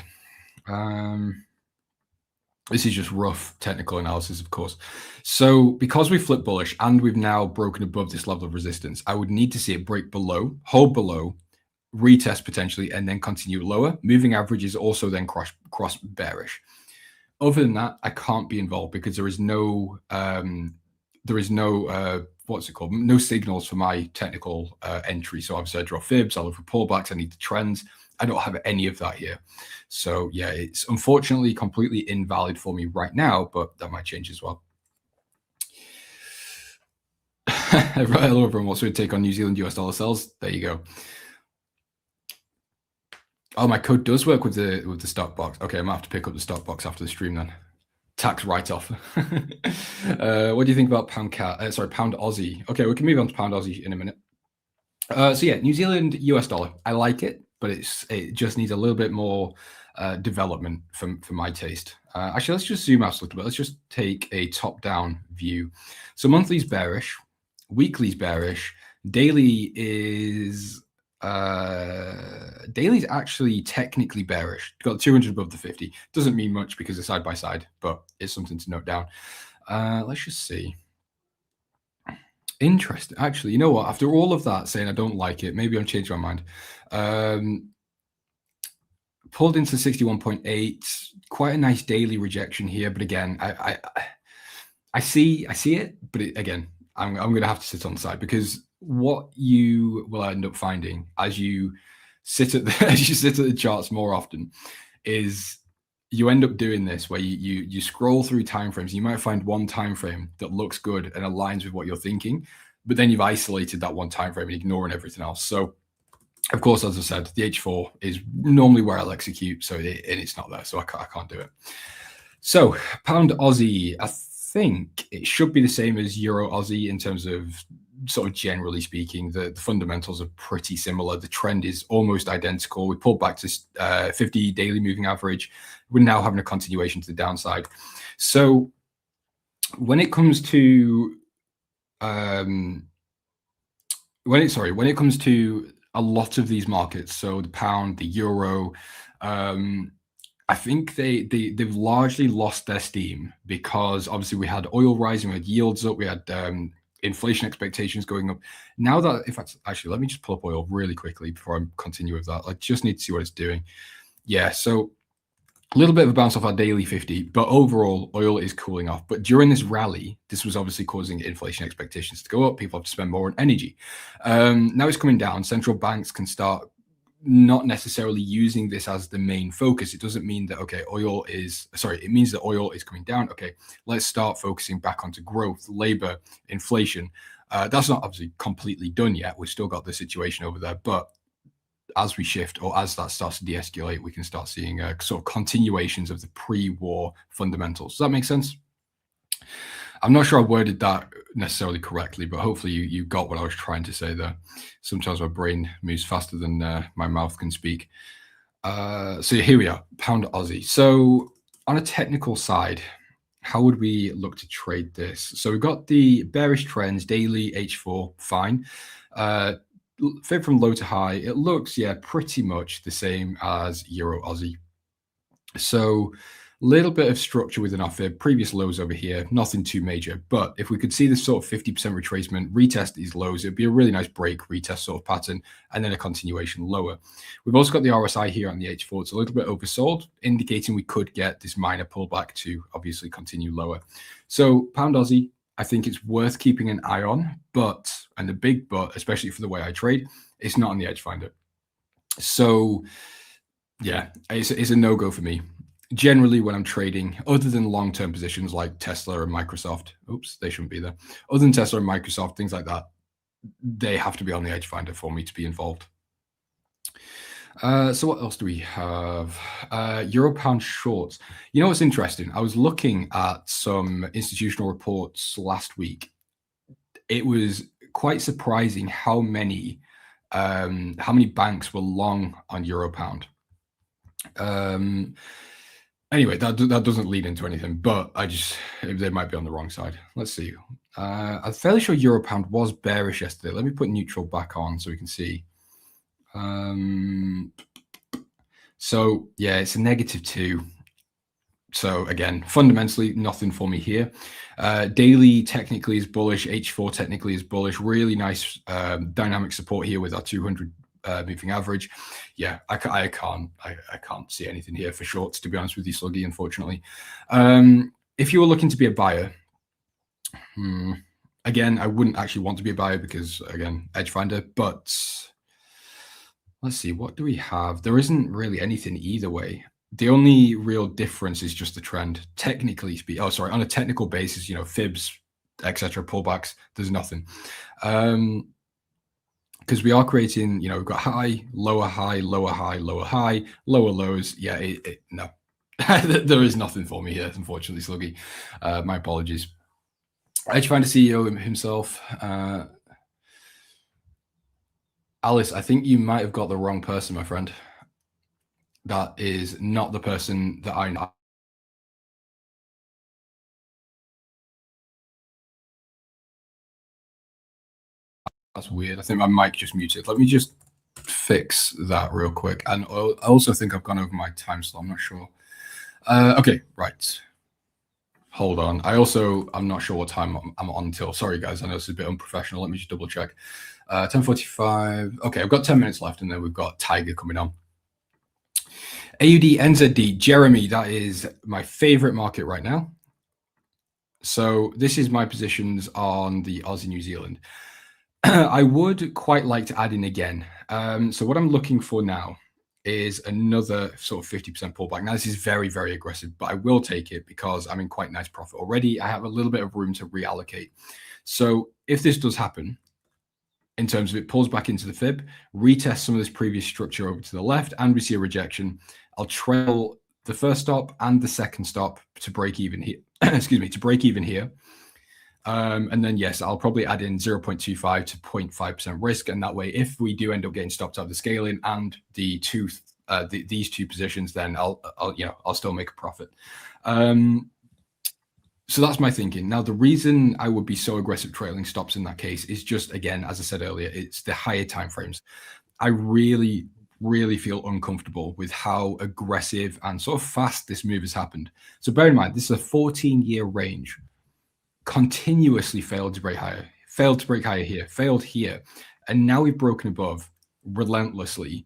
This is just rough technical analysis, of course. So because we flipped bullish and we've now broken above this level of resistance, I would need to see it break below, hold below, retest potentially, and then continue lower. Moving averages also then cross bearish. Other than that, I can't be involved because there is no what's it called? No signals for my technical entry. So obviously I draw fibs, I look for pullbacks, I need the trends. I don't have any of that here. So yeah, it's unfortunately completely invalid for me right now, but that might change as well. Right, hello everyone. What's your take on New Zealand US dollar sells? There you go. Oh, my code does work with the stock box. Okay, I might have to pick up the stock box after the stream then. Tax write-off. What do you think about pound Aussie? Okay, we can move on to pound Aussie in a minute. So yeah, New Zealand US dollar. I like it, but it just needs a little bit more development for my taste. Actually, let's just zoom out a little bit. Let's just take a top-down view. So monthly's bearish, weekly's bearish, daily is daily's actually technically bearish. Got 200 above the 50. Doesn't mean much because it's side by side, but it's something to note down. Let's just see. Interesting. Actually, you know what? After all of that saying I don't like it, maybe I'm changing my mind. Pulled into 61.8. Quite a nice daily rejection here, but again, I see it, but again, I'm going to have to sit on the side because what you will end up finding as you sit at the charts more often is you end up doing this where you scroll through timeframes. You might find one time frame that looks good and aligns with what you're thinking, but then you've isolated that one time frame and ignoring everything else. So of course, as I said, the H4 is normally where I'll execute, so it's not there, so I can't do it. So pound Aussie, I think it should be the same as Euro Aussie in terms of sort of generally speaking. The fundamentals are pretty similar. The trend is almost identical. We pulled back to 50 daily moving average. We're now having a continuation to the downside. So when it comes to when it comes to a lot of these markets, so the pound, the euro, I think they've largely lost their steam because obviously we had oil rising, we had yields up, we had inflation expectations going up. Now that, in fact, actually, let me just pull up oil really quickly before I continue with that. I just need to see what it's doing. Yeah, so a little bit of a bounce off our daily 50, but overall oil is cooling off. But during this rally, this was obviously causing inflation expectations to go up. People have to spend more on energy. Now it's coming down. Central banks can start not necessarily using this as the main focus. It doesn't mean that, okay, it means that oil is coming down. Okay, let's start focusing back onto growth, labor, inflation. That's not obviously completely done yet. We've still got the situation over there, but as we shift or as that starts to de-escalate, we can start seeing sort of continuations of the pre-war fundamentals. Does that make sense? I'm not sure I worded that necessarily correctly, but hopefully you got what I was trying to say there. Sometimes my brain moves faster than my mouth can speak. So here we are, pound Aussie. So on a technical side, how would we look to trade this? So we've got the bearish trends, daily H4, fine. Fib from low to high, it looks, yeah, pretty much the same as Euro Aussie. So little bit of structure within our fib, previous lows over here, nothing too major. But if we could see this sort of 50% retracement, retest these lows, it'd be a really nice break, retest sort of pattern, and then a continuation lower. We've also got the RSI here on the H4. It's a little bit oversold, indicating we could get this minor pullback to obviously continue lower. So pound Aussie, I think it's worth keeping an eye on, but, and the big but, especially for the way I trade, it's not on the EdgeFinder. So yeah, it's a no-go for me. Generally, when I'm trading, other than long-term positions like Tesla and Microsoft, oops, they shouldn't be there. Other than Tesla and Microsoft, things like that, they have to be on the EdgeFinder for me to be involved. So what else do we have? Euro pound shorts. You know what's interesting? I was looking at some institutional reports last week. It was quite surprising how many banks were long on euro pound. Anyway, that doesn't lead into anything, but they might be on the wrong side. Let's see. I'm fairly sure euro pound was bearish yesterday. Let me put neutral back on so we can see. So yeah, it's a -2. So again, fundamentally, nothing for me here. Daily technically is bullish. H4 technically is bullish. Really nice dynamic support here with our 200 moving average. Yeah, I can't see anything here for shorts, to be honest with you, Sluggy, unfortunately. If you were looking to be a buyer, Again, I wouldn't actually want to be a buyer because, again, EdgeFinder, but let's see, what do we have? There isn't really anything either way. The only real difference is just the trend. Technically speaking, on a technical basis, fibs, etc., pullbacks, there's nothing. Because we are creating, we've got high, lower high, lower high, lower high, lower lows. Yeah, no. There is nothing for me here, unfortunately, Sluggy. My apologies. EdgeFinder CEO himself, Alice, I think you might have got the wrong person, my friend. That is not the person that I know. That's weird. I think my mic just muted. Let me just fix that real quick. And I also think I've gone over my time slot. I'm not sure. Okay, right. Hold on. I'm not sure what time I'm on until. Sorry, guys. I know it's a bit unprofessional. Let me just double check. 10:45. Okay, I've got 10 minutes left, and then we've got Tiger coming on. AUD NZD, Jeremy, that is my favorite market right now. So this is my positions on the Aussie New Zealand. I would quite like to add in again. So what I'm looking for now is another sort of 50% pullback. Now, this is very, very aggressive, but I will take it because I'm in quite nice profit already. I have a little bit of room to reallocate. So if this does happen, in terms of it pulls back into the fib, retest some of this previous structure over to the left, and we see a rejection, I'll trail the first stop and the second stop to break even here. Excuse me, to break even here. And then, yes, I'll probably add in 0.25 to 0.5% risk. And that way, if we do end up getting stopped out of the scaling and these two positions, then I'll still make a profit. So that's my thinking. Now, the reason I would be so aggressive trailing stops in that case is just, again, as I said earlier, it's the higher timeframes. I really, really feel uncomfortable with how aggressive and sort of fast this move has happened. So bear in mind, this is a 14-year range. Continuously failed to break higher, failed to break higher here, failed here. And now we've broken above relentlessly.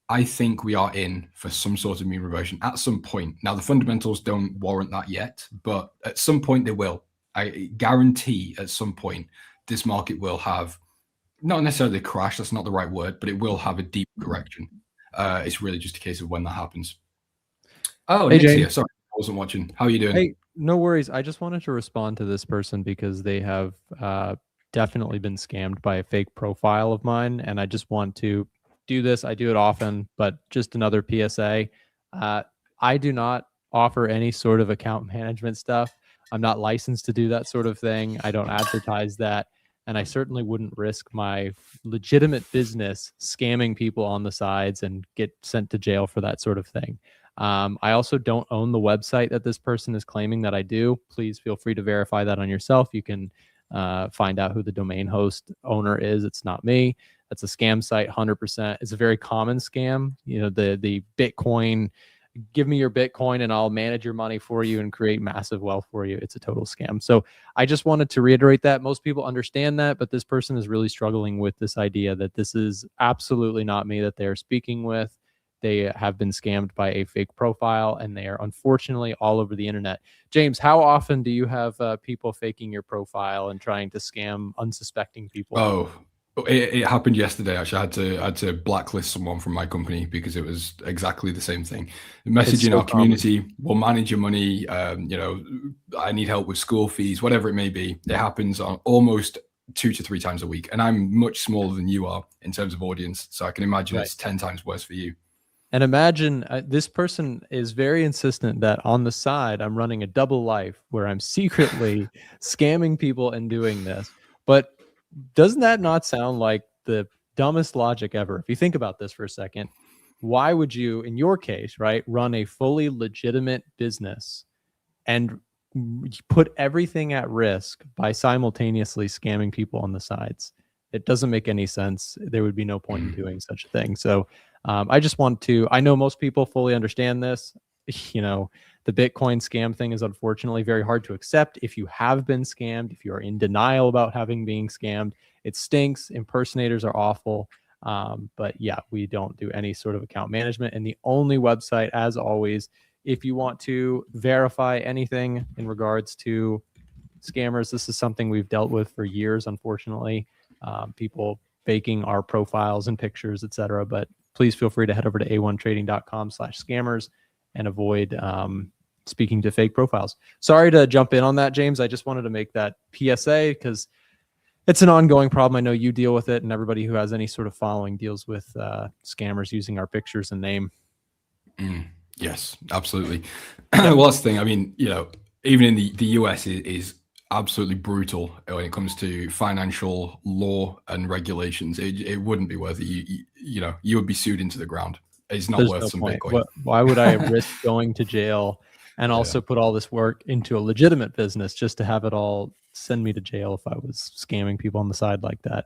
I think we are in for some sort of mean reversion at some point. Now, the fundamentals don't warrant that yet, but at some point they will. I guarantee at some point this market will have, not necessarily a crash, that's not the right word, but it will have a deep correction. It's really just a case of when that happens. Oh, hey, Nick's here. Sorry, I wasn't watching. How are you doing? Hey, no worries. I just wanted to respond to this person because they have definitely been scammed by a fake profile of mine, and I just want to do this. I do it often, but just another PSA. I do not offer any sort of account management stuff. I'm not licensed to do that sort of thing. I don't advertise that. And I certainly wouldn't risk my legitimate business scamming people on the sides and get sent to jail for that sort of thing. I also don't own the website that this person is claiming that I do. Please feel free to verify that on yourself. You can find out who the domain host owner is. It's not me. That's a scam site, 100%. It's a very common scam. The Bitcoin, give me your Bitcoin and I'll manage your money for you and create massive wealth for you. It's a total scam. So I just wanted to reiterate that. Most people understand that, but this person is really struggling with this idea that this is absolutely not me that they're speaking with. They have been scammed by a fake profile, and they are unfortunately all over the internet. James, how often do you have people faking your profile and trying to scam unsuspecting people? Oh, it happened yesterday. Actually, I had to blacklist someone from my company because it was exactly the same thing. Messaging our community, we'll manage your money. I need help with school fees, whatever it may be. It happens on almost 2 to 3 times a week, and I'm much smaller than you are in terms of audience, so I can imagine it's 10 times worse for you. And imagine this person is very insistent that on the side, I'm running a double life where I'm secretly scamming people and doing this. But doesn't that not sound like the dumbest logic ever? If you think about this for a second, why would you, in your case, right, run a fully legitimate business and put everything at risk by simultaneously scamming people on the sides? It doesn't make any sense. There would be no point in doing such a thing. So I just want to, I know most people fully understand this. The Bitcoin scam thing is unfortunately very hard to accept. If you have been scammed, if you are in denial about having been scammed, it stinks. Impersonators are awful. But yeah, we don't do any sort of account management. And the only website, as always, if you want to verify anything in regards to scammers. This is something we've dealt with for years, unfortunately. People faking our profiles and pictures, etc. But please feel free to head over to a1trading.com/scammers and avoid speaking to fake profiles. Sorry to jump in on that, James. I just wanted to make that PSA because it's an ongoing problem. I know you deal with it, and everybody who has any sort of following deals with scammers using our pictures and name. Yes, absolutely. Well, that's the thing. I mean, even in the US is absolutely brutal when it comes to financial law and regulations. It wouldn't be worth it. You would be sued into the ground. It's not worth some Bitcoin. Why would I risk going to jail and also put all this work into a legitimate business just to have it all send me to jail if I was scamming people on the side like that?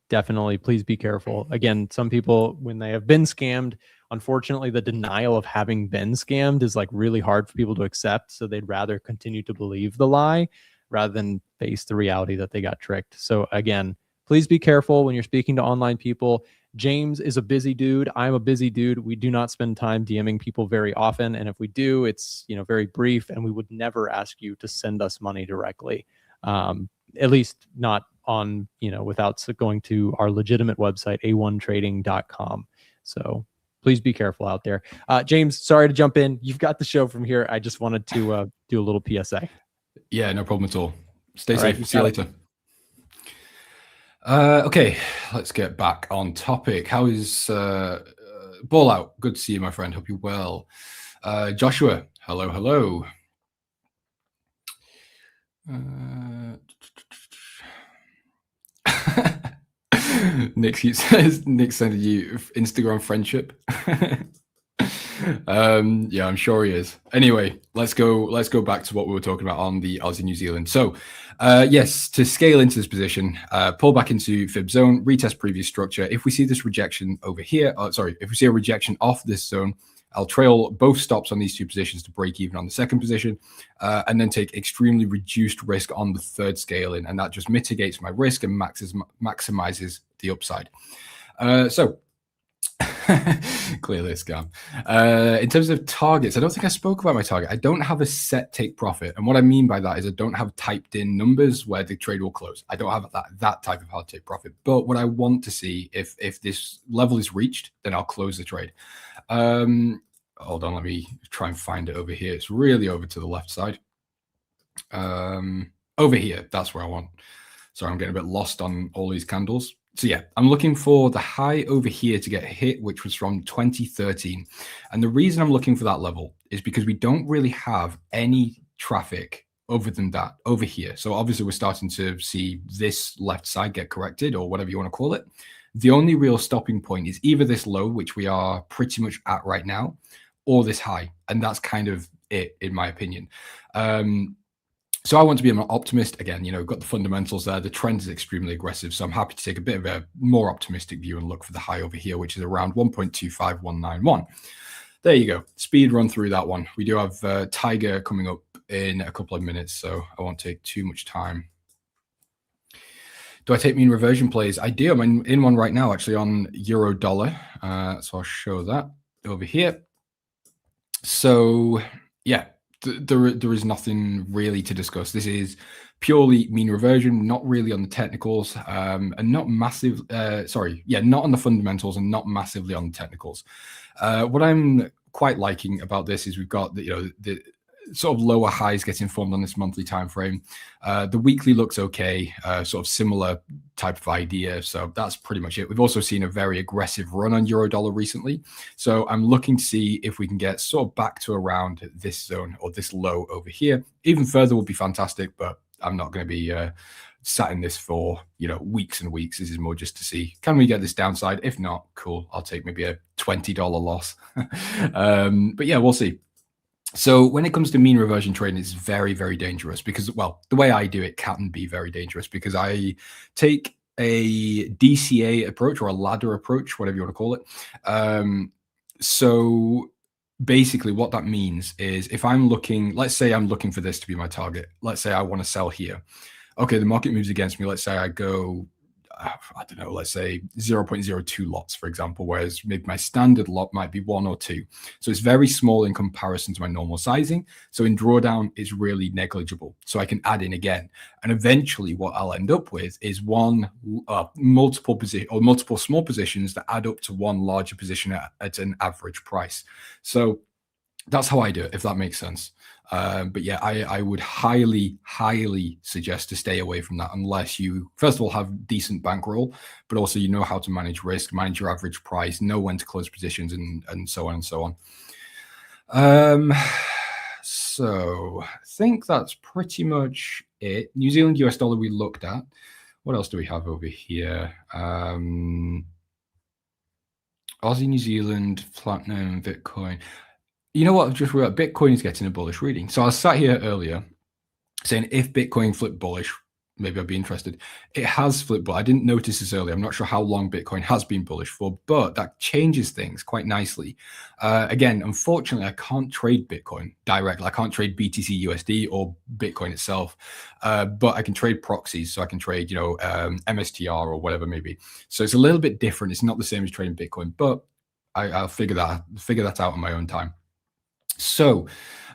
Definitely, please be careful. Again, some people, when they have been scammed, unfortunately, the denial of having been scammed is like really hard for people to accept. So they'd rather continue to believe the lie rather than face the reality that they got tricked. So again, please be careful when you're speaking to online people. James is a busy dude. I'm a busy dude. We do not spend time DMing people very often. And if we do, it's, very brief, and we would never ask you to send us money directly. At least not on, without going to our legitimate website, a1trading.com. So please be careful out there. James, sorry to jump in. You've got the show from here. I just wanted to do a little PSA. Yeah, no problem at all. Stay safe. Right, see you later. Okay, let's get back on topic. How is Ball Out? Good to see you, my friend. Hope you're well. Joshua, hello. Nick sending you Instagram friendship. Yeah, I'm sure he is. Anyway, let's go back to what we were talking about on the Aussie New Zealand. So yes, to scale into this position, pull back into fib zone, retest previous structure. If we see this rejection over here, if we see a rejection off this zone, I'll trail both stops on these two positions to break even on the second position, and then take extremely reduced risk on the third scale in, and that just mitigates my risk and maximizes the upside. So clearly a scam. In terms of targets, I don't think I spoke about my target. I don't have a set take profit, and what I mean by that is I don't have typed in numbers where the trade will close. I don't have that type of hard take profit. But what I want to see, if this level is reached, then I'll close the trade. Hold on, let me try and find it over here. It's really over to the left side. Over here, that's where I want. Sorry, I'm getting a bit lost on all these candles. So yeah, I'm looking for the high over here to get hit, which was from 2013. And the reason I'm looking for that level is because we don't really have any traffic other than that over here. So obviously we're starting to see this left side get corrected, or whatever you want to call it. The only real stopping point is either this low, which we are pretty much at right now, or this high. And that's kind of it, in my opinion. So I want to be an optimist. Again, got the fundamentals there. The trend is extremely aggressive. So I'm happy to take a bit of a more optimistic view and look for the high over here, which is around 1.25191. There you go. Speed run through that one. We do have Tiger coming up in a couple of minutes, so I won't take too much time. Do I take mean reversion plays? I do. I'm in one right now, actually, on euro dollar. So I'll show that over here. So yeah, there is nothing really to discuss. This is purely mean reversion, not really on the technicals, and not massive. Not on the fundamentals and not massively on the technicals. What I'm quite liking about this is we've got the sort of lower highs getting formed on this monthly time frame. The weekly looks okay, sort of similar type of idea. So that's pretty much it. We've also seen a very aggressive run on euro dollar recently. So I'm looking to see if we can get sort of back to around this zone or this low over here. Even further would be fantastic, but I'm not going to be sat in this for weeks and weeks. This is more just to see, can we get this downside? If not, cool, I'll take maybe a $20 loss. But yeah, we'll see. So when it comes to mean reversion trading, it's very, very dangerous because, well, the way I do it can be very dangerous because I take a DCA approach or a ladder approach, whatever you want to call it. So basically what that means is if I'm looking, let's say I'm looking for this to be my target. Let's say I want to sell here. Okay, the market moves against me. Let's say I go I don't know, let's say 0.02 lots, for example, whereas maybe my standard lot might be 1 or 2. So it's very small in comparison to my normal sizing. So in drawdown, it's really negligible. So I can add in again. And eventually what I'll end up with is multiple small positions that add up to one larger position at an average price. So that's how I do it, if that makes sense. But yeah, I would highly suggest to stay away from that unless you, first of all, have decent bankroll, but also you know how to manage risk, manage your average price, know when to close positions, and so on and so on. So I think that's pretty much it. New Zealand US dollar we looked at. What else do we have over here? Aussie, New Zealand, platinum, Bitcoin. You know what? Just realized Bitcoin is getting a bullish reading. So I was sat here earlier saying if Bitcoin flipped bullish, maybe I'd be interested. It has flipped, but I didn't notice this earlier. I'm not sure how long Bitcoin has been bullish for, but that changes things quite nicely. Again, unfortunately, I can't trade Bitcoin directly. I can't trade BTC USD or Bitcoin itself, but I can trade proxies. So I can trade, MSTR or whatever maybe. So it's a little bit different. It's not the same as trading Bitcoin, but I'll figure that out on my own time. So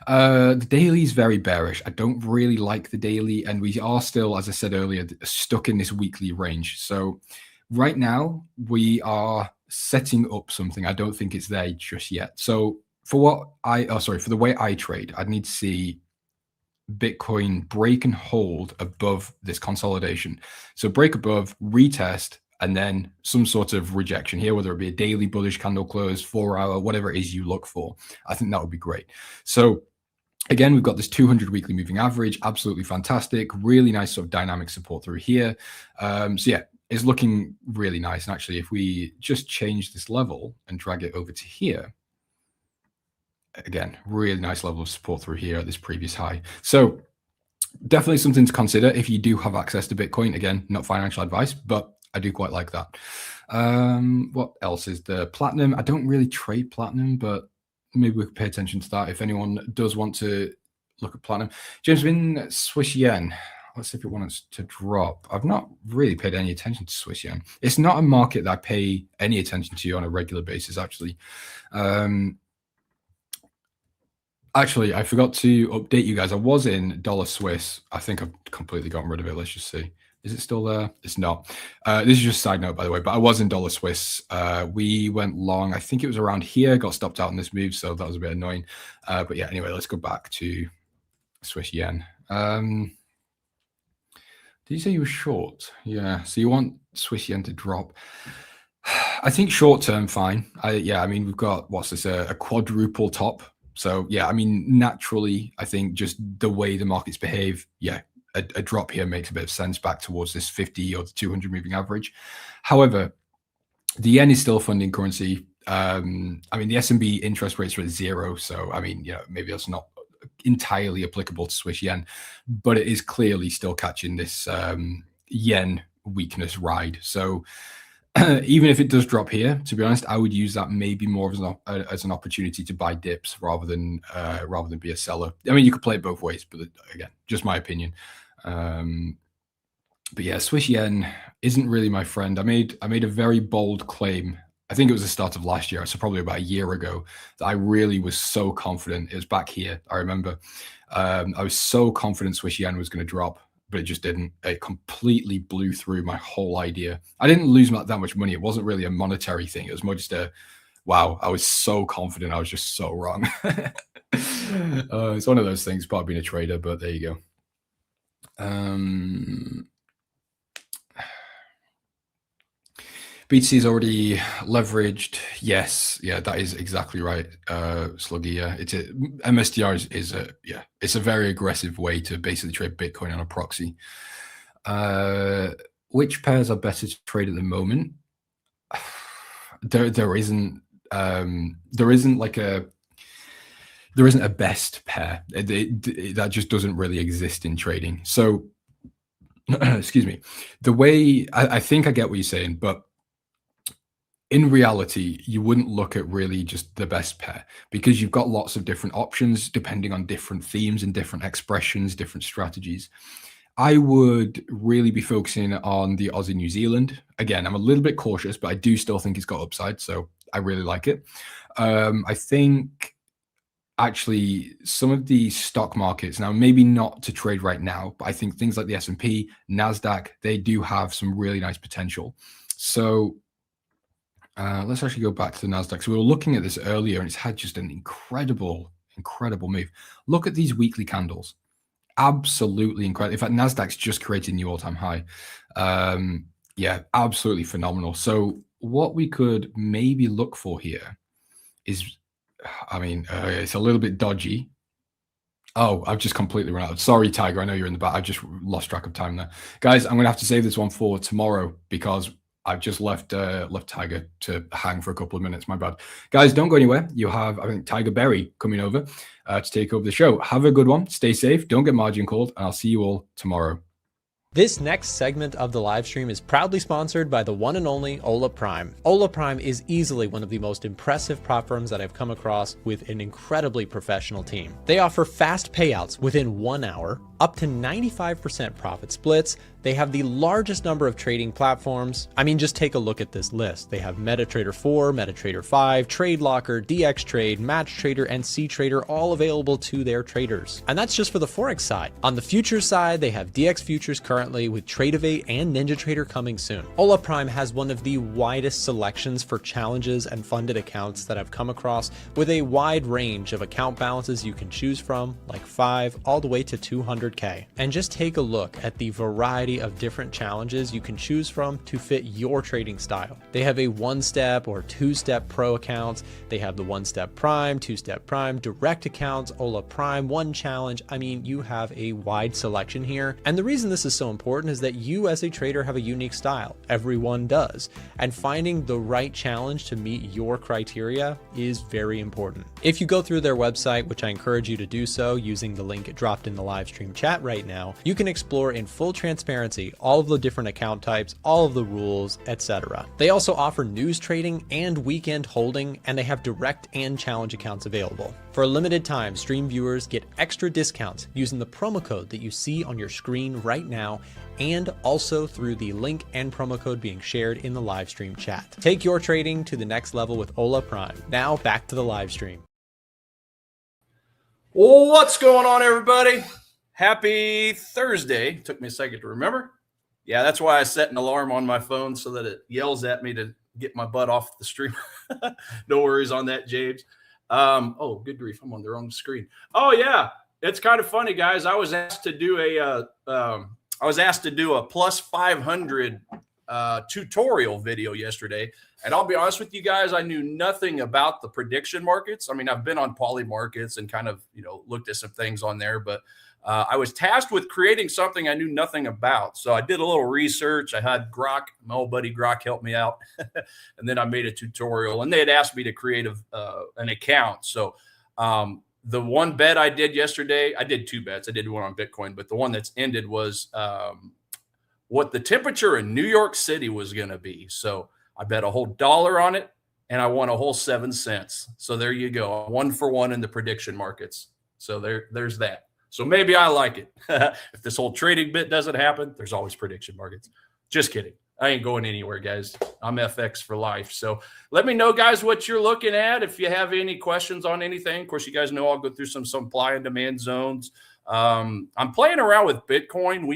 the daily is very bearish. I don't really like the daily, and we are still, as I said earlier, stuck in this weekly range. So right now we are setting up something. I don't think it's there just yet. So for the way I trade, I'd need to see Bitcoin break and hold above this consolidation. So break above, retest, and then some sort of rejection here, whether it be a daily bullish candle close, 4 hour, whatever it is you look for. I think that would be great. So again, we've got this 200 weekly moving average, absolutely fantastic, really nice sort of dynamic support through here. So yeah, it's looking really nice. And actually, if we just change this level and drag it over to here, again, really nice level of support through here at this previous high. So definitely something to consider if you do have access to Bitcoin. Again, not financial advice, but I do quite like that. What else is the platinum? I don't really trade platinum, but maybe we could pay attention to that if anyone does want to look at platinum. James, in Swiss yen, let's see if it wants to drop. I've not really paid any attention to Swiss yen. It's not a market that I pay any attention to on a regular basis, actually. Actually, I forgot to update you guys. I was in dollar Swiss. I think I've completely gotten rid of it. Let's just see. Is it still there? It's not. This is just a side note, by the way, but I was in dollar Swiss. We went long. I think it was around here, got stopped out on this move, so that was a bit annoying. But yeah, anyway, let's go back to Swiss yen. Did you say you were short? Yeah, so you want Swiss yen to drop. I think short term, fine. I mean, we've got, what's this, a quadruple top. So yeah, I mean, naturally, I think just the way the markets behave, yeah, a drop here makes a bit of sense back towards this 50 or the 200 moving average. However, the yen is still a funding currency. I mean, the S&B interest rates are at 0. So, I mean, maybe that's not entirely applicable to Swiss yen, but it is clearly still catching this yen weakness ride. So even if it does drop here, to be honest, I would use that maybe more as an opportunity to buy dips rather than be a seller. I mean, you could play it both ways, but again, just my opinion. But yeah, Swiss yen isn't really my friend. I made a very bold claim. I think it was the start of last year, so probably about a year ago, that I really was so confident. It was back here, I remember. I was so confident Swiss yen was going to drop, but it just didn't. It completely blew through my whole idea. I didn't lose that much money. It wasn't really a monetary thing. It was more just wow, I was so confident. I was just so wrong. It's one of those things, part of being a trader, but there you go. BTC is already leveraged. Yes, yeah, that is exactly right, Sluggy. Yeah, MSTR it's a very aggressive way to basically trade Bitcoin on a proxy. Which pairs are better to trade at the moment? There isn't a best pair. That just doesn't really exist in trading. So, excuse me. The way I think I get what you're saying, but in reality, you wouldn't look at really just the best pair because you've got lots of different options depending on different themes and different expressions, different strategies. I would really be focusing on the Aussie New Zealand. Again, I'm a little bit cautious, but I do still think it's got upside, so I really like it. I think actually some of the stock markets, now maybe not to trade right now, but I think things like the S&P, Nasdaq, they do have some really nice potential. So let's actually go back to the Nasdaq. So we were looking at this earlier, and it's had just an incredible move. Look at these weekly candles. Absolutely incredible. In fact, Nasdaq's just created a new all-time high. Yeah, absolutely phenomenal. So what we could maybe look for here is, I mean, it's a little bit dodgy. Oh, I've just completely run out. Sorry, Tiger. I know you're in the back. I just lost track of time there. Guys, I'm going to have to save this one for tomorrow because I've just left Tiger to hang for a couple of minutes. My bad. Guys, don't go anywhere. You have, I think, Tiger Berry coming over to take over the show. Have a good one. Stay safe. Don't get margin called. And I'll see you all tomorrow. This next segment of the live stream is proudly sponsored by the one and only Ola Prime. Ola Prime is easily one of the most impressive prop firms that I've come across with an incredibly professional team. They offer fast payouts within 1 hour, up to 95% profit splits. They have the largest number of trading platforms. I mean, just take a look at this list. They have MetaTrader 4, MetaTrader 5, TradeLocker, DXTrade, MatchTrader, and CTrader all available to their traders. And that's just for the Forex side. On the futures side, they have DX Futures currently with Tradeovate and NinjaTrader coming soon. Ola Prime has one of the widest selections for challenges and funded accounts that I've come across, with a wide range of account balances you can choose from, like 5 all the way to 200K. And just take a look at the variety of different challenges you can choose from to fit your trading style. They have a 1-step or 2-step pro accounts. They have the 1-step prime, 2-step prime, direct accounts, Ola Prime, 1 challenge. I mean, you have a wide selection here. And the reason this is so important is that you as a trader have a unique style. Everyone does. And finding the right challenge to meet your criteria is very important. If you go through their website, which I encourage you to do so using the link dropped in the live stream chat right now, you can explore in full transparency all of the different account types, all of the rules, etc. They also offer news trading and weekend holding, and they have direct and challenge accounts available. For a limited time, stream viewers get extra discounts using the promo code that you see on your screen right now, and also through the link and promo code being shared in the live stream chat. Take your trading to the next level with Ola Prime. Now back to the live stream. What's going on, everybody? Happy Thursday. Took me a second to remember. Yeah, that's why I set an alarm on my phone so that it yells at me to get my butt off the stream. No worries on that, James. Oh, good grief. I'm on the wrong screen. Oh, yeah. It's kind of funny, guys. I was asked to do a plus 500 tutorial video yesterday. And I'll be honest with you guys, I knew nothing about the prediction markets. I mean, I've been on poly markets and kind of, looked at some things on there, but I was tasked with creating something I knew nothing about. So I did a little research. I had Grok, my old buddy Grok, help me out. And then I made a tutorial, and they had asked me to create an account. So the one bet I did yesterday, I did 2 bets. I did one on Bitcoin, but the one that's ended was what the temperature in New York City was going to be. So I bet a whole $1 on it, and I won a whole 7 cents. So there you go. 1 for 1 in the prediction markets. So there's that. So maybe I like it. If this whole trading bit doesn't happen, there's always prediction markets. Just kidding. I ain't going anywhere, guys. I'm FX for life. So let me know, guys, what you're looking at. If you have any questions on anything, of course, you guys know I'll go through some supply and demand zones. I'm playing around with Bitcoin.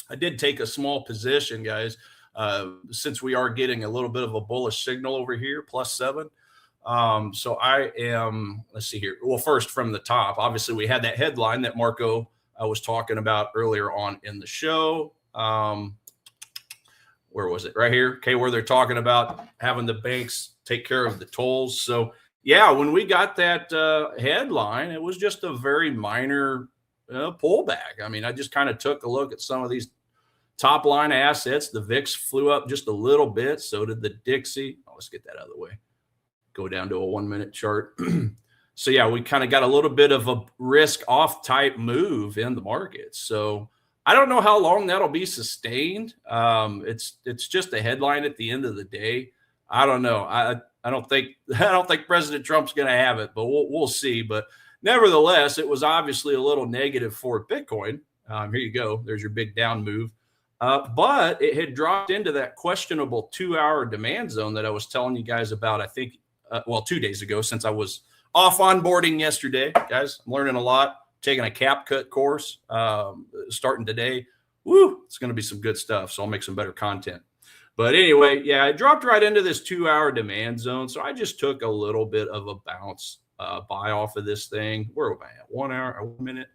I did take a small position, guys, since we are getting a little bit of a bullish signal over here, +7. So I am, let's see here. Well, first from the top, obviously we had that headline that Marco was talking about earlier on in the show. Where was it? Right here. Okay. Where they're talking about having the banks take care of the tolls. So yeah, when we got that headline, it was just a very minor pullback. I mean, I just kind of took a look at some of these top line assets. The VIX flew up just a little bit. So did the Dixie. Oh, let's get that out of the way. Go down to a 1-minute chart. So yeah, we kind of got a little bit of a risk off type move in the market. So I don't know how long that'll be sustained. It's just a headline at the end of the day. I don't know. I don't think President Trump's going to have it, but we'll see. But nevertheless, it was obviously a little negative for Bitcoin. Here you go. There's your big down move. But it had dropped into that questionable 2-hour demand zone that I was telling you guys about, I think, 2 days ago, since I was off onboarding yesterday. Guys, I'm learning a lot, taking a cap cut course starting today. Woo, it's going to be some good stuff. So I'll make some better content. But anyway, yeah, I dropped right into this 2-hour demand zone. So I just took a little bit of a bounce buy off of this thing. Where am I at? 1 hour, 1 minute.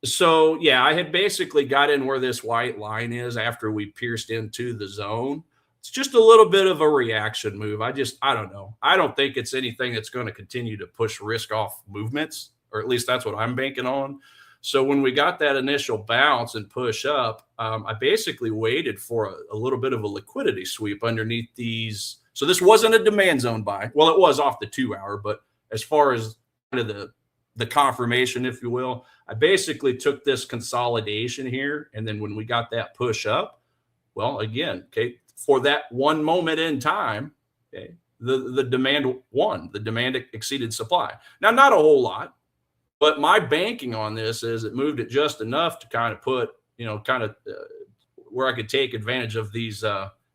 So yeah, I had basically got in where this white line is after we pierced into the zone. It's just a little bit of a reaction move. I don't know. I don't think it's anything that's going to continue to push risk off movements, or at least that's what I'm banking on. So when we got that initial bounce and push up, I basically waited for a little bit of a liquidity sweep underneath these. So this wasn't a demand zone buy. Well, it was off the 2-hour, but as far as kind of the confirmation, if you will, I basically took this consolidation here. And then when we got that push up, well, again, okay, for that one moment in time, okay, the demand won. The demand exceeded supply. Now, not a whole lot. But my banking on this is it moved it just enough to kind of put, where I could take advantage of these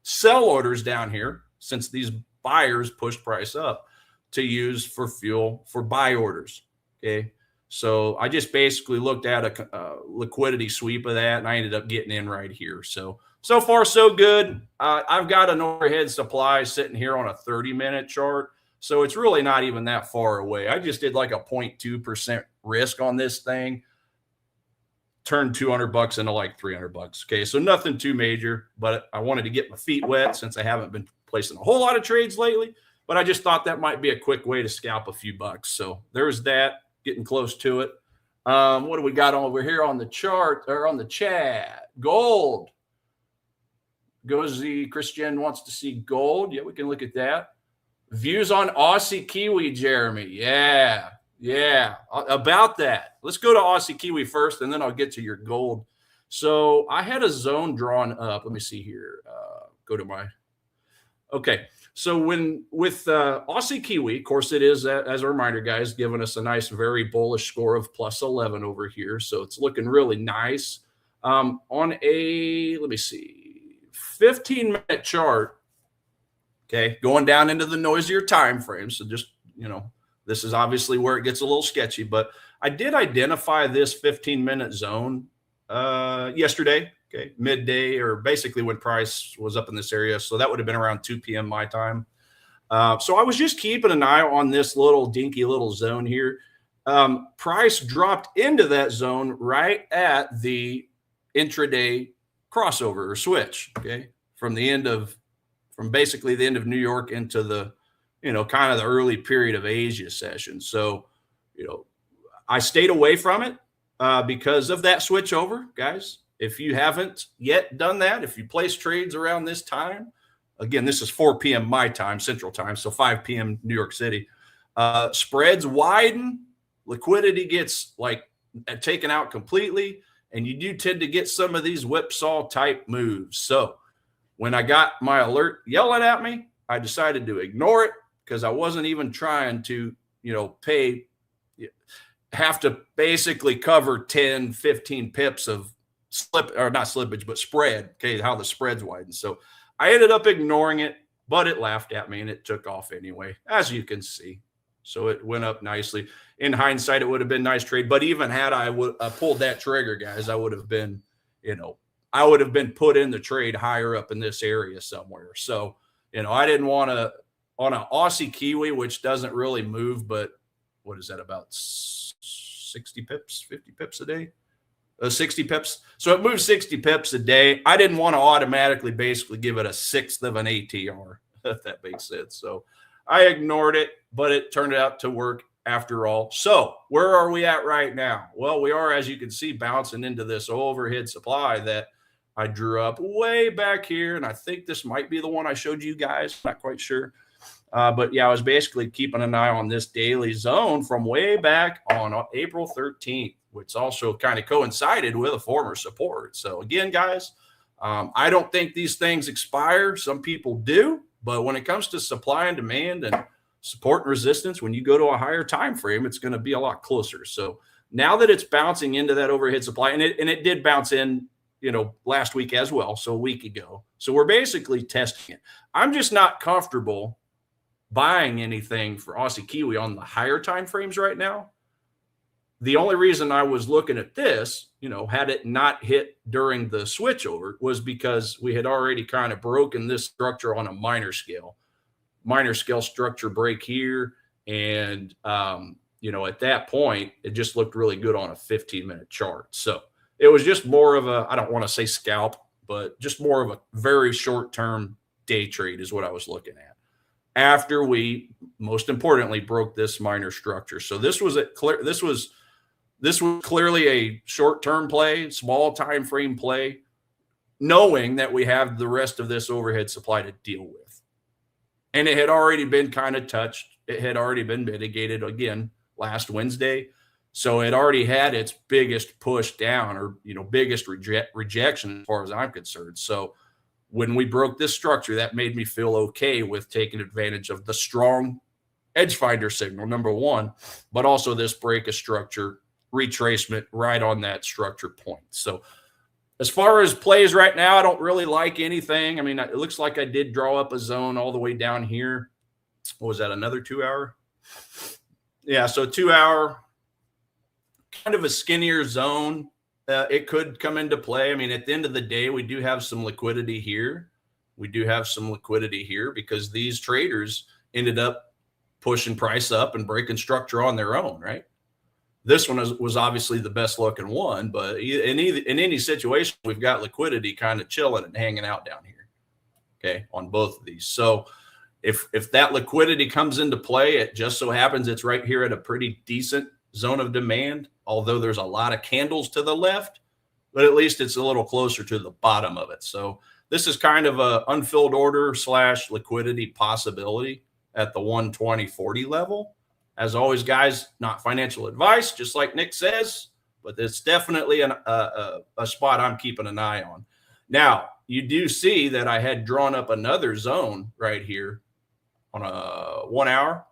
sell orders down here, since these buyers pushed price up, to use for fuel for buy orders. Okay. So I just basically looked at a liquidity sweep of that, and I ended up getting in right here. So far, so good. I've got an overhead supply sitting here on a 30-minute chart. So it's really not even that far away. I just did like a 0.2% risk on this thing, turned $200 into like $300. Okay, so nothing too major, but I wanted to get my feet wet since I haven't been placing a whole lot of trades lately. But I just thought that might be a quick way to scalp a few bucks. So there's that, getting close to it. What do we got over here on the chart or on the chat? Gold. Christian wants to see gold. Yeah, we can look at that. Views on Aussie Kiwi, Jeremy. Yeah, about that. Let's go to Aussie Kiwi first, and then I'll get to your gold. So I had a zone drawn up. Let me see here. Go to my. Okay, so with Aussie Kiwi, of course, it is, as a reminder, guys, giving us a nice, very bullish score of plus 11 over here. So it's looking really nice. On a, let me see, 15-minute chart. Okay, going down into the noisier time frame. So just, this is obviously where it gets a little sketchy, but I did identify this 15-minute zone yesterday, okay, midday, or basically when price was up in this area. So that would have been around 2 p.m. my time. So I was just keeping an eye on this little dinky little zone here. Price dropped into that zone right at the intraday crossover or switch, okay, from basically the end of New York into the, kind of the early period of Asia session. So, I stayed away from it because of that switch over, guys. If you haven't yet done that, if you place trades around this time, again, this is 4 p.m. my time, Central Time, so 5 p.m. New York City, spreads widen, liquidity gets taken out completely, and you do tend to get some of these whipsaw type moves. So when I got my alert yelling at me, I decided to ignore it because I wasn't even trying to, have to basically cover 10, 15 pips of not slippage, but spread, okay, how the spreads widen. So I ended up ignoring it, but it laughed at me and it took off anyway, as you can see. So it went up nicely. In hindsight, it would have been a nice trade, but even had I pulled that trigger, guys, I would have been, I would have been put in the trade higher up in this area somewhere. So, I didn't want to, on an Aussie Kiwi, which doesn't really move, but what is that, about 60 pips, 50 pips a day? 60 pips. So it moves 60 pips a day. I didn't want to automatically basically give it a sixth of an ATR, if that makes sense. So I ignored it, but it turned out to work after all. So where are we at right now? Well, we are, as you can see, bouncing into this overhead supply that I drew up way back here. And I think this might be the one I showed you guys. Not quite sure. But yeah, I was basically keeping an eye on this daily zone from way back on April 13th, which also kind of coincided with a former support. So again, guys, I don't think these things expire. Some people do, but when it comes to supply and demand and support and resistance, when you go to a higher time frame, it's going to be a lot closer. So Now that it's bouncing into that overhead supply, and it did bounce in, last week as well, so a week ago. So we're basically testing it. I'm just not comfortable buying anything for Aussie Kiwi on the higher time frames right now. The only reason I was looking at this, had it not hit during the switchover, was because we had already kind of broken this structure on a minor scale structure break here. And, at that point, it just looked really good on a 15-minute chart. So it was just more of I don't want to say scalp, but just more of a very short-term day trade is what I was looking at. After we, most importantly, broke this minor structure. So this was clearly a short-term play, small time frame play, knowing that we have the rest of this overhead supply to deal with. And it had already been kind of touched. It had already been mitigated again last Wednesday. So it already had its biggest push down, or, biggest rejection as far as I'm concerned. So when we broke this structure, that made me feel okay with taking advantage of the strong EdgeFinder signal, number one, but also this break of structure retracement right on that structure point. So as far as plays right now, I don't really like anything. I mean, it looks like I did draw up a zone all the way down here. What was that, another 2 hour? Yeah, so 2 hour, kind of a skinnier zone. It could come into play. I mean, at the end of the day, we do have some liquidity here. Because these traders ended up pushing price up and breaking structure on their own, right? This one was obviously the best looking one, but in any situation, we've got liquidity kind of chilling and hanging out down here, okay, on both of these. So if that liquidity comes into play, it just so happens it's right here at a pretty decent zone of demand, although there's a lot of candles to the left, but at least it's a little closer to the bottom of it. So this is kind of a unfilled order / liquidity possibility at the 120.40 level. As always, guys, not financial advice, just like Nick says, but it's definitely a spot I'm keeping an eye on. Now, you do see that I had drawn up another zone right here on a 1 hour.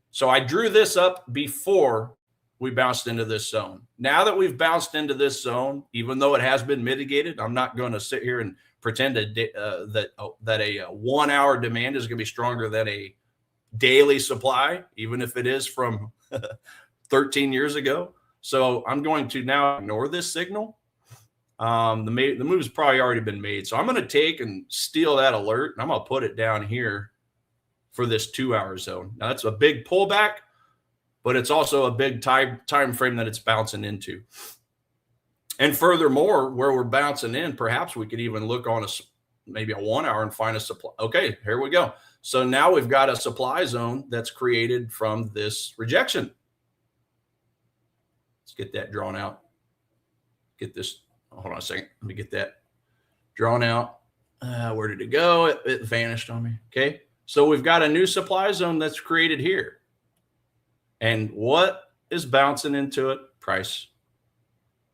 So I drew this up before we bounced into this zone. Now that we've bounced into this zone, even though it has been mitigated, I'm not going to sit here and pretend that a 1 hour demand is going to be stronger than a daily supply, even if it is from 13 years ago. So I'm going to now ignore this signal. The move's probably already been made. So I'm going to take and steal that alert, and I'm going to put it down here for this 2 hour zone. Now that's a big pullback, but it's also a big time frame that it's bouncing into. And furthermore, where we're bouncing in, perhaps we could even look on maybe a 1 hour and find a supply. Okay, here we go. So now we've got a supply zone that's created from this rejection. Let's get that drawn out. Get this. Hold on a second. Let me get that drawn out. Where did it go? It vanished on me. Okay. So we've got a new supply zone that's created here. And what is bouncing into it? Price.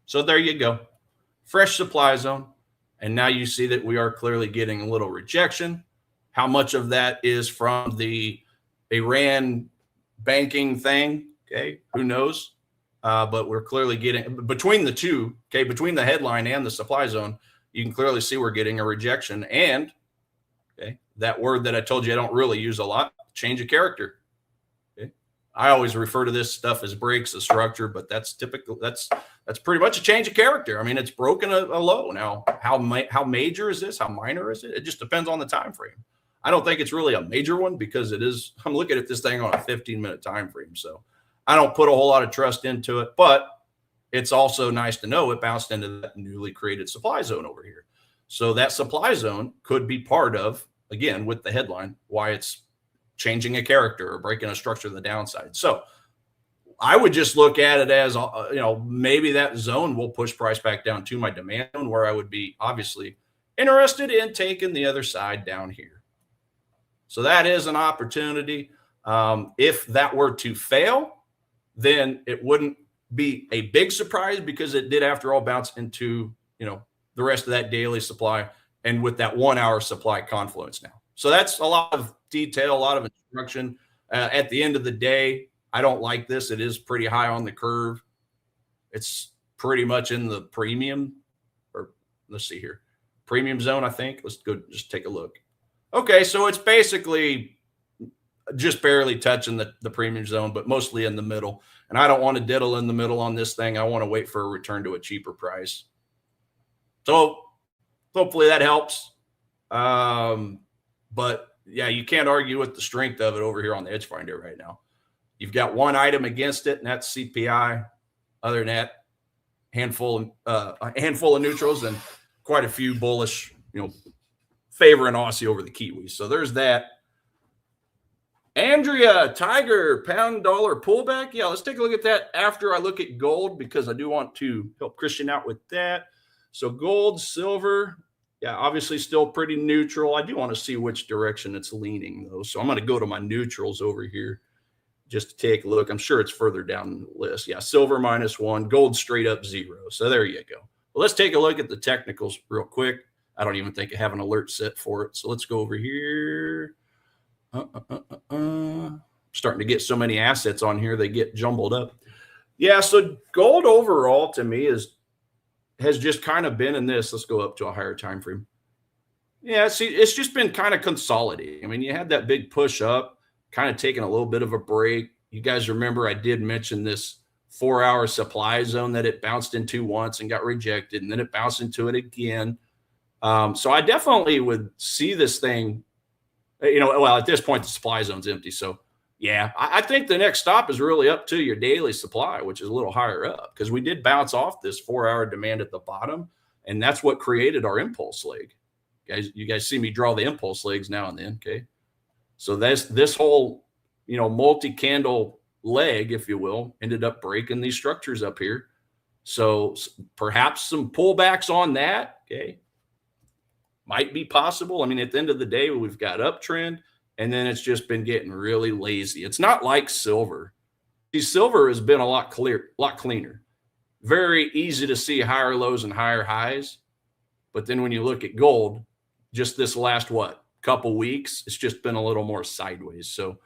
So there you go. Fresh supply zone. And now you see that we are clearly getting a little rejection. How much of that is from the Iran banking thing? Okay, who knows? But we're clearly getting, between the two, okay, between the headline and the supply zone, you can clearly see we're getting a rejection. And, okay, that word that I told you I don't really use a lot, change of character. Okay, I always refer to this stuff as breaks of structure, but that's typical. That's pretty much a change of character. I mean, it's broken a low. Now, how major is this? How minor is it? It just depends on the time frame. I don't think it's really a major one because it is. I'm looking at this thing on a 15-minute time frame, so I don't put a whole lot of trust into it. But it's also nice to know it bounced into that newly created supply zone over here. So that supply zone could be part of, again, with the headline, why it's changing a character or breaking a structure to the downside. So I would just look at it as, maybe that zone will push price back down to my demand zone, where I would be obviously interested in taking the other side down here. So that is an opportunity. If that were to fail, then it wouldn't be a big surprise because it did, after all, bounce into, the rest of that daily supply and with that 1 hour supply confluence now. So that's a lot of detail, a lot of instruction. At the end of the day, I don't like this. It is pretty high on the curve. It's pretty much in the premium, or let's see here, premium zone, I think. Let's go just take a look. Okay, so it's basically just barely touching the premium zone, but mostly in the middle. And I don't want to diddle in the middle on this thing. I want to wait for a return to a cheaper price. So hopefully that helps. But yeah, you can't argue with the strength of it over here on the EdgeFinder right now. You've got one item against it, and that's CPI. Other than that, a handful of neutrals and quite a few bullish, favoring Aussie over the Kiwis. So there's that. Andrea, Tiger, pound dollar pullback. Yeah, let's take a look at that after I look at gold, because I do want to help Christian out with that. So gold, silver, yeah, obviously still pretty neutral. I do want to see which direction it's leaning, though. So I'm going to go to my neutrals over here just to take a look. I'm sure it's further down the list. Yeah, silver -1, gold straight up 0. So there you go. Well, let's take a look at the technicals real quick. I don't even think I have an alert set for it. So let's go over here. Starting to get so many assets on here, they get jumbled up. Yeah, so gold overall to me has just kind of been in this. Let's go up to a higher time frame. Yeah, see, it's just been kind of consolidating. I mean, you had that big push up, kind of taking a little bit of a break. You guys remember I did mention this 4-hour supply zone that it bounced into once and got rejected, and then it bounced into it again. So I definitely would see this thing, well, at this point, the supply zone's empty. So yeah, I think the next stop is really up to your daily supply, which is a little higher up, because we did bounce off this 4-hour demand at the bottom, and that's what created our impulse leg. You guys see me draw the impulse legs now and then, okay? So this whole, multi-candle leg, if you will, ended up breaking these structures up here. So perhaps some pullbacks on that, okay, might be possible. I mean, at the end of the day, we've got uptrend, and then it's just been getting really lazy. It's not like silver. See, silver has been a lot cleaner. Very easy to see higher lows and higher highs. But then when you look at gold, just this last, couple weeks, it's just been a little more sideways. So,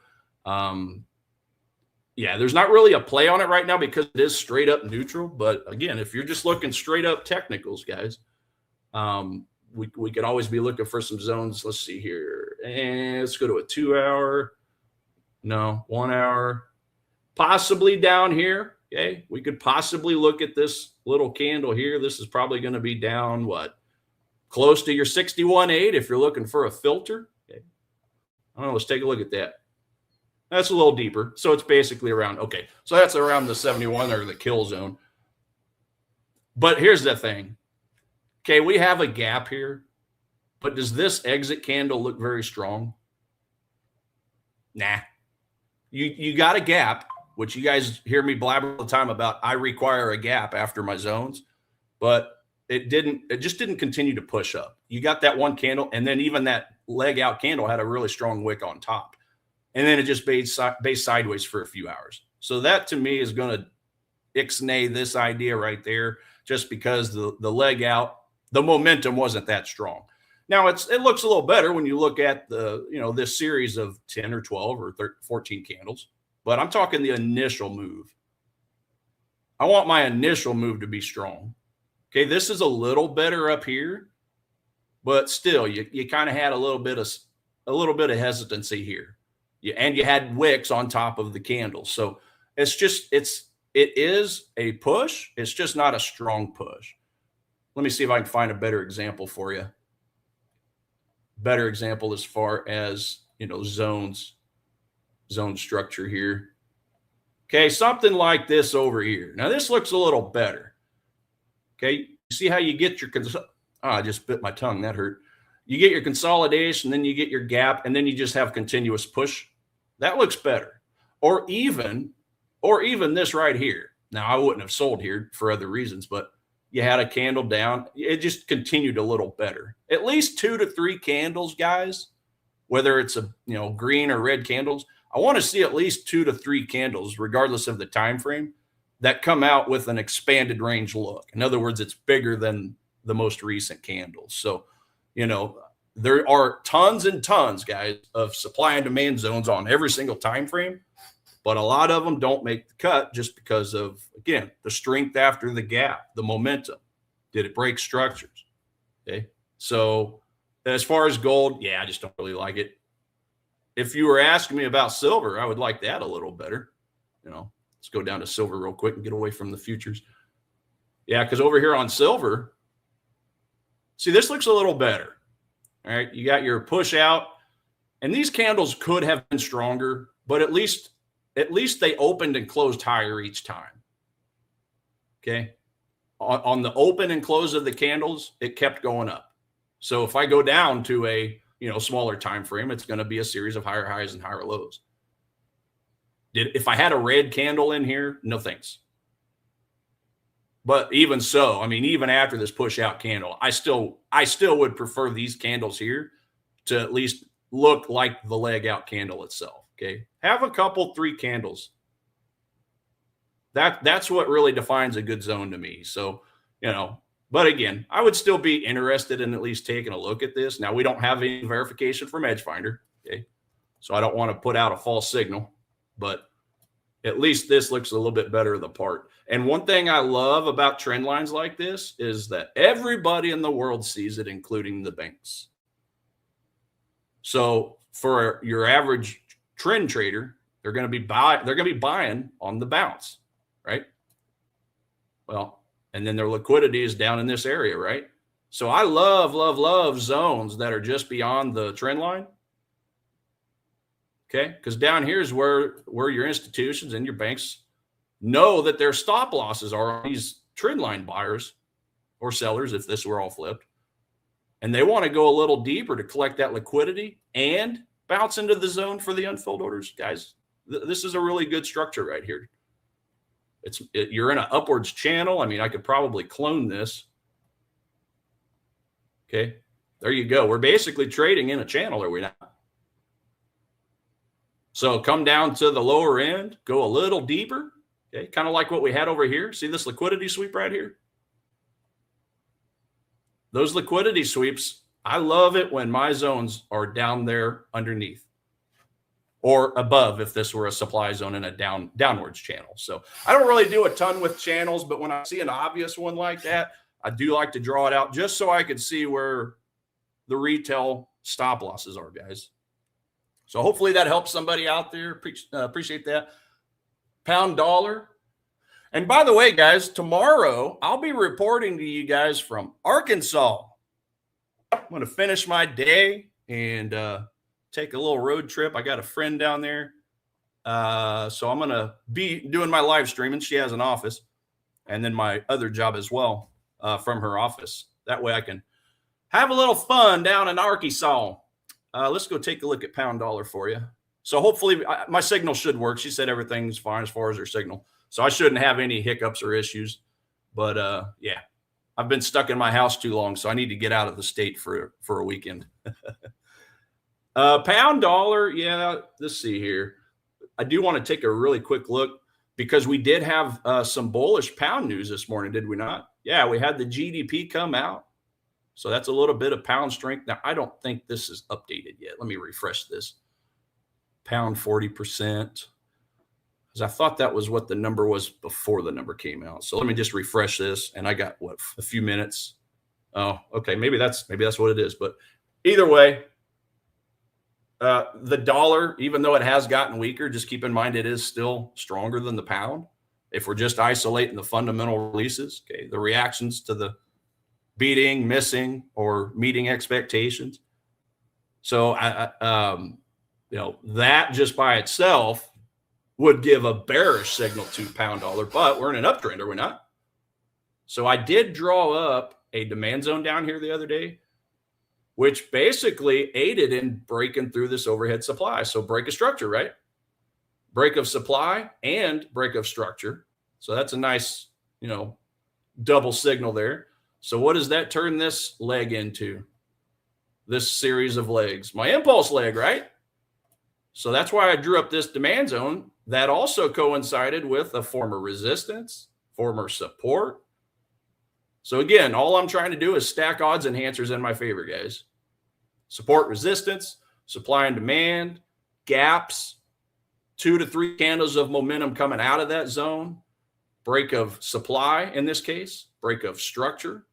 yeah, there's not really a play on it right now because it is straight up neutral. But again, if you're just looking straight up technicals, guys, we could always be looking for some zones. Let's see here. And let's go to a 2-hour. No, 1 hour. Possibly down here. Okay. We could possibly look at this little candle here. This is probably going to be down, close to your 61.8 if you're looking for a filter. Okay. I don't know. Let's take a look at that. That's a little deeper. So it's basically around, okay. So that's around the 71 or the kill zone. But here's the thing. Okay, we have a gap here, but does this exit candle look very strong? Nah. You got a gap, which you guys hear me blabber all the time about. I require a gap after my zones, but it just didn't continue to push up. You got that one candle, and then even that leg out candle had a really strong wick on top. And then it just based sideways for a few hours. So that to me is going to ixnay this idea right there, just because the leg out, the momentum wasn't that strong. Now it looks a little better when you look at this series of 10 or 12 or 14 candles, but I'm talking the initial move. I want my initial move to be strong. Okay, this is a little better up here, but still you kind of had a little bit of hesitancy here. And you had wicks on top of the candles. So it is a push. It's just not a strong push. Let me see if I can find a better example for you. Better example as far as, zone structure here. Okay, something like this over here. Now this looks a little better. Okay, you see how you get your, I just bit my tongue, that hurt. You get your consolidation, then you get your gap, and then you just have continuous push. That looks better. Or even this right here. Now I wouldn't have sold here for other reasons, but you had a candle down. It just continued a little better. At least 2 to 3 candles, guys, whether it's green or red candles. I want to see at least 2 to 3 candles, regardless of the time frame, that come out with an expanded range look. In other words, it's bigger than the most recent candles. So, there are tons and tons, guys, of supply and demand zones on every single time frame. but a lot of them don't make the cut just because of, again, the strength after the gap, the momentum. Did it break structures? Okay. So as far as gold, yeah, I just don't really like it. If you were asking me about silver, I would like that a little better. Let's go down to silver real quick and get away from the futures. Yeah, because over here on silver, see, this looks a little better. All right, you got your push out, and these candles could have been stronger, but at least they opened and closed higher each time. Okay, on the open and close of the candles, it kept going up. So if I go down to a smaller time frame, it's going to be a series of higher highs and higher lows. If I had a red candle in here, no thanks. But even so, I mean, even after this push out candle, I still would prefer these candles here to at least look like the leg out candle itself. Okay, have a couple 3 candles. That's what really defines a good zone to me. So but again, I would still be interested in at least taking a look at this. Now, we don't have any verification from EdgeFinder. Okay, so I don't want to put out a false signal, but at least this looks a little bit better the part. And one thing I love about trend lines like this is that everybody in the world sees it, including the banks. So for your average trend trader, they're going to be buying on the bounce, right? Well, and then their liquidity is down in this area, right? So I love zones that are just beyond the trend line. Okay, because down here is where your institutions and your banks know that their stop losses are on these trend line buyers or sellers, if this were all flipped. And they want to go a little deeper to collect that liquidity and bounce into the zone for the unfilled orders. Guys, this is a really good structure right here. You're in an upwards channel. I mean, I could probably clone this. Okay, there you go. We're basically trading in a channel, are we not? So come down to the lower end, go a little deeper. Okay, kind of like what we had over here. See this liquidity sweep right here? Those liquidity sweeps, I love it when my zones are down there underneath or above if this were a supply zone in a downwards channel. So I don't really do a ton with channels, but when I see an obvious one like that, I do like to draw it out just so I could see where the retail stop losses are, guys. So hopefully that helps somebody out there. Appreciate that. Pound dollar. And by the way, guys, tomorrow I'll be reporting to you guys from Arkansas. I'm going to finish my day and take a little road trip. I got a friend down there. So I'm going to be doing my live streaming. She has an office and then my other job as well from her office. That way I can have a little fun down in Arkansas. Let's go take a look at pound dollar for you. So hopefully my signal should work. She said everything's fine as far as her signal. So I shouldn't have any hiccups or issues. But yeah, I've been stuck in my house too long, so I need to get out of the state for a weekend. Pound dollar, yeah, let's see here. I do want to take a really quick look because we did have some bullish pound news this morning, did we not? Yeah, we had the GDP come out. So that's a little bit of pound strength. Now, I don't think this is updated yet. Let me refresh this. Pound 40%. Because I thought that was what the number was before the number came out. So let me just refresh this. And I got, a few minutes. Oh, okay. Maybe that's what it is. But either way, the dollar, even though it has gotten weaker, just keep in mind it is still stronger than the pound. If we're just isolating the fundamental releases, okay, the reactions to the beating, missing, or meeting expectations. So, that just by itself would give a bearish signal to pound dollar, but we're in an uptrend, are we not? So I did draw up a demand zone down here the other day, which basically aided in breaking through this overhead supply. So break of structure, right? Break of supply and break of structure. So that's a nice, double signal there. So what does that turn this leg into? This series of legs, my impulse leg, right? So that's why I drew up this demand zone that also coincided with a former resistance, former support. So again, all I'm trying to do is stack odds enhancers in my favor, guys. Support, resistance, supply and demand, gaps 2 to 3 candles of momentum coming out of that zone, break of supply in this case, break of structure.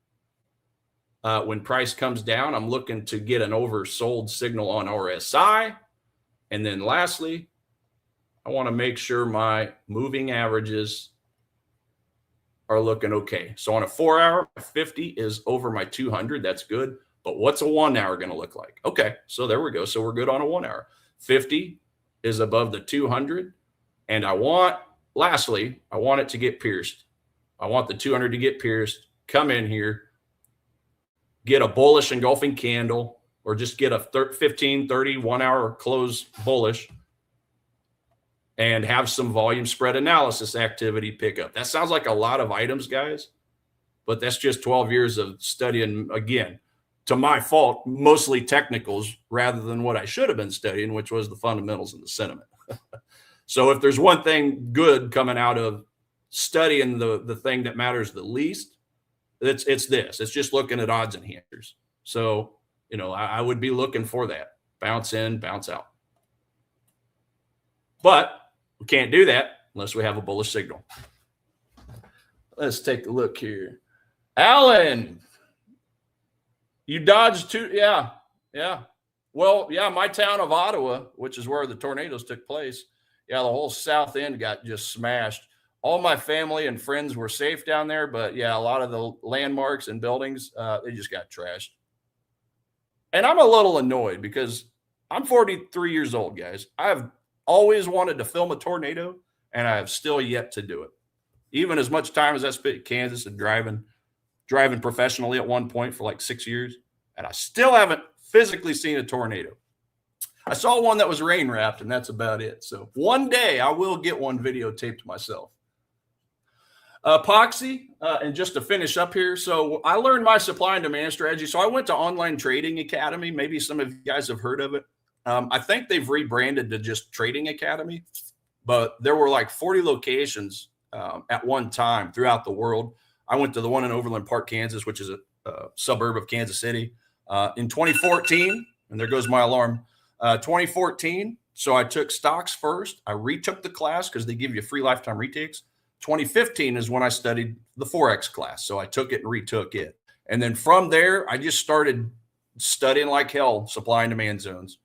When price comes down, I'm looking to get an oversold signal on RSI. And then lastly, I want to make sure my moving averages are looking okay. So on a 4 hour, 50 is over my 200. That's good. But what's a 1 hour going to look like? Okay, so there we go. So we're good on a 1 hour. 50 is above the 200. And lastly, I want it to get pierced. I want the 200 to get pierced, come in here, get a bullish engulfing candle, or just get a 15, 30, 1 hour close bullish, and have some volume spread analysis activity pick up. That sounds like a lot of items, guys, but that's just 12 years of studying, again, to my fault, mostly technicals rather than what I should have been studying, which was the fundamentals and the sentiment. So if there's one thing good coming out of studying the thing that matters the least, it's this. It's just looking at odds enhancers. So, I would be looking for that. Bounce in, bounce out. But we can't do that unless we have a bullish signal. Let's take a look here. Alan, you dodged 2. Yeah. Well, yeah, my town of Ottawa, which is where the tornadoes took place. Yeah, the whole south end got just smashed. All my family and friends were safe down there, but yeah, a lot of the landmarks and buildings, they just got trashed. And I'm a little annoyed because I'm 43 years old, guys. I've always wanted to film a tornado, and I have still yet to do it. Even as much time as I spent in Kansas and driving professionally at one point for like 6 years, and I still haven't physically seen a tornado. I saw one that was rain wrapped, and that's about it. So one day I will get one videotaped myself. Epoxy, and just to finish up here, so I learned my supply and demand strategy. So I went to Online Trading Academy. Maybe some of you guys have heard of it. I think they've rebranded to just Trading Academy, but there were like 40 locations at one time throughout the world. I went to the one in Overland Park, Kansas, which is a suburb of Kansas City, in 2014. And there goes my alarm. 2014. So I took stocks first. I retook the class because they give you free lifetime retakes. 2015 is when I studied the Forex class. So I took it and retook it. And then from there, I just started studying like hell, supply and demand zones,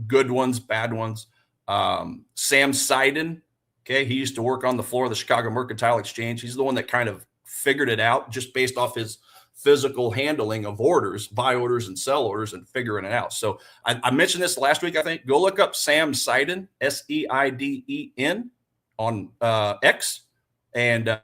good ones, bad ones. Sam Seiden, okay, he used to work on the floor of the Chicago Mercantile Exchange. He's the one that kind of figured it out just based off his physical handling of orders, buy orders and sell orders, and figuring it out. So I mentioned this last week, I think. Go look up Sam Seiden, Seiden, on X, and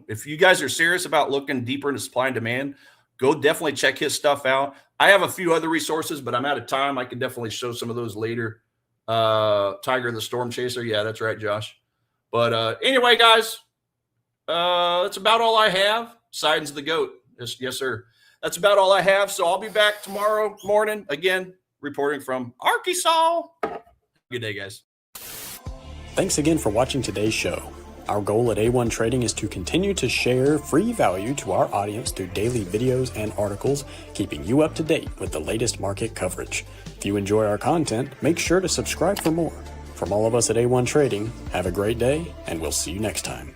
if you guys are serious about looking deeper into supply and demand, go definitely check his stuff out. I have a few other resources, but I'm out of time. I can definitely show some of those later. Tiger the Storm Chaser. Yeah, that's right, Josh. But anyway, guys, that's about all I have. Seiden's the GOAT. Yes, sir. That's about all I have. So I'll be back tomorrow morning, again, reporting from Arkansas. Good day, guys. Thanks again for watching today's show. Our goal at A1 Trading is to continue to share free value to our audience through daily videos and articles, keeping you up to date with the latest market coverage. If you enjoy our content, make sure to subscribe for more. From all of us at A1 Trading, have a great day, and we'll see you next time.